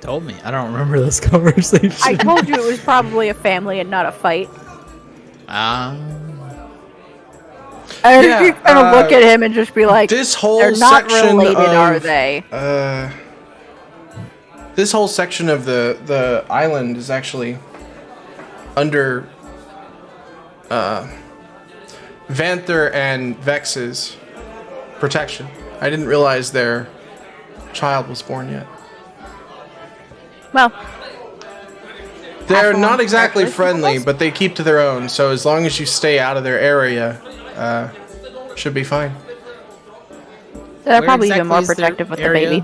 Told me. I don't remember this conversation. I told you it was probably a family and not a fight. And Yeah, she's gonna look at him and just be like, This whole they're not section related, of, are they? This whole section of the island is actually under Vanther and Vex's protection. I didn't realize their child was born yet. Well, They're Affluent not exactly characters, friendly, suppose? but they keep to their own. So as long as you stay out of their area, should be fine. they're Where probably even exactly more is their protective with area? the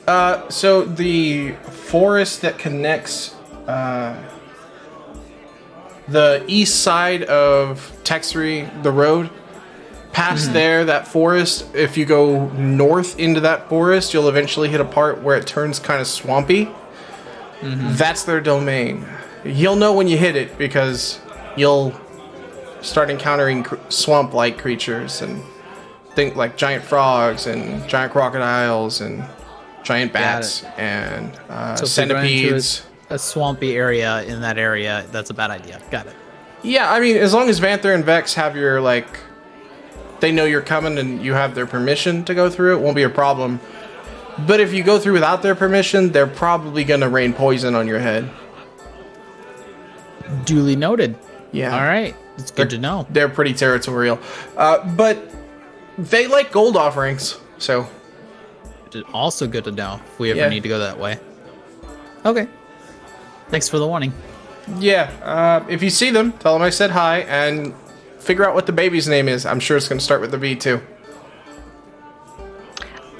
baby. So the forest that connects the east side of Texry, the road, past there, that forest, if you go north into that forest, you'll eventually hit a part where it turns kind of swampy. That's their domain. You'll know when you hit it because you'll start encountering swamp-like creatures and think like giant frogs and giant crocodiles and giant bats and So if you're going to centipedes. a swampy area in that area, that's a bad idea. Got it. Yeah, I mean, as long as Vanther and Vex have your, like, they know you're coming and you have their permission to go through, it won't be a problem. But if you go through without their permission, they're probably going to rain poison on your head. Duly noted. Yeah. All right. It's good to know. They're pretty territorial. But they like gold offerings, so... It's also good to know if we ever Yeah. need to go that way. Okay. Thanks for the warning. Yeah, if you see them, tell them I said hi, and figure out what the baby's name is. I'm sure it's going to start with the V, too.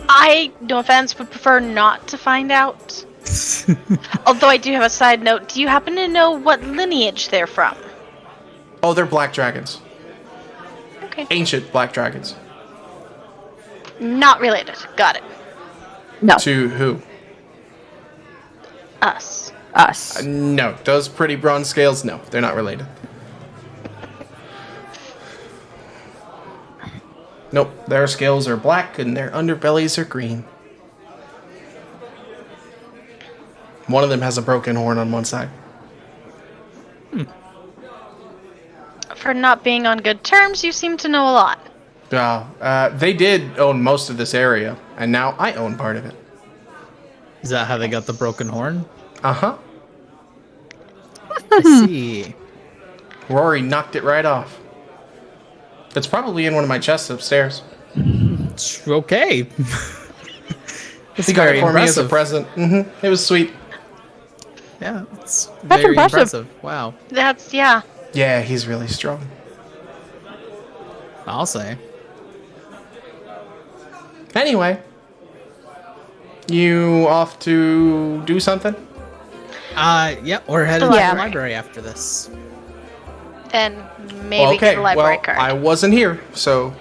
I, no offense, would prefer not to find out. Although I do have a side note. Do you happen to know what lineage they're from? Oh, they're black dragons. Okay. Ancient black dragons. Not related. Got it. No, To who? Us. us. No, those pretty bronze scales, no, they're not related. Nope, their scales are black and their underbellies are green. One of them has a broken horn on one side. For not being on good terms, you seem to know a lot. They did own most of this area, and now I own part of it. Is that how they got the broken horn? Uh-huh. I see. Rory knocked it right off. It's probably in one of my chests upstairs. Okay. That's He got very it for me as a impressive. present. It was sweet. Yeah, it's That's very impressive. Wow. That's, yeah. Yeah, he's really strong. I'll say. Anyway, you off to do something? Yeah, we're headed The to the library. library after this. Then maybe to the library card. I wasn't here, so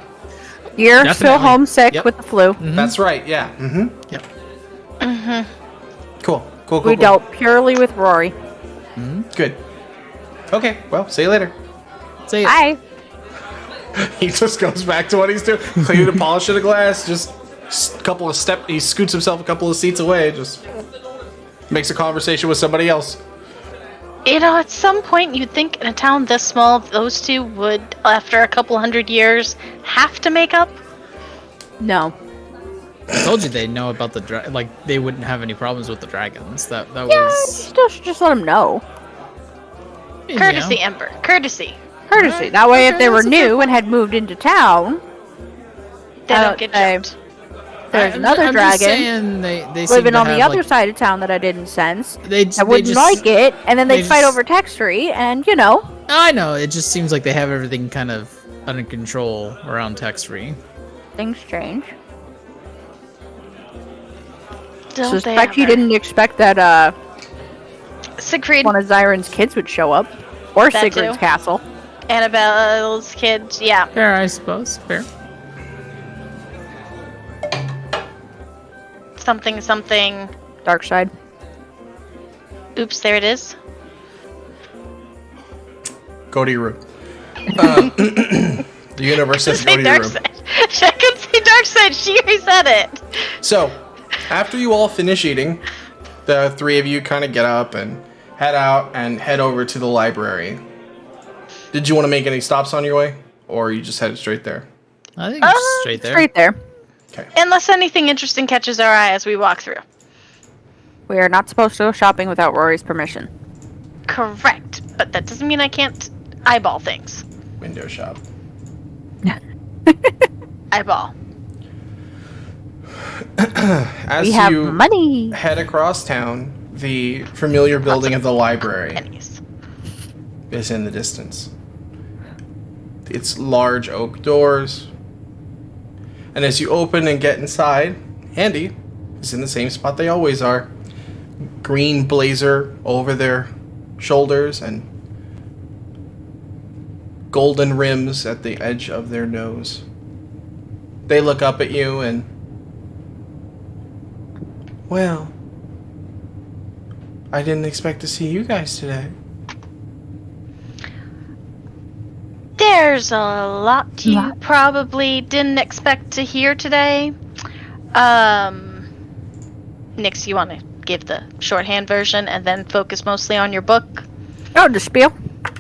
You're still Definitely. homesick Yep. with the flu. that's right. Yeah. Yep. Cool. Cool. We dealt purely with Rory. Good. Okay. Well, see you later. See ya. Bye. He just goes back to what he's doing, cleaning and polishing the glass. Just he scoots himself a couple of seats away. Just makes a conversation with somebody else. You know, at some point you'd think in a town this small, those two would, after a couple hundred years, have to make up. No. I told you they know about the like they wouldn't have any problems with the dragons. That Yeah, was still should just let him know. you know. Courtesy, Ember. Courtesy. Courtesy. That way, if Okay, they were that's a fair new and had moved into town, They I don't don't get say- jumped. there's I'm another just dragon saying they seem living to on the have, other like, side of town that I didn't sense. They I wouldn't just, like it, and then they they'd fight just- over Textry, and you know, I know. It just seems like they have everything kind of under control around Textry. things change. Don't they Suspect he ever. didn't expect that Siegfried, one of Zyron's kids would show up, or That Sigurd's too. castle. Annabelle's kids, yeah. Fair, I suppose. Fair. something something. Dark side. Oops, there it is. Go to your room. The universe says go to your room. I couldn't say dark side. She already said it. So, after you all finish eating, the three of you kind of get up and head out and head over to the library. Did you want to make any stops on your way? Or are you just headed straight there? I think it's straight there. Straight there. Okay. Unless anything interesting catches our eye as we walk through. We are not supposed to go shopping without Rory's permission. Correct. But that doesn't mean I can't eyeball things. Window shop. Eyeball. As We have you money. head across town, the familiar building of the library Pennies. is in the distance. Its large oak doors. And as you open and get inside, Andy is in the same spot they always are. Green blazer over their shoulders and golden rims at the edge of their nose. They look up at you and... Well, I didn't expect to see you guys today. There's a lot you probably didn't expect to hear today. Nix, you want to give the shorthand version and then focus mostly on your book? Oh, the spiel?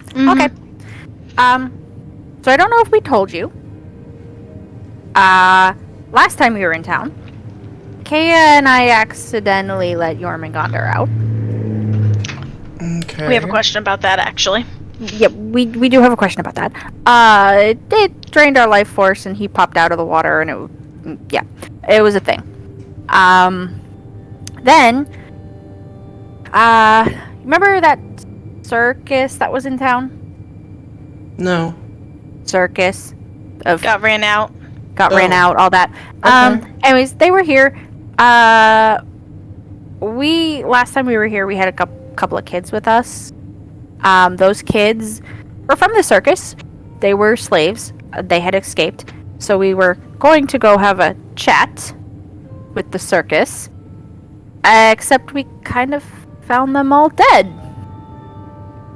Mhm. Okay. So I don't know if we told you. Last time we were in town, Kaya and I accidentally let Jormungandr out. Okay. We have a question about that, actually. Yep, we do have a question about that. It drained our life force and he popped out of the water and it was a thing. Then, remember that circus that was in town? No. Circus of Got ran out. ran out, all that. Okay. Anyways, they were here. Last time we were here, we had a couple of kids with us. Those kids were from the circus. They were slaves. They had escaped. So we were going to go have a chat with the circus. Except we kind of found them all dead.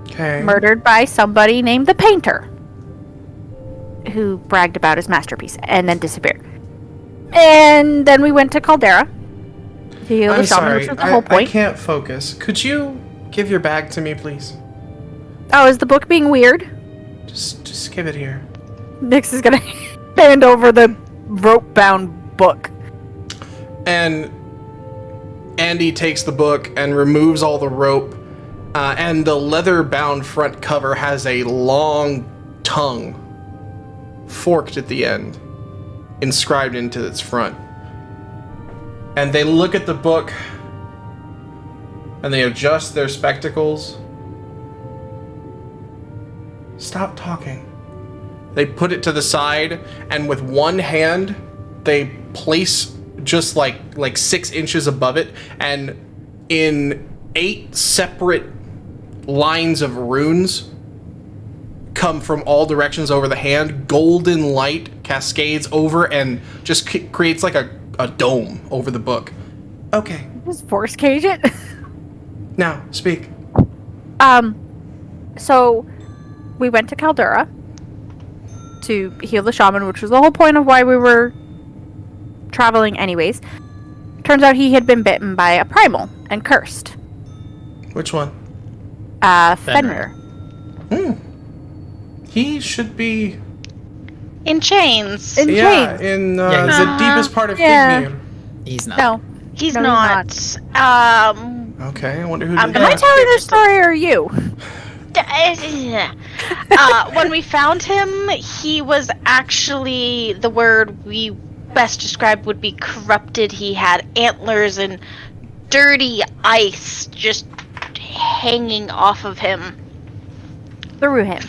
Okay. Murdered by somebody named the Painter. Who bragged about his masterpiece and then disappeared. And then we went to Caldera. To heal the I'm shaman, sorry. which was the whole I point. can't focus. Could you give your bag to me, please? Oh, is the book being weird? Just give it here. Nix is gonna hand over the rope-bound book. And Andy takes the book and removes all the rope, and the leather-bound front cover has a long tongue, forked at the end, inscribed into its front. And they look at the book, and they adjust their spectacles. Stop talking. They put it to the side, and with one hand, they place just like 6 inches above it, and in 8 separate lines of runes come from all directions over the hand. Golden light cascades over and just creates like a dome over the book. Okay, Just force cage it. now speak. So we went to Caldera to heal the shaman, which was the whole point of why we were traveling anyways. Turns out he had been bitten by a primal and cursed. Which one? Fenrir. He should be In chains. In yeah chains. in Yeah, he's- the deepest part of Yeah. Figmere. He's not. No. He's No, not. he's Okay, I wonder who I'm did Am I that. telling this story or you? When we found him, he was actually, the word we best described would be corrupted. He had antlers and dirty ice just hanging off of him. Through him.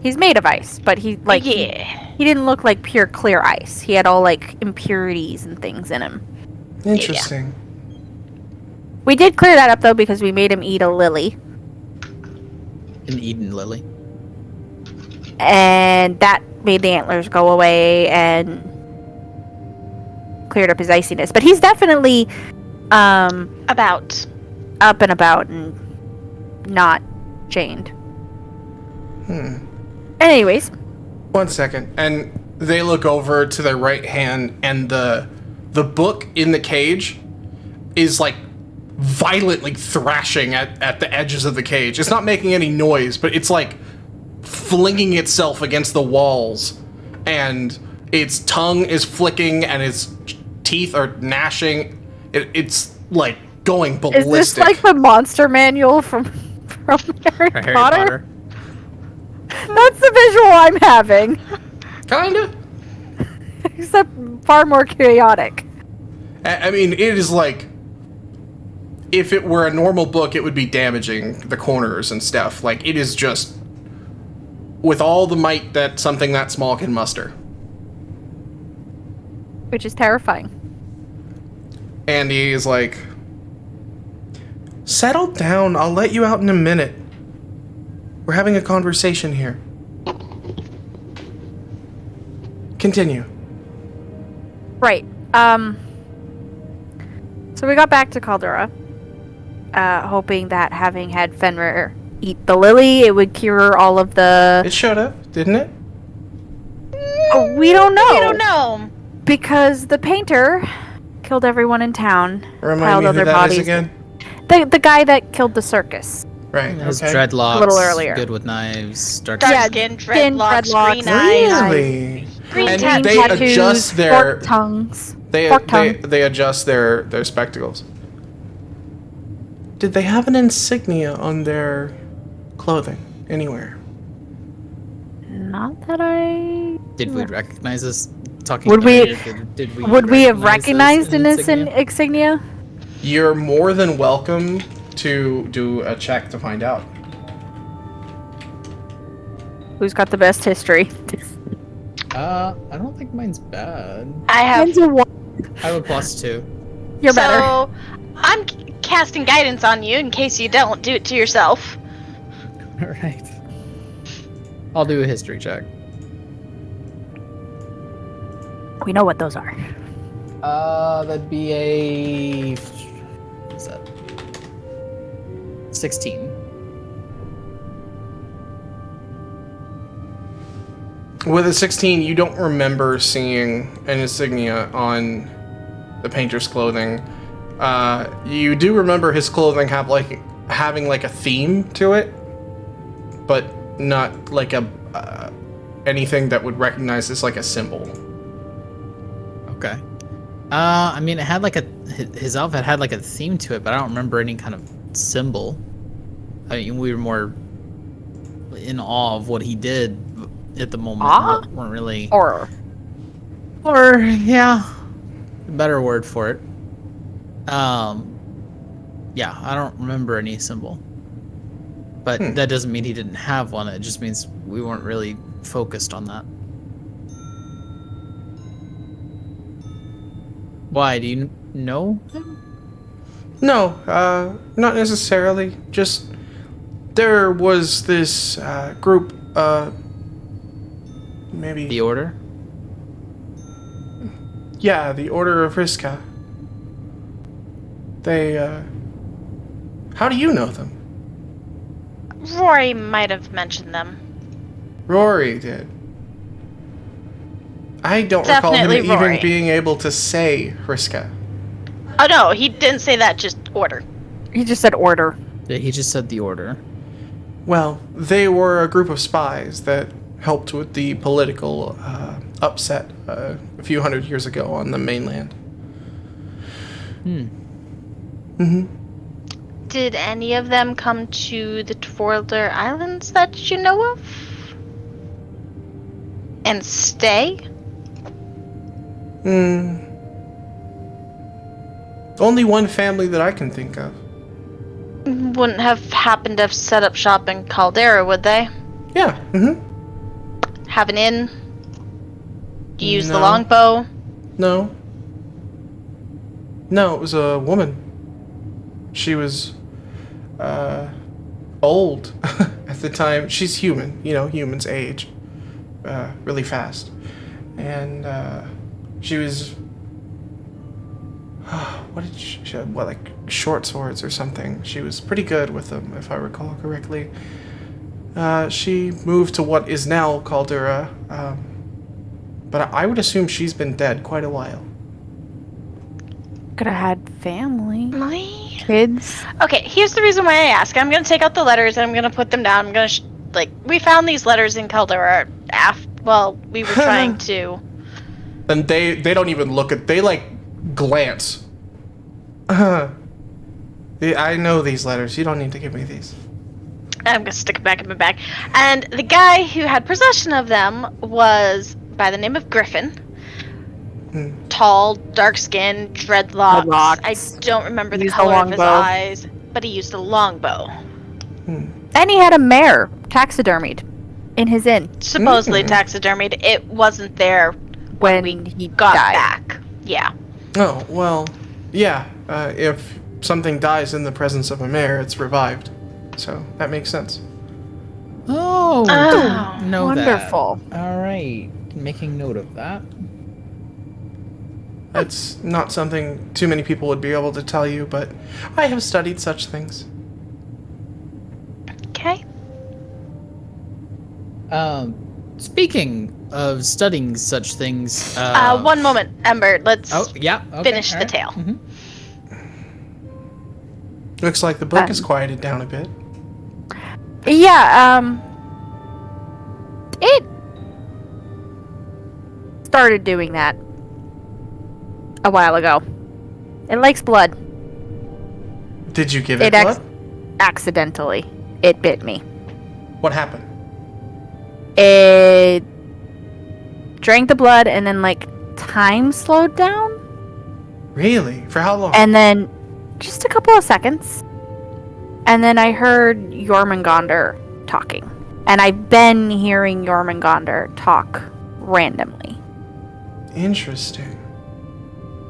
He's made of ice, but he didn't look like pure clear ice. He had all like impurities and things in him. Interesting. We did clear that up though because we made him eat a lily, An Eden Lily. and that made the antlers go away and cleared up his iciness. But he's definitely About. up and about and not chained. Anyways, 1 second. And they look over to their right hand, and the book in the cage is like violently thrashing at the edges of the cage. It's not making any noise, but it's like flinging itself against the walls, and its tongue is flicking and its teeth are gnashing. It's like going ballistic. is this like the monster manual from Harry Potter? That's the visual I'm having. Kinda. Except far more chaotic. I mean, it is like, if it were a normal book, it would be damaging the corners and stuff. Like, it is just with all the might that something that small can muster. Which is terrifying. Andy is like, settle down, I'll let you out in a minute. We're having a conversation here. Continue. Right. So we got back to Caldera, hoping that having had Fenrir eat the lily, it would cure all of the... It showed up, didn't it? Oh, we don't know. We don't know. Because the painter killed everyone in town. Remind piled me on who their that bodies. is again? The guy that killed the circus. Right, His okay. dreadlocks, A little earlier. good with knives, dark Dark Yeah, skin, skin, dreadlocks, dreadlocks. green eyes. Really? Green And tat- they tattoos, adjust their... forked tongues. Forked tongue. They adjust their spectacles. Did they have an insignia on their clothing anywhere? Not that I... Did we recognize this? Talking Would we- narrator, did we Would we have recognize recognized this an insignia? You're more than welcome to do a check to find out. Who's got the best history? I don't think mine's bad. I have. Mine's a 1. I have a +2. You're better. So, I'm casting guidance on you in case you don't. Do it to yourself. Alright. I'll do a history check. We know what those are. That'd be a... What's that? 16. With a 16, you don't remember seeing an insignia on the painter's clothing. You do remember his clothing having like a theme to it, but not like a anything that would recognize as like a symbol. Okay. I mean, it had like his outfit had like a theme to it, but I don't remember any kind of symbol. I mean, we were more in awe of what he did at the moment. Awe? Weren't really... Or yeah. Better word for it. Yeah, I don't remember any symbol. But that doesn't mean he didn't have one. It just means we weren't really focused on that. Why? Do you know him? No, not necessarily. Just there was this group, maybe... The Order? Yeah, the Order of Riska. They, how do you know them? Rory might have mentioned them. Rory did. I don't recall him Definitely Rory. even being able to say Riska. Oh no, he didn't say that, just order. he just said order. Yeah, he just said the Order. Well, they were a group of spies that helped with the political upset a few hundred years ago on the mainland. Did any of them come to the Twirler Islands that you know of? And stay? Only one family that I can think of. Wouldn't have happened to have set up shop in Caldera, would they? Yeah, Have an inn? Use the No. longbow? No. No, it was a woman. She was, old at the time. She's human, you know, humans age, really fast. And, she was what did she had, what, like short swords or something. She was pretty good with them, if I recall correctly. She moved to what is now Caldera, but I would assume she's been dead quite a while. Could have had family, My... kids. Okay, here's the reason why I ask. I'm gonna take out the letters and I'm gonna put them down. I'm gonna we found these letters in Caldera well, we were trying to. And they don't even look at, they like glance. I know these letters. You don't need to give me these. I'm gonna stick it back in my bag. And the guy who had possession of them was by the name of Griffin. Tall, dark skin, dreadlocks. I don't remember the color of his eyes, but he used a longbow. And he had a mare taxidermied in his inn. Supposedly taxidermied. It wasn't there when he got back. Yeah. Oh, well, yeah. If something dies in the presence of a mare, it's revived. So that makes sense. Oh, know wonderful. That. All right, making note of that. That's not something too many people would be able to tell you, but I have studied such things. Okay. Speaking of studying such things, one moment, Ember. Let's finish the tale. Mm-hmm. Looks like the book has quieted down a bit. Yeah, it started doing that a while ago. It likes blood. Did you give it blood? Accidentally. It bit me. What happened? It drank the blood and then, like, time slowed down. Really? For how long? And then just a couple of seconds. And then I heard Jormungandr talking. And I've been hearing Jormungandr talk randomly. Interesting.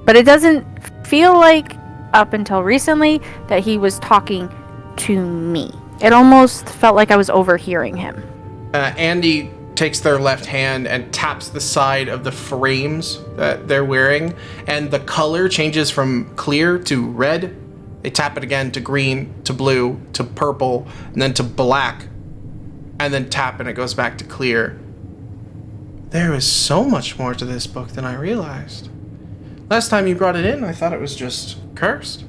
But it doesn't feel like, up until recently, that he was talking to me. It almost felt like I was overhearing him. Andy takes their left hand and taps the side of the frames that they're wearing, and the color changes from clear to red. They tap it again to green, to blue, to purple, and then to black, and then tap and it goes back to clear. There is so much more to this book than I realized. Last time you brought it in, I thought it was just cursed.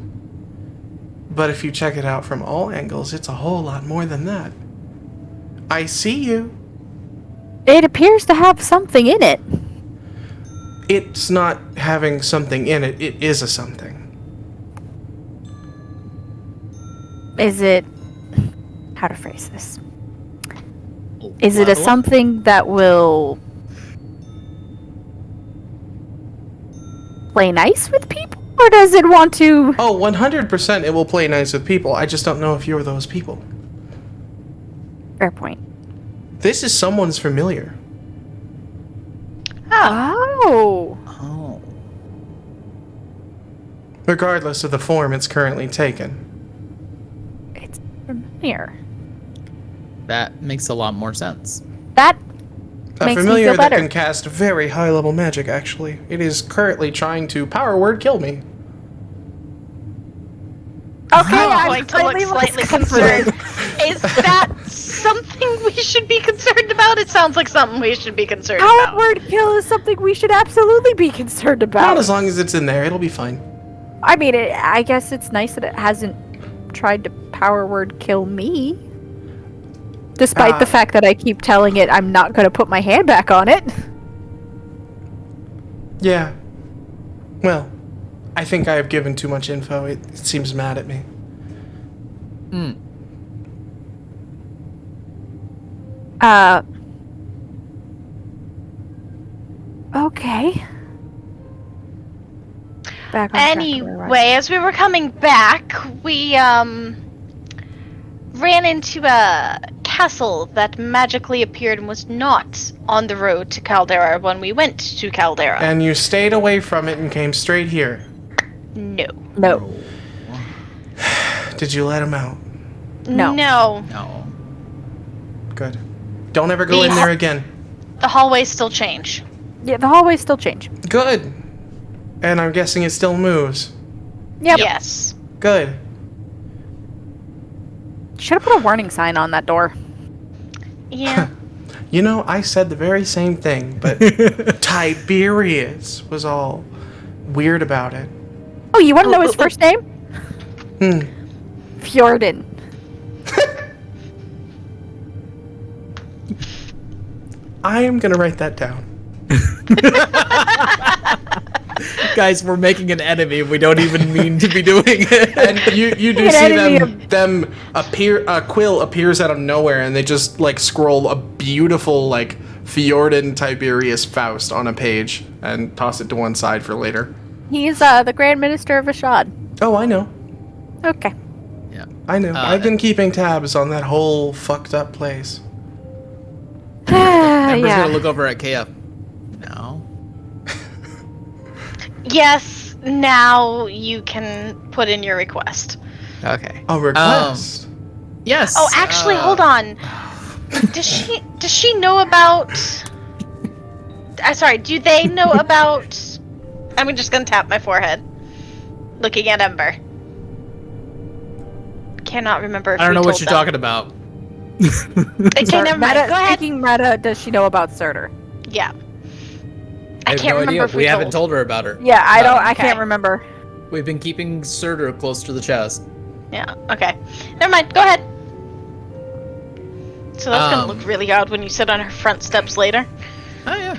But if you check it out from all angles, it's a whole lot more than that. I see you. It appears to have something in it. It's not having something in it, it is a something. Is it... How to phrase this? Is it a something that will play nice with people? Or does it want to... Oh, 100% it will play nice with people. I just don't know if you're those people. Fair point. This is someone's familiar. Oh. Oh. Regardless of the form it's currently taken. It's familiar. That makes a lot more sense. That A makes me familiar feel that better. can cast very high-level magic, actually. It is currently trying to power word kill me. Okay, I'm I'm going to look slightly concerned. Is that something we should be concerned about? It sounds like something we should be concerned Power about. word kill is something we should absolutely be concerned about. Not as long as it's in there, it'll be fine. I mean, I guess it's nice that it hasn't tried to power word kill me. Despite the fact that I keep telling it I'm not going to put my hand back on it. Yeah. Well, I think I have given too much info. It seems mad at me. Okay. Back on track to where I was. Anyway, as we were coming back, we ran into a castle that magically appeared and was not on the road to Caldera when we went to Caldera. And you stayed away from it and came straight here. No. No. Did you let him out? No. No. No. Good. Don't ever go in there again. The hallways still change. Yeah, the hallways still change. Good. And I'm guessing it still moves. Yep. Yes. Good. Should have put a warning sign on that door. Yeah. You know, I said the very same thing, but Tiberius was all weird about it. Oh, you want to know his first name? Fjorden. I am gonna write that down. Guys, we're making an enemy. We don't even mean to be doing it. And you do An see enemy them appear. Quill appears out of nowhere, and they just like scroll a beautiful like Fjorden Tiberius Faust on a page and toss it to one side for later. He's the Grand Minister of Ashad. Oh, I know. Okay. Yeah. I know. I've been keeping tabs on that whole fucked up place. Amber's Yeah. gonna look over at KF. No. Yes. Now you can put in your request. Okay. A request. Yes. Oh, actually, hold on. Does she know about? Sorry. Do they know about? I'm just gonna tap my forehead, looking at Ember. Cannot remember. If I don't we know what told you're them. talking about. Okay, never mind. Go ahead. Speaking meta, does she know about Surtur? Yeah. I I have can't no remember idea. if We haven't told her about her. Yeah, I don't. I Okay. can't remember. We've been keeping Surtur close to the chest. Yeah. Okay. Never mind. Go ahead. So that's gonna Um, look really odd when you sit on her front steps later. Oh yeah.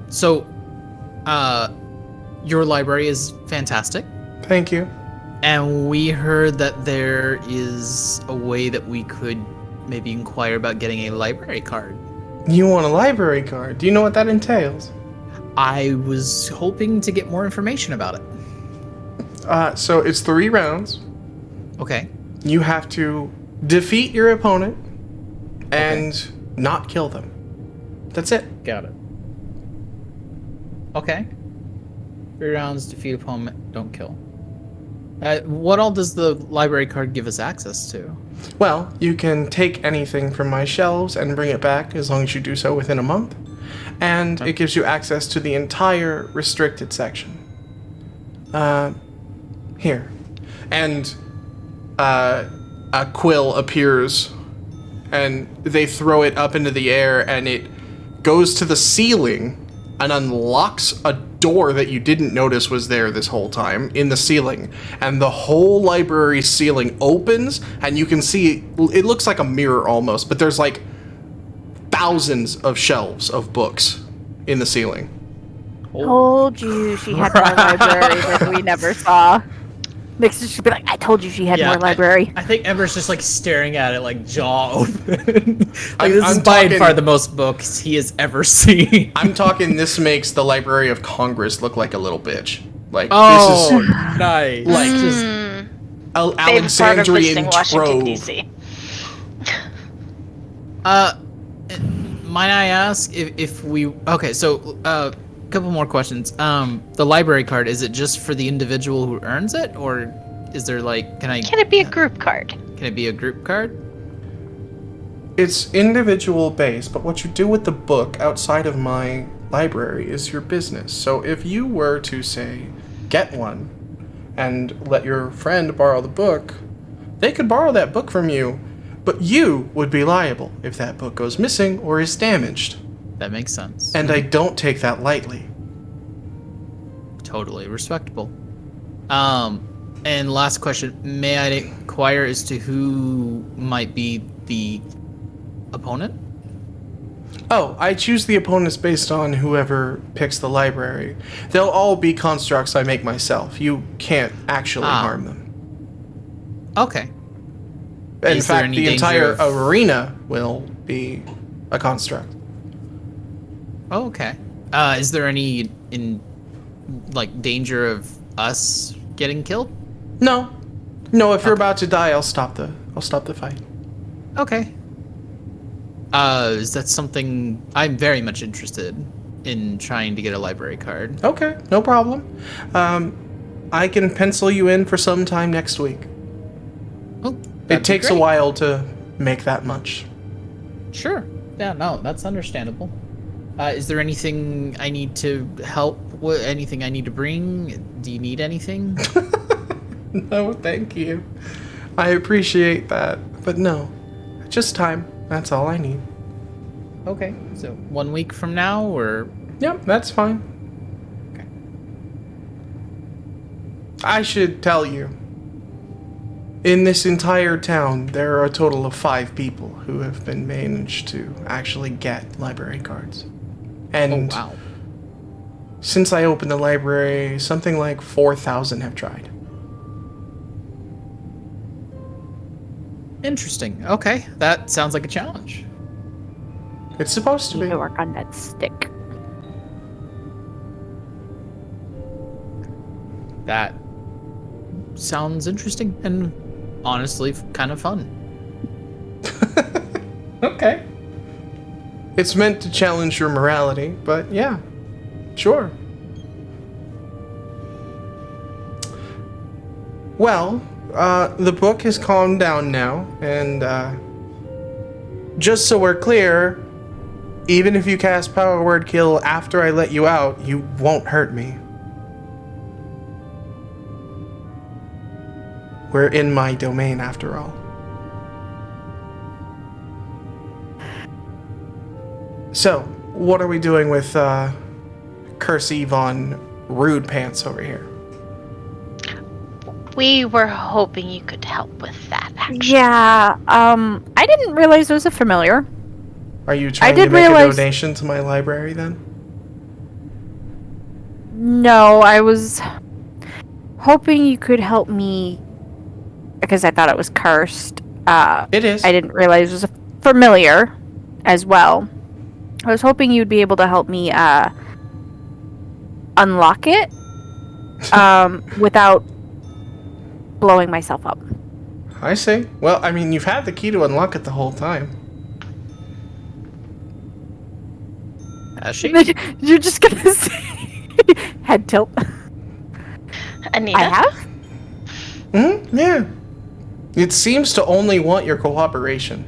So, your library is fantastic, Thank you. and we heard that there is a way that we could maybe inquire about getting a library card. You want a library card? Do you know what that entails? I was hoping to get more information about it. So it's 3 rounds. Okay. You have to defeat your opponent and not kill them. That's it. Got it. Okay. 3 rounds, defeat opponent, don't kill. What all does the library card give us access to? Well, you can take anything from my shelves and bring it back as long as you do so within a month. And it gives you access to the entire restricted section. Here. And a quill appears and they throw it up into the air and it goes to the ceiling and unlocks a door that you didn't notice was there this whole time in the ceiling, and the whole library ceiling opens and you can see it looks like a mirror almost, but there's like thousands of shelves of books in the ceiling. Told you she had more library that we never saw. Next, she'd be like, "I told you she had more library." I think Ember's just like staring at it, like jaw open. Like, I'm this is by talking- far the most books he has ever seen. I'm talking this makes the Library of Congress look like a little bitch. Like Oh, this is nice. like just Favorite part of Alexandrian visiting Washington trove. D.C. Might I ask if we? Okay, so couple more questions. The library card, is it just for the individual who earns it, or is there like can it be a group card? Can it be a group card? It's individual based, but what you do with the book outside of my library is your business. So if you were to say get one and let your friend borrow the book, they could borrow that book from you, but you would be liable if that book goes missing or is damaged. That makes sense. And I don't take that lightly. Totally respectable. And last question, may I inquire as to who might be the opponent? Oh, I choose the opponents based on whoever picks the library. They'll all be constructs I make myself. You can't actually harm them. Okay. In Is there fact, any the danger entire of- arena will be a construct. Oh, okay. Is there any danger of us getting killed? No, if you're about to die, I'll stop the fight. Okay. Is that something I'm very much interested in trying to get a library card? Okay, no problem. I can pencil you in for some time next week. Oh, It takes a while to make that much. Sure. Yeah, no, that's understandable. Is there anything I need to help What? Anything I need to bring? Do you need anything? No, thank you. I appreciate that, but no. Just time. That's all I need. Okay. So 1 week from now, or Yep, that's fine. okay. I should tell you. In this entire town, there are a total of 5 people who have been managed to actually get library cards. And Oh wow. since I opened the library, something like 4,000 have tried. Interesting. Okay, that sounds like a challenge. It's supposed to Need be. to work on that stick. That sounds interesting and honestly kind of fun. Okay. It's meant to challenge your morality, but yeah, sure. Well, the book has calmed down now, and just so we're clear, even if you cast Power Word Kill after I let you out, you won't hurt me. We're in my domain after all. So, what are we doing with Curse Yvonne Rude Pants over here? We were hoping you could help with that, actually. Yeah, I didn't realize it was a familiar. Are you trying to did make a realize- donation to my library then? No, I was hoping you could help me because I thought it was cursed. It is. I didn't realize it was a familiar as well. I was hoping you'd be able to help me unlock it without blowing myself up. I see. Well, I mean, you've had the key to unlock it the whole time. Has she? You're just gonna say head tilt. Anita? I have? Mm-hmm. Yeah. It seems to only want your cooperation.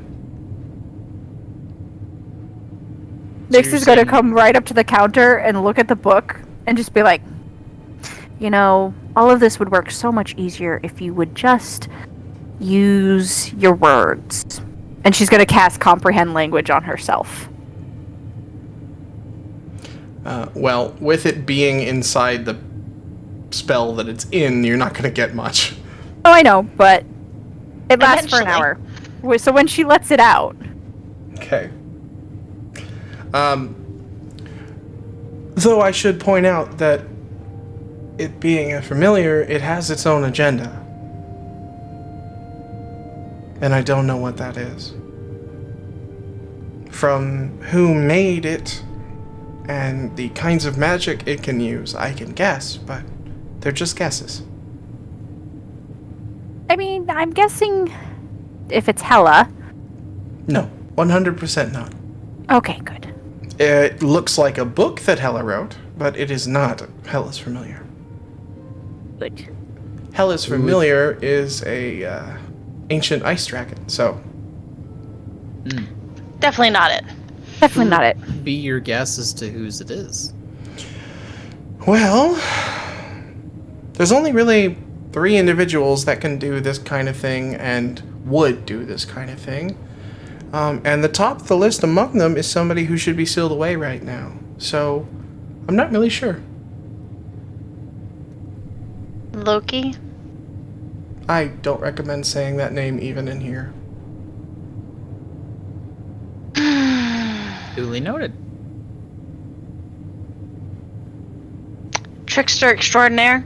Nix you're is gonna saying- come right up to the counter and look at the book and just be like, you know, all of this would work so much easier if you would just use your words. And she's gonna cast comprehend language on herself. Well, with it being inside the spell that it's in, you're not going to get much. Oh, I know, but it lasts for an Eventually. hour. So when she lets it out, Okay. Though I should point out that it being a familiar, it has its own agenda. And I don't know what that is. From who made it and the kinds of magic it can use, I can guess, but they're just guesses. I mean, I'm guessing if it's Hella. No, 100% not. Okay, good. It looks like a book that Hela wrote, but it is not Hela's Familiar. Good. Hela's Familiar is a ancient ice dragon, so Definitely not it. Definitely not it. Be your guess as to whose it is. well, there's only really 3 individuals that can do this kind of thing and would do this kind of thing. And the top of the list among them is somebody who should be sealed away right now. So, I'm not really sure. Loki? I don't recommend saying that name even in here. Duly noted. Trickster extraordinaire?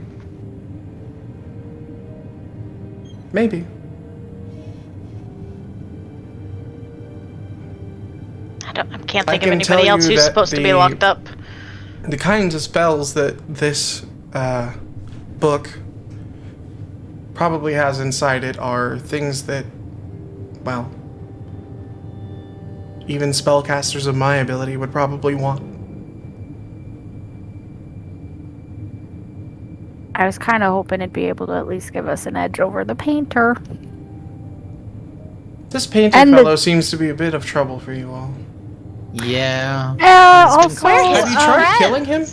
Maybe. I can't I think of can tell anybody else you who's that supposed to be the- locked up. The kinds of spells that this book probably has inside it are things that, well, even spellcasters of my ability would probably want. I was kind of hoping it'd be able to at least give us an edge over the painter. This painter And the- fellow seems to be a bit of trouble for you all. Yeah. Yeah, He's been also, causing- Have you tried killing him?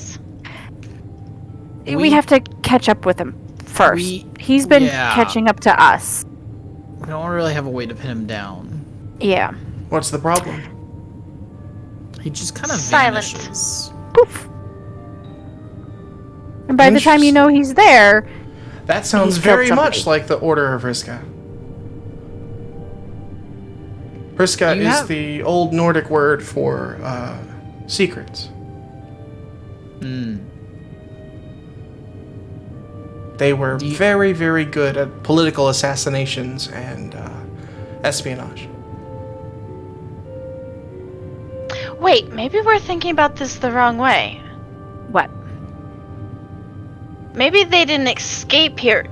We have to catch up with him first. He's been catching up to us. We don't really have a way to pin him down. Yeah. What's the problem? He just kind of Silent. vanishes. Poof. And by the time you know he's there, that sounds very much like the Order of Vriska. Vriska is the old Nordic word for secrets. They were very, very good at political assassinations and espionage. Wait, maybe we're thinking about this the wrong way. what? Maybe they didn't escape here.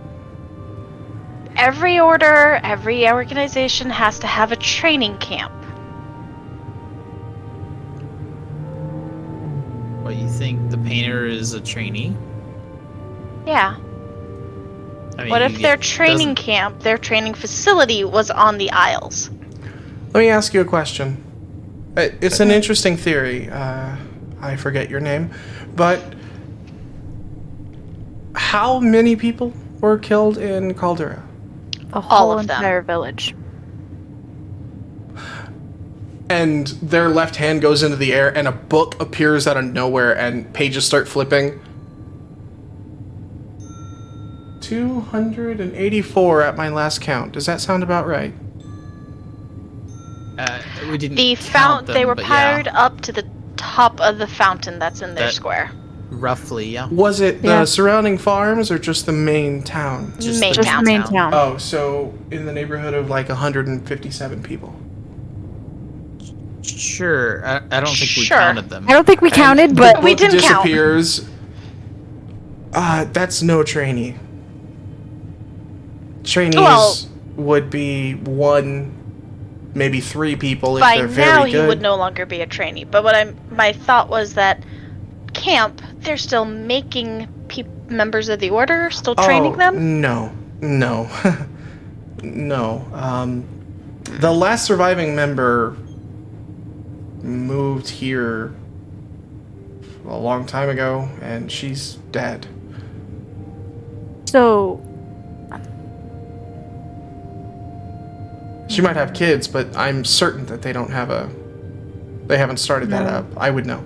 Every order, every organization has to have a training camp. What, you think the painter is a trainee? Yeah. I mean, What if their training camp, their training facility was on the Isles? Let me ask you a question. It's an interesting theory. I forget your name. But how many people were killed in Caldera? A All whole of them. entire village. And their left hand goes into the air and a book appears out of nowhere and pages start flipping. 284 at my last count. Does that sound about right? We didn't They were powered up to the top of the fountain that's in their square. Roughly, yeah. Was it the surrounding farms or just the main town? Just the main town. Oh, so in the neighborhood of like 157 people. Sure. I don't think we counted them. I don't think we counted, but we didn't count. Disappears. That's no trainee. Trainees would be one, maybe three people if they're very good. By now, you would no longer be a trainee. But my thought was that camp, they're still making members of the order, still training them. No. The last surviving member moved here a long time ago, and she's dead. So she might have kids, but I'm certain that they don't have they haven't started that up. I would know.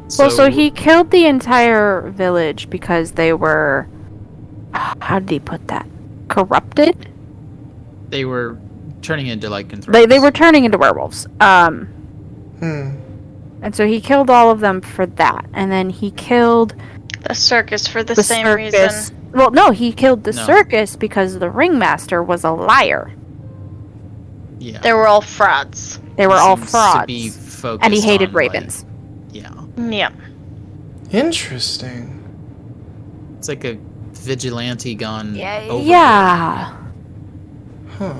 So he killed the entire village because they were, how did he put that? Corrupted? They were turning into lycanthropes. They were turning into werewolves. And so he killed all of them for that. And then he killed the circus for the same reason. Well, no, he killed the circus because the ringmaster was a liar. Yeah. They were all frauds. They were all frauds. To be focused and he hated on, ravens. Yeah. Interesting. It's like a vigilante gone overboard. Yeah. Huh.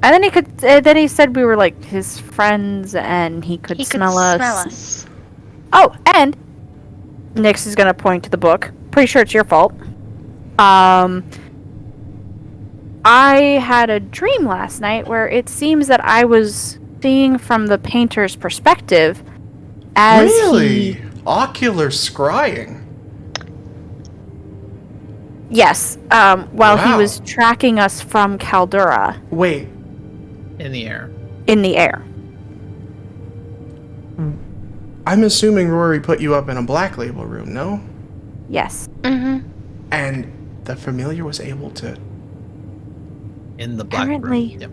And then then he said we were like his friends and he could smell us. Oh, and Nyx is gonna point to the book. Pretty sure it's your fault. I had a dream last night where it seems that I was seeing from the painter's perspective as really? Ocular scrying? Yes, while he was tracking us from Caldera. Wait. In the air. In the air. I'm assuming Rory put you up in a black label room, no? Yes. Mm-hmm. And the familiar was able to... In the black Apparently. room. Yep.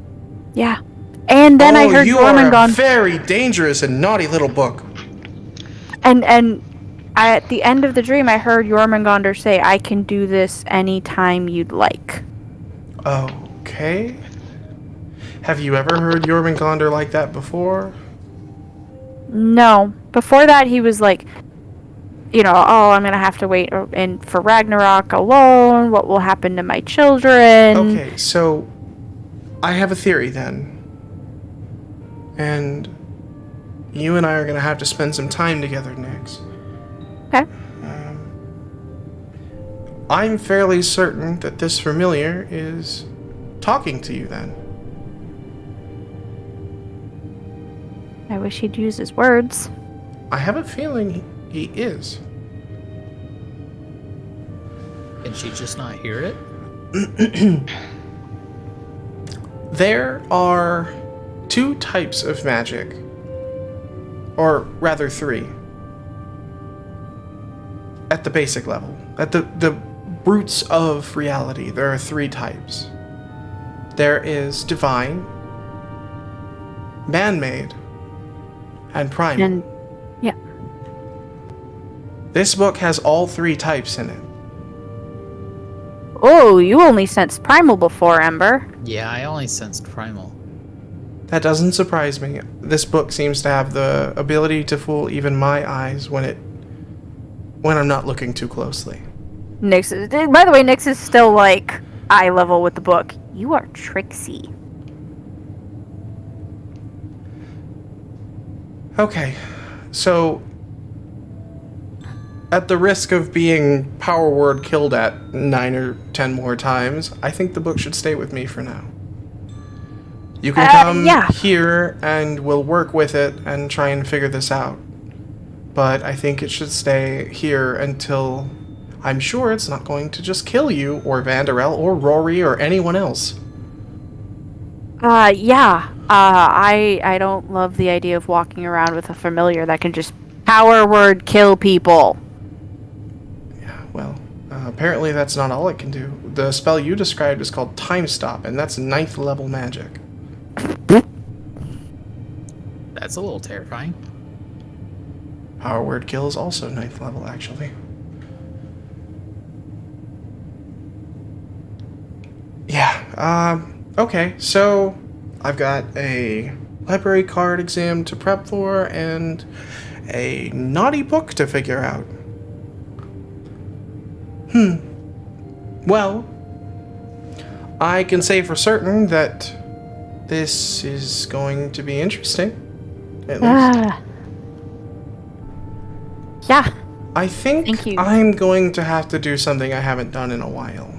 Yeah. And then I heard you Gorman are gone. a very dangerous and naughty little book. And at the end of the dream, I heard Jormungandr say, "I can do this anytime you'd like." Okay. Have you ever heard Jormungandr like that before? No. Before that, he was like, I'm gonna have to wait for Ragnarok alone. What will happen to my children? Okay, so I have a theory then. And you and I are gonna have to spend some time together next. Okay. I'm fairly certain that this familiar is talking to you then. I wish he'd use his words. I have a feeling he is. Can she just not hear it? There are 2 types of magic. Or rather 3. At the basic level. At the roots of reality, there are 3 types. There is divine, man-made, and primal. And yeah. This book has all 3 types in it. Oh, you only sensed primal before, Ember. Yeah, I only sensed primal. That doesn't surprise me. This book seems to have the ability to fool even my eyes when I'm not looking too closely. By the way, Nyx is still like eye level with the book. You are tricksy. Okay, so at the risk of being power word killed at 9 or 10 more times, I think the book should stay with me for now. You can come here and we'll work with it and try and figure this out. But I think it should stay here until I'm sure it's not going to just kill you or Vanderel or Rory or anyone else. I don't love the idea of walking around with a familiar that can just power word kill people. Yeah, well, apparently that's not all it can do. The spell you described is called Time Stop, and that's 9th level magic. That's a little terrifying. Power word kill is also 9th level, actually. Yeah, okay, so I've got a library card exam to prep for and a naughty book to figure out. Well, I can say for certain that this is going to be interesting, at least. Yeah. I think Thank you. I'm going to have to do something I haven't done in a while.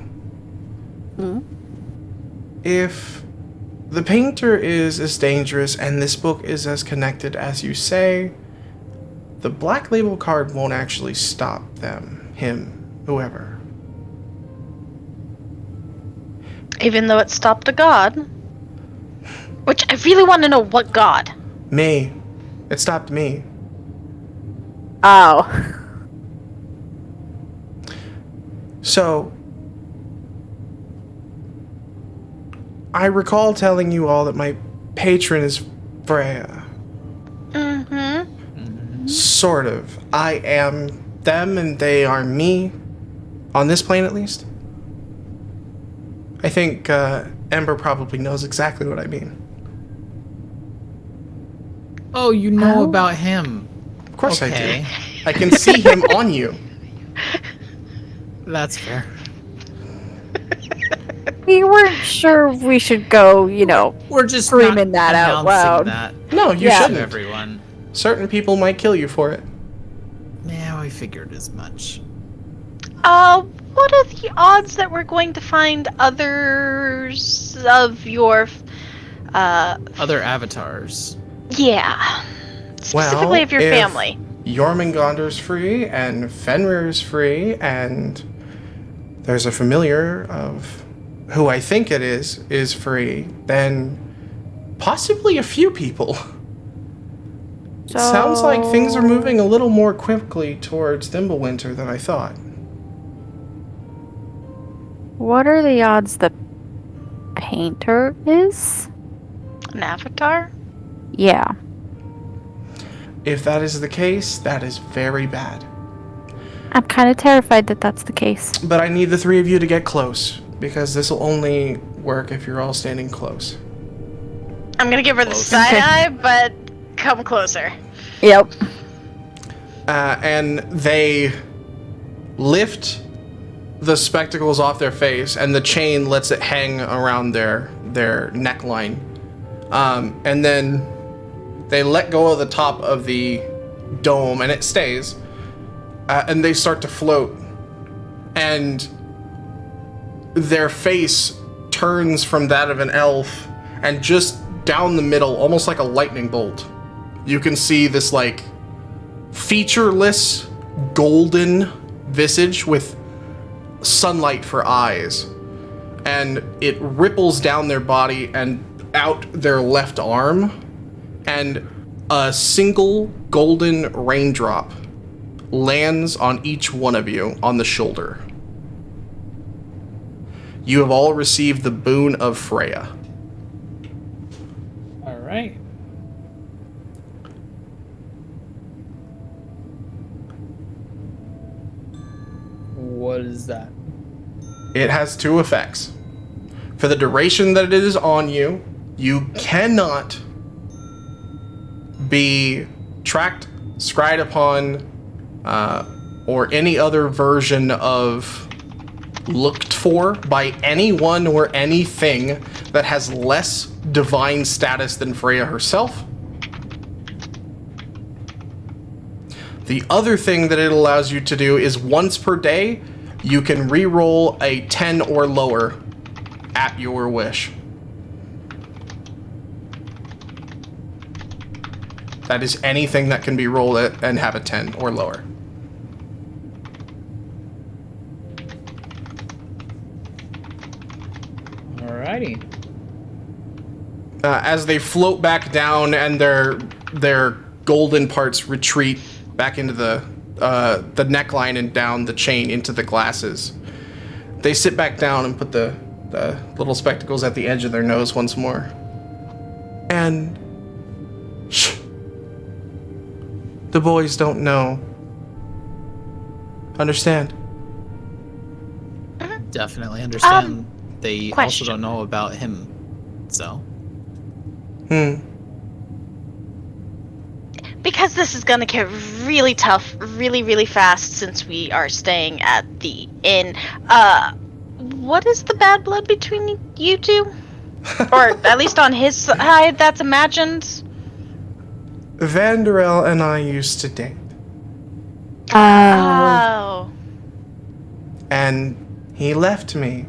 If the painter is as dangerous and this book is as connected as you say, the black label card won't actually stop them, him, whoever. Even though it stopped a god. Which I really want to know what god. Me. It stopped me. Oh. So, I recall telling you all that my patron is Freya. Sort of. I am them and they are me. On this plane, at least. I think Ember probably knows exactly what I mean. Oh, you know about him. Of course I do. I can see him on you. That's fair. We weren't sure if we should go, We're just screaming not that out announcing loud. That No, you Yeah. to shouldn't. everyone. Certain people might kill you for it. Yeah, we figured as much. What are the odds that we're going to find others of your, Other avatars. yeah. Specifically of your if family. Jormungandr's free, and Fenrir's free, and there's a familiar of who I think it is free, then possibly a few people. It sounds like things are moving a little more quickly towards Thimblewinter than I thought. What are the odds the painter is? An avatar? Yeah. If that is the case, that is very bad. I'm kind of terrified that that's the case. But I need the 3 of you to get close, because this will only work if you're all standing close. I'm gonna give her the side eye, but come closer. Yep. And they lift the spectacles off their face, and the chain lets it hang around their neckline. And then they let go of the top of the dome, and it stays. And they start to float. And their face turns from that of an elf, and just down the middle, almost like a lightning bolt, you can see this, like, featureless, golden visage with sunlight for eyes, and it ripples down their body and out their left arm, and a single golden raindrop lands on each one of you on the shoulder. You have all received the boon of Freya. All right. What is that? It has 2 effects. For the duration that it is on you, you cannot be tracked, scryed upon, or any other version of looked for by anyone or anything that has less divine status than Freya herself. The other thing that it allows you to do is once per day, you can re-roll a 10 or lower at your wish. That is anything that can be rolled at and have a 10 or lower. Alrighty. As they float back down and their golden parts retreat back into the neckline and down the chain into the glasses, they sit back down and put the little spectacles at the edge of their nose once more. And shh. The boys don't know. Understand? Definitely understand. They question. also don't know about him, so. Because this is gonna get really tough, really fast since we are staying at the inn. What is the bad blood between you two? Or at least on his side, that's imagined? Vanderel and I used to date. Oh. And he left me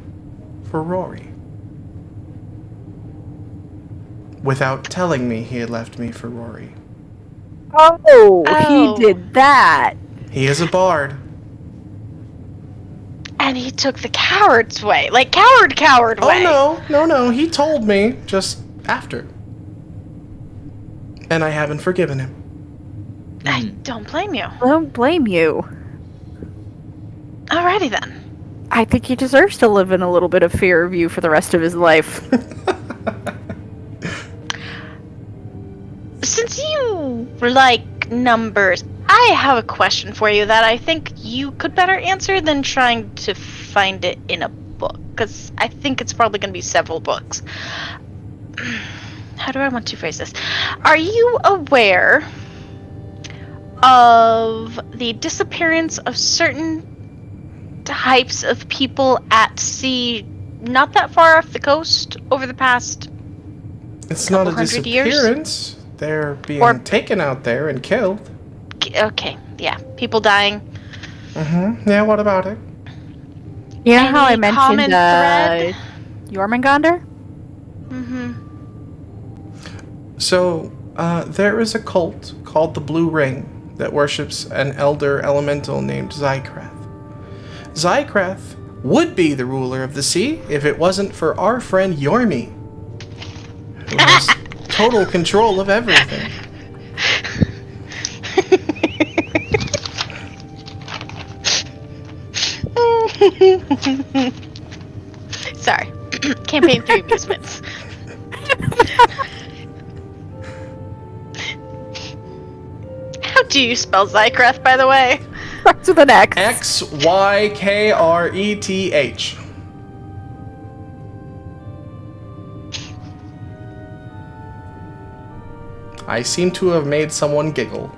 for Rory. Without telling me he had left me for Rory. Oh, Oh. he did that. He is a bard. And he took the coward's way. Like, coward way. Oh, no, he told me just after. And I haven't forgiven him. I don't blame you. I don't blame you. Alrighty then. I think he deserves to live in a little bit of fear of you for the rest of his life. Since you like numbers, I have a question for you that I think you could better answer than trying to find it in a book, because I think it's probably going to be several books. How do I want to phrase this? Are you aware of the disappearance of certain types of people at sea not that far off the coast over the past It's not a 100 years? disappearance. They're being taken out there and killed. Okay, yeah. People dying. Mm-hmm. Yeah, what about it? You know how I Any common mentioned thread? Jormungandr? Mm-hmm. So, there is a cult called the Blue Ring that worships an elder elemental named Zykrath. Zykrath would be the ruler of the sea if it wasn't for our friend Yormi, who has total control of everything. Sorry. Campaign 3 amusements. How do you spell Zykrath, by the way? Starts with an X. Xykreth. I seem to have made someone giggle.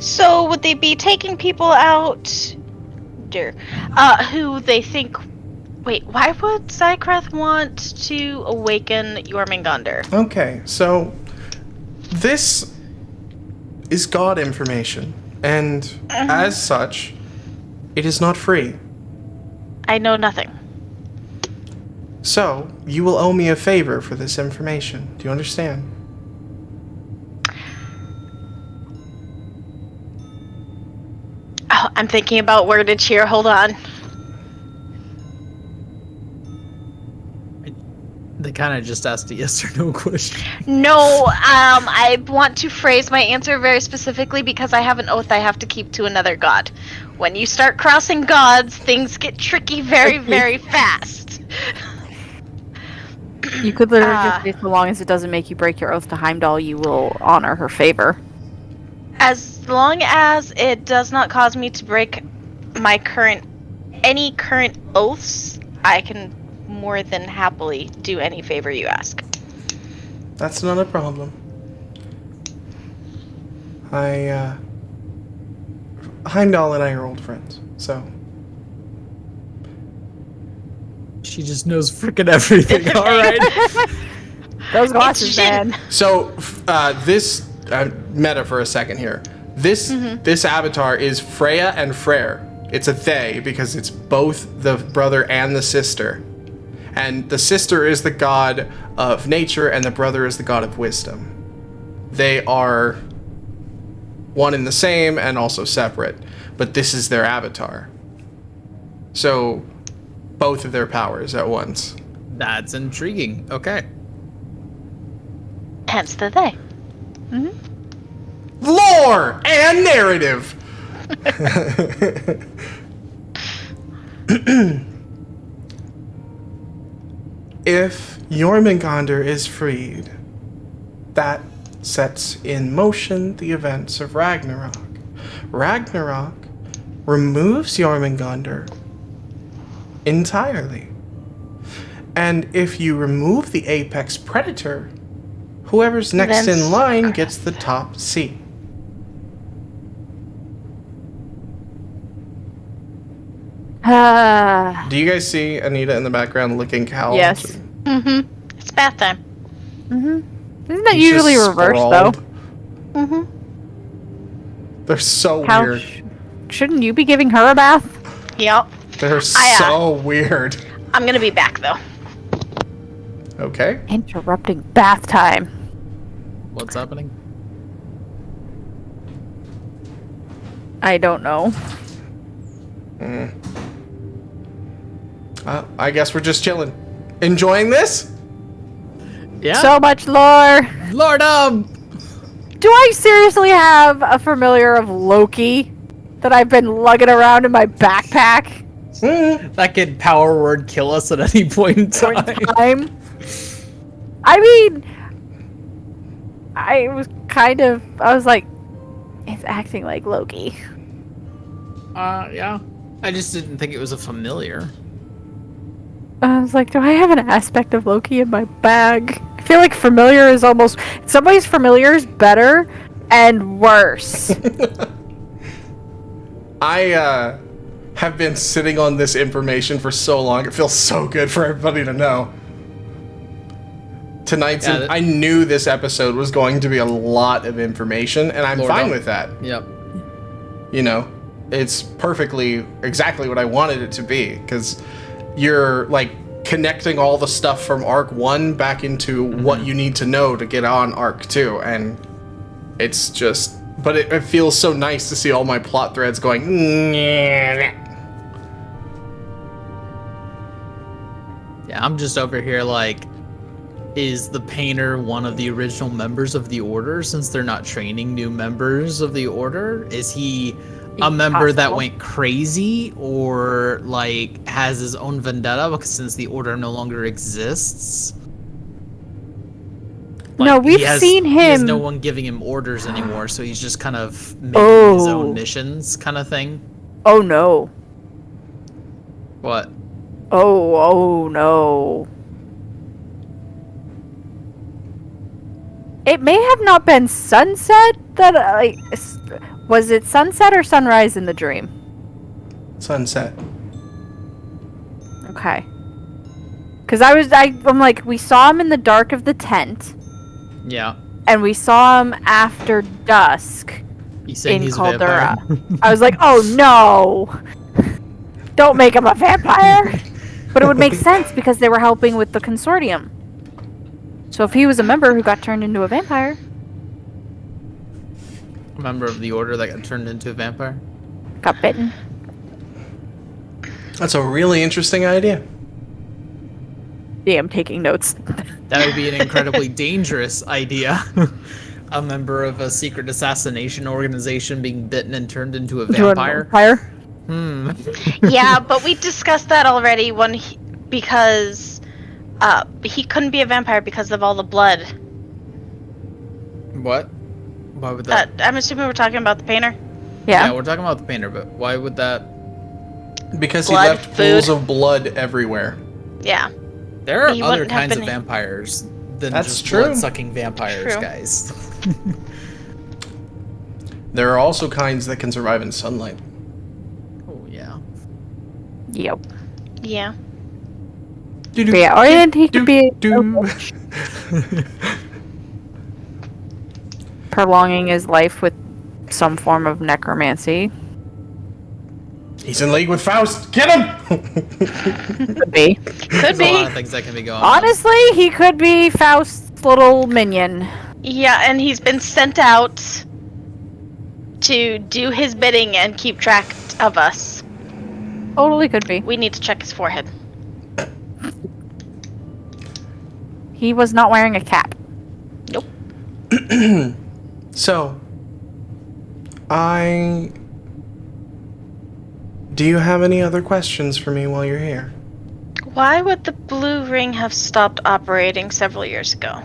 So, would they be taking people out who they think... Wait, why would Zykrath want to awaken Jormungandr? Okay, so this is God information, and as such, it is not free. I know nothing. So, you will owe me a favor for this information. Do you understand? I'm thinking about where to cheer. Hold on. They kind of just asked a yes or no question. No, I want to phrase my answer very specifically because I have an oath I have to keep to another god. When you start crossing gods, things get tricky very, very fast. You could literally just say, so long as it doesn't make you break your oath to Heimdall, you will honor her favor. As long as it does not cause me to break my any current oaths, I can more than happily do any favor you ask. That's not a problem. Heimdall and I are old friends, so. She just knows freaking everything. All right. Those glasses, man. So, this meta for a second here. This avatar is Freya and Freyr. It's a they because it's both the brother and the sister. And the sister is the god of nature, and the brother is the god of wisdom. They are one and the same, and also separate. But this is their avatar. So, both of their powers at once. That's intriguing. Okay. Hence the they. Lore and narrative! If Jormungandr is freed, that sets in motion the events of Ragnarok. Ragnarok removes Jormungandr entirely. And if you remove the apex predator, whoever's next in line gets the top seat. Do you guys see Anita in the background looking cowled? Yes. It's bath time. Isn't that usually reversed, though? They're so How weird. Shouldn't you be giving her a bath? Yep. They're so weird. I'm gonna be back though. Okay. Interrupting bath time. What's happening? I don't know. I guess we're just chilling. Enjoying this? Yeah. So much lore. Lordum! Do I seriously have a familiar of Loki that I've been lugging around in my backpack? That could power word kill us at any point in time. I mean, I was like, it's acting like Loki. Yeah. I just didn't think it was a familiar. I was like, do I have an aspect of Loki in my bag? I feel like familiar is almost, in some ways familiar is better and worse. I have been sitting on this information for so long. It feels so good for everybody to know. I knew this episode was going to be a lot of information, and I'm fine with that. Yep. You know, it's perfectly exactly what I wanted it to be, because you're like connecting all the stuff from Arc 1 back into what you need to know to get on Arc 2, and it's just, but it feels so nice to see all my plot threads going. Yeah, I'm just over here like, is the painter one of the original members of the Order since they're not training new members of the Order? Is he a member that went crazy or like has his own vendetta because since the Order no longer exists? Like, no, we've seen him. He has no one giving him orders anymore, so he's just kind of making his own missions kind of thing. Oh no. What? Oh no. It may have not been sunset that was it sunset or sunrise in the dream? Sunset. Okay. Because I'm like, we saw him in the dark of the tent. Yeah. And we saw him after dusk in Caldera. I was like, oh no! Don't make him a vampire! But it would make sense because they were helping with the consortium. So if he was a member who got turned into a vampire. A member of the Order that got turned into a vampire? Got bitten. That's a really interesting idea. Yeah, I'm taking notes. That would be an incredibly dangerous idea. A member of a secret assassination organization being bitten and turned into a vampire. Yeah, but we discussed that already because he couldn't be a vampire because of all the blood. What? Why would that? I'm assuming we're talking about the painter. Yeah. We're talking about the painter, but why would that? Because Blood, he left food. pools of blood everywhere. Yeah. There are He other wouldn't have kinds of been- vampires than That's just true. blood-sucking vampires, True. guys. There are also kinds that can survive in sunlight. Oh yeah. Yep. Yeah. But yeah, or then he could be prolonging his life with some form of necromancy. He's in league with Faust. Get him! Could be. Could There's a lot of be. things that can be going on. Honestly, he could be Faust's little minion. Yeah, and he's been sent out to do his bidding and keep track of us. Totally could be. We need to check his forehead. He was not wearing a cap. Nope. So, do you have any other questions for me while you're here? Why would the blue ring have stopped operating several years ago?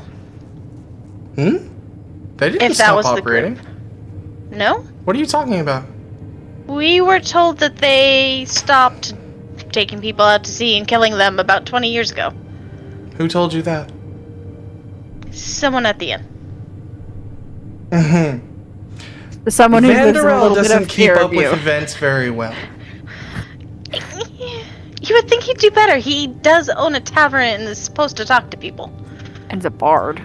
They didn't If that stop was the operating. group. No? What are you talking about? We were told that they stopped taking people out to sea and killing them about 20 years ago. Who told you that? Someone at the inn. Someone who lives in a Vanderell little bit doesn't of keep fear up of with you. events very well. You would think he'd do better. He does own a tavern and is supposed to talk to people. And he's a bard.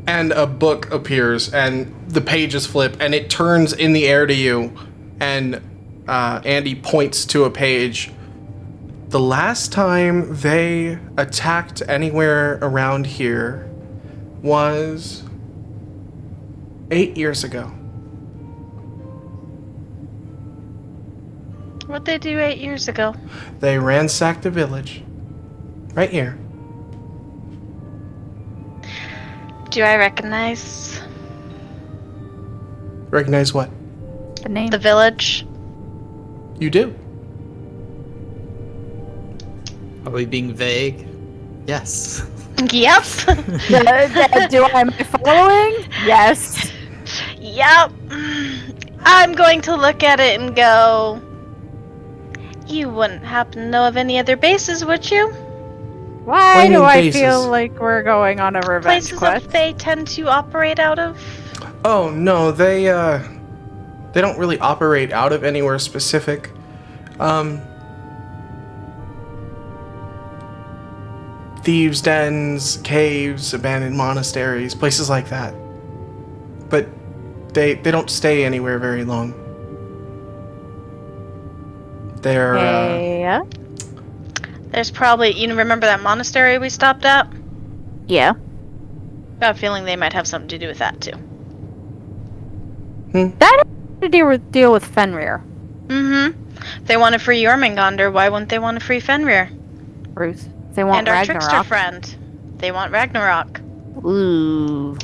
And a book appears, and the pages flip, and it turns in the air to you, and Andy points to a page. The last time they attacked anywhere around here was 8 years ago. What'd they do 8 years ago? They ransacked the village. Right here. Do I recognize Recognize what? The name. the village? You do. Are we being vague? Yes. Yep. Do am I following? Yes. Yep. I'm going to look at it and go, you wouldn't happen to know of any other bases, would you? Why do you do mean I bases? feel like we're going on a revenge Places quest? that they tend to operate out of? Oh no, they don't really operate out of anywhere specific. Thieves' dens, caves, abandoned monasteries, places like that. But they don't stay anywhere very long. They're Yeah. There's probably, you remember that monastery we stopped at? Yeah. Got a feeling they might have something to do with that too. That had to deal with Fenrir. Mm-hmm. If they want to free Jormungandr, why wouldn't they want to free Fenrir? Ruth. They want And our trickster Ragnarok. friend. They want Ragnarok. Ooh.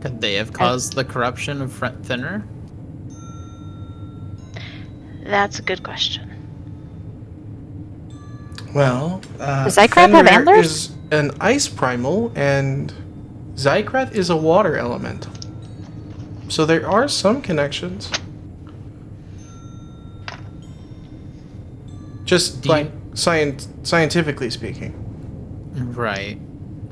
Could they have caused the corruption of Fenrir? That's a good question. well, Does Zykrath have Fenrir antlers? is an ice primal, and Zykrath is a water elemental. So there are some connections. Just Do like scientifically speaking. Right.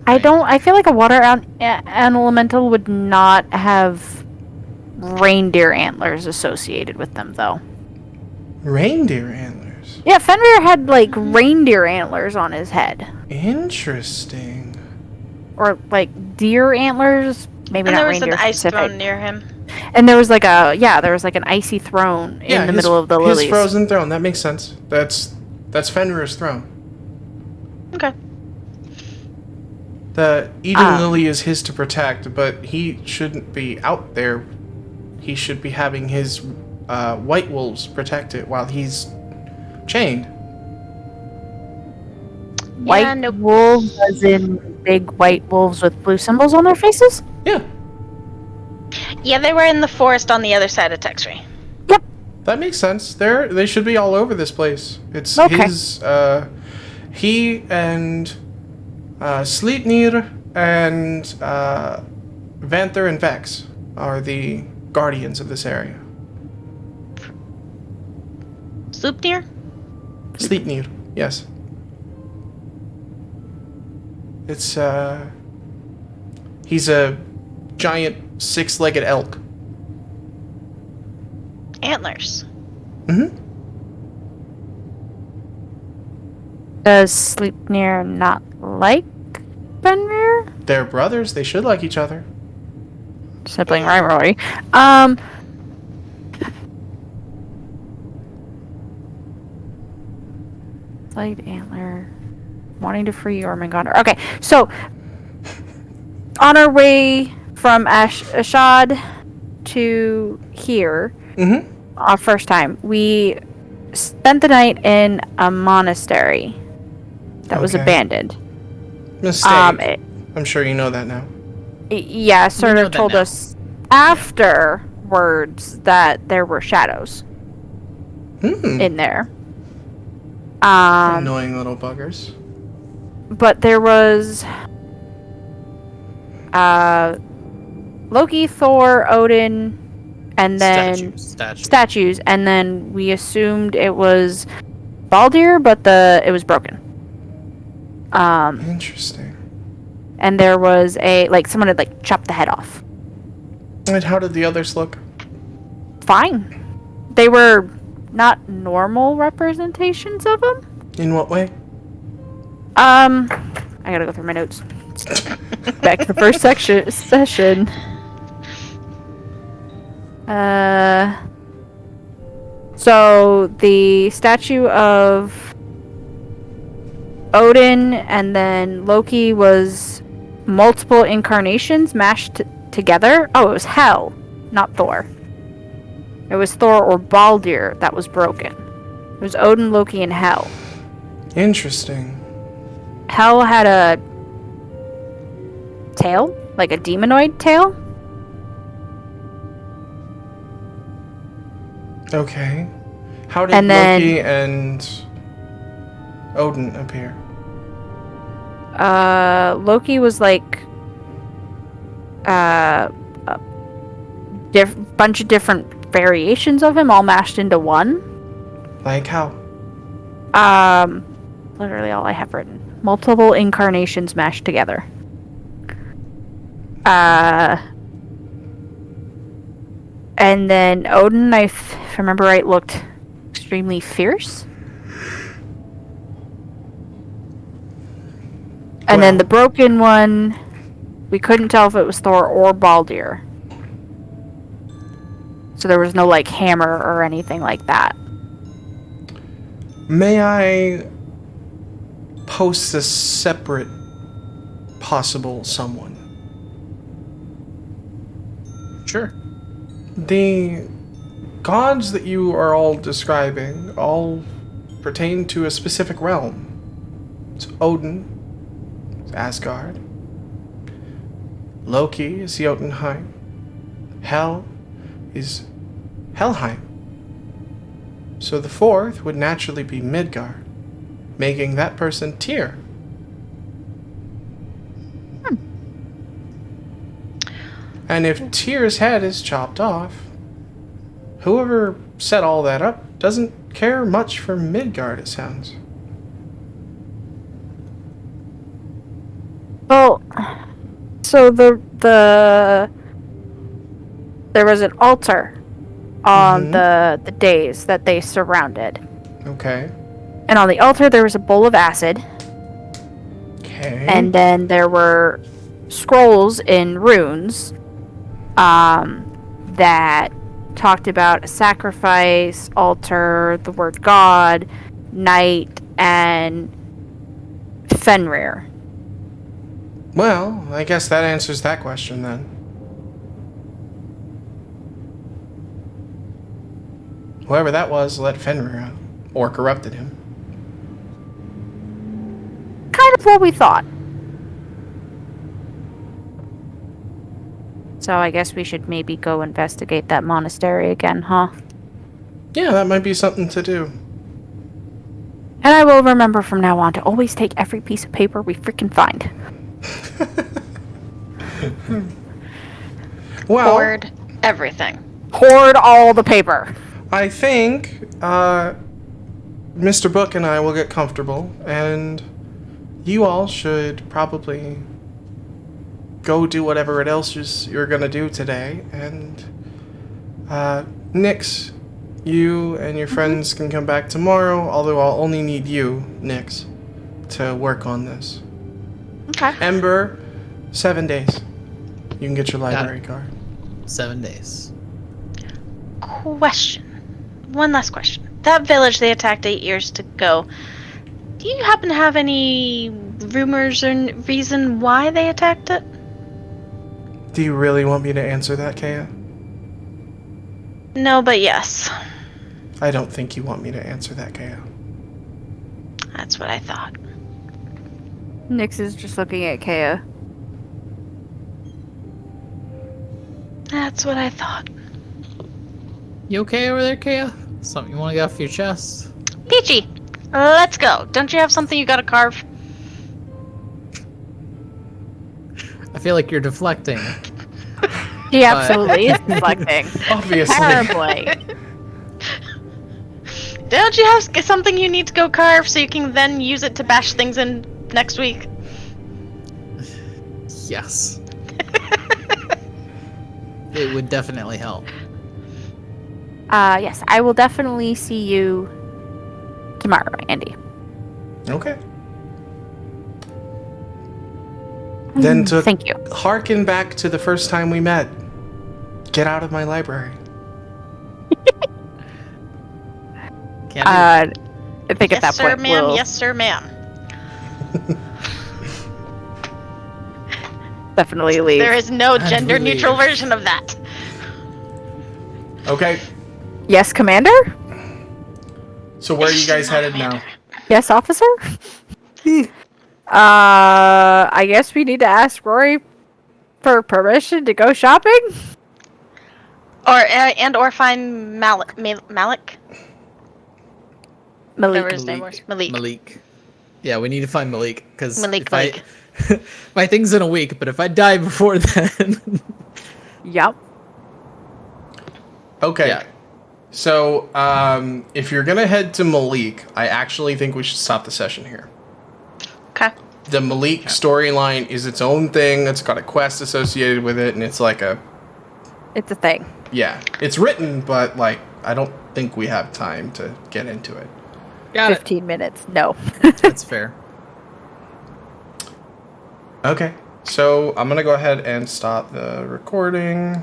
I feel like a water an elemental would not have reindeer antlers associated with them, though. Reindeer antlers. Yeah, Fenrir had, like, reindeer antlers on his head. Interesting. Or, like, deer antlers. Maybe And not there was reindeer an ice specific. throne near him. And there was, like, an icy throne in the middle of the his lilies. frozen throne. That makes sense. That's Fenrir's throne. Okay. The Eden Lily is his to protect, but he shouldn't be out there. He should be having his white wolves protect it while he's chained. White nope. wolves, as in big white wolves with blue symbols on their faces? Yeah, Yeah, they were in the forest on the other side of Texry. Yep. that makes sense. They should be all over this place. It's Okay. his. He and Sleipnir and Vanther and Vex are the guardians of this area. Sloopnir? Sleipnir, yes. It's he's a giant six-legged elk. Antlers. Mm-hmm. Does Sleipnir not like Fenrir? They're brothers. They should like each other. Sibling rivalry. Slight antler. Wanting to free Jormungandr. Okay, so on our way from Ashad to here, our first time, we spent the night in a monastery that was Okay. abandoned. Mistake. I'm sure you know that now. Yeah, sort know of that told now. us afterwards that there were shadows in there. Annoying little buggers. But there was Loki, Thor, Odin, and then statues, and then we assumed it was Baldur, but it was broken. Interesting. And there was someone had chopped the head off. And how did the others look? Fine. They were not normal representations of him. In what way? I gotta go through my notes. Back to the first session. So the statue of Odin and then Loki was multiple incarnations mashed together. Oh, it was Hel, not Thor. It was Thor or Baldur that was broken. It was Odin, Loki, and Hel. Interesting. Hel had a tail, like a demonoid tail. Okay. How did And then- Loki and Odin appear? Loki was like a bunch of different variations of him all mashed into one. Like how? Literally all I have written. Multiple incarnations mashed together. And then Odin, if I remember right, looked extremely fierce. And then Well- the broken one, we couldn't tell if it was Thor or Baldur. So there was no hammer or anything like that. May I post a separate possible someone? Sure. The gods that you are all describing all pertain to a specific realm. It's Odin, it's Asgard. Loki is Jotunheim. Hel is Helheim. So the fourth would naturally be Midgard, making that person Tyr. And if Tyr's head is chopped off, whoever set all that up doesn't care much for Midgard, it sounds. Well, so there was an altar on the days that they surrounded. Okay. And on the altar there was a bowl of acid, Okay. and then there were scrolls in runes that talked about a sacrifice, altar, the word God, night, and Fenrir. Well, I guess that answers that question then. whoever that was let Fenrir out. Or corrupted him. Kind of what we thought. So I guess we should maybe go investigate that monastery again, huh? Yeah, that might be something to do. And I will remember from now on to always take every piece of paper we freaking find. Well, Hoard everything. Hoard all the paper. I think Mr. Book and I will get comfortable, and you all should probably go do whatever it else you're gonna do today. And Nix, you and your friends can come back tomorrow, although I'll only need you, Nix, to work on this. Okay. Ember, 7 days. You can get your library card. 7 days. Question. One last question. That village they attacked 8 years ago. Do you happen to have any rumors or reason why they attacked it? Do you really want me to answer that, Kaya? No, but yes. I don't think you want me to answer that, Kaya. That's what I thought. Nyx is just looking at Kaya. That's what I thought. You okay over there, Kaya? Something you want to get off your chest? Peachy, let's go. Don't you have something you gotta carve? I feel like you're deflecting. She absolutely is deflecting. Obviously. Terribly. Don't you have something you need to go carve so you can then use it to bash things in next week? Yes. It would definitely help. Yes, I will definitely see you tomorrow, Andy. Okay. Then to Thank you. harken back to the first time we met, get out of my library. Can't I think Yes, at that sir, point ma'am. we'll Yes, sir, ma'am. definitely leave. There is no And we gender-neutral leave. version of that. Okay, Yes, Commander? so where are you guys headed now? Yes, officer? I guess we need to ask Rory for permission to go shopping? Or find Malik. Malik? Whatever his name was. Malik. Malik. Yeah, we need to find Malik because Malik. my thing's in a week, but if I die before then, Yep. Okay. Yeah. So, if you're gonna head to Malik, I actually think we should stop the session here. Okay. The Malik storyline is its own thing. It's got a quest associated with it, and it's like It's a thing. yeah, it's written, but like I don't think we have time to get into it. got it. 15 minutes. No. That's fair. Okay, so I'm gonna go ahead and stop the recording.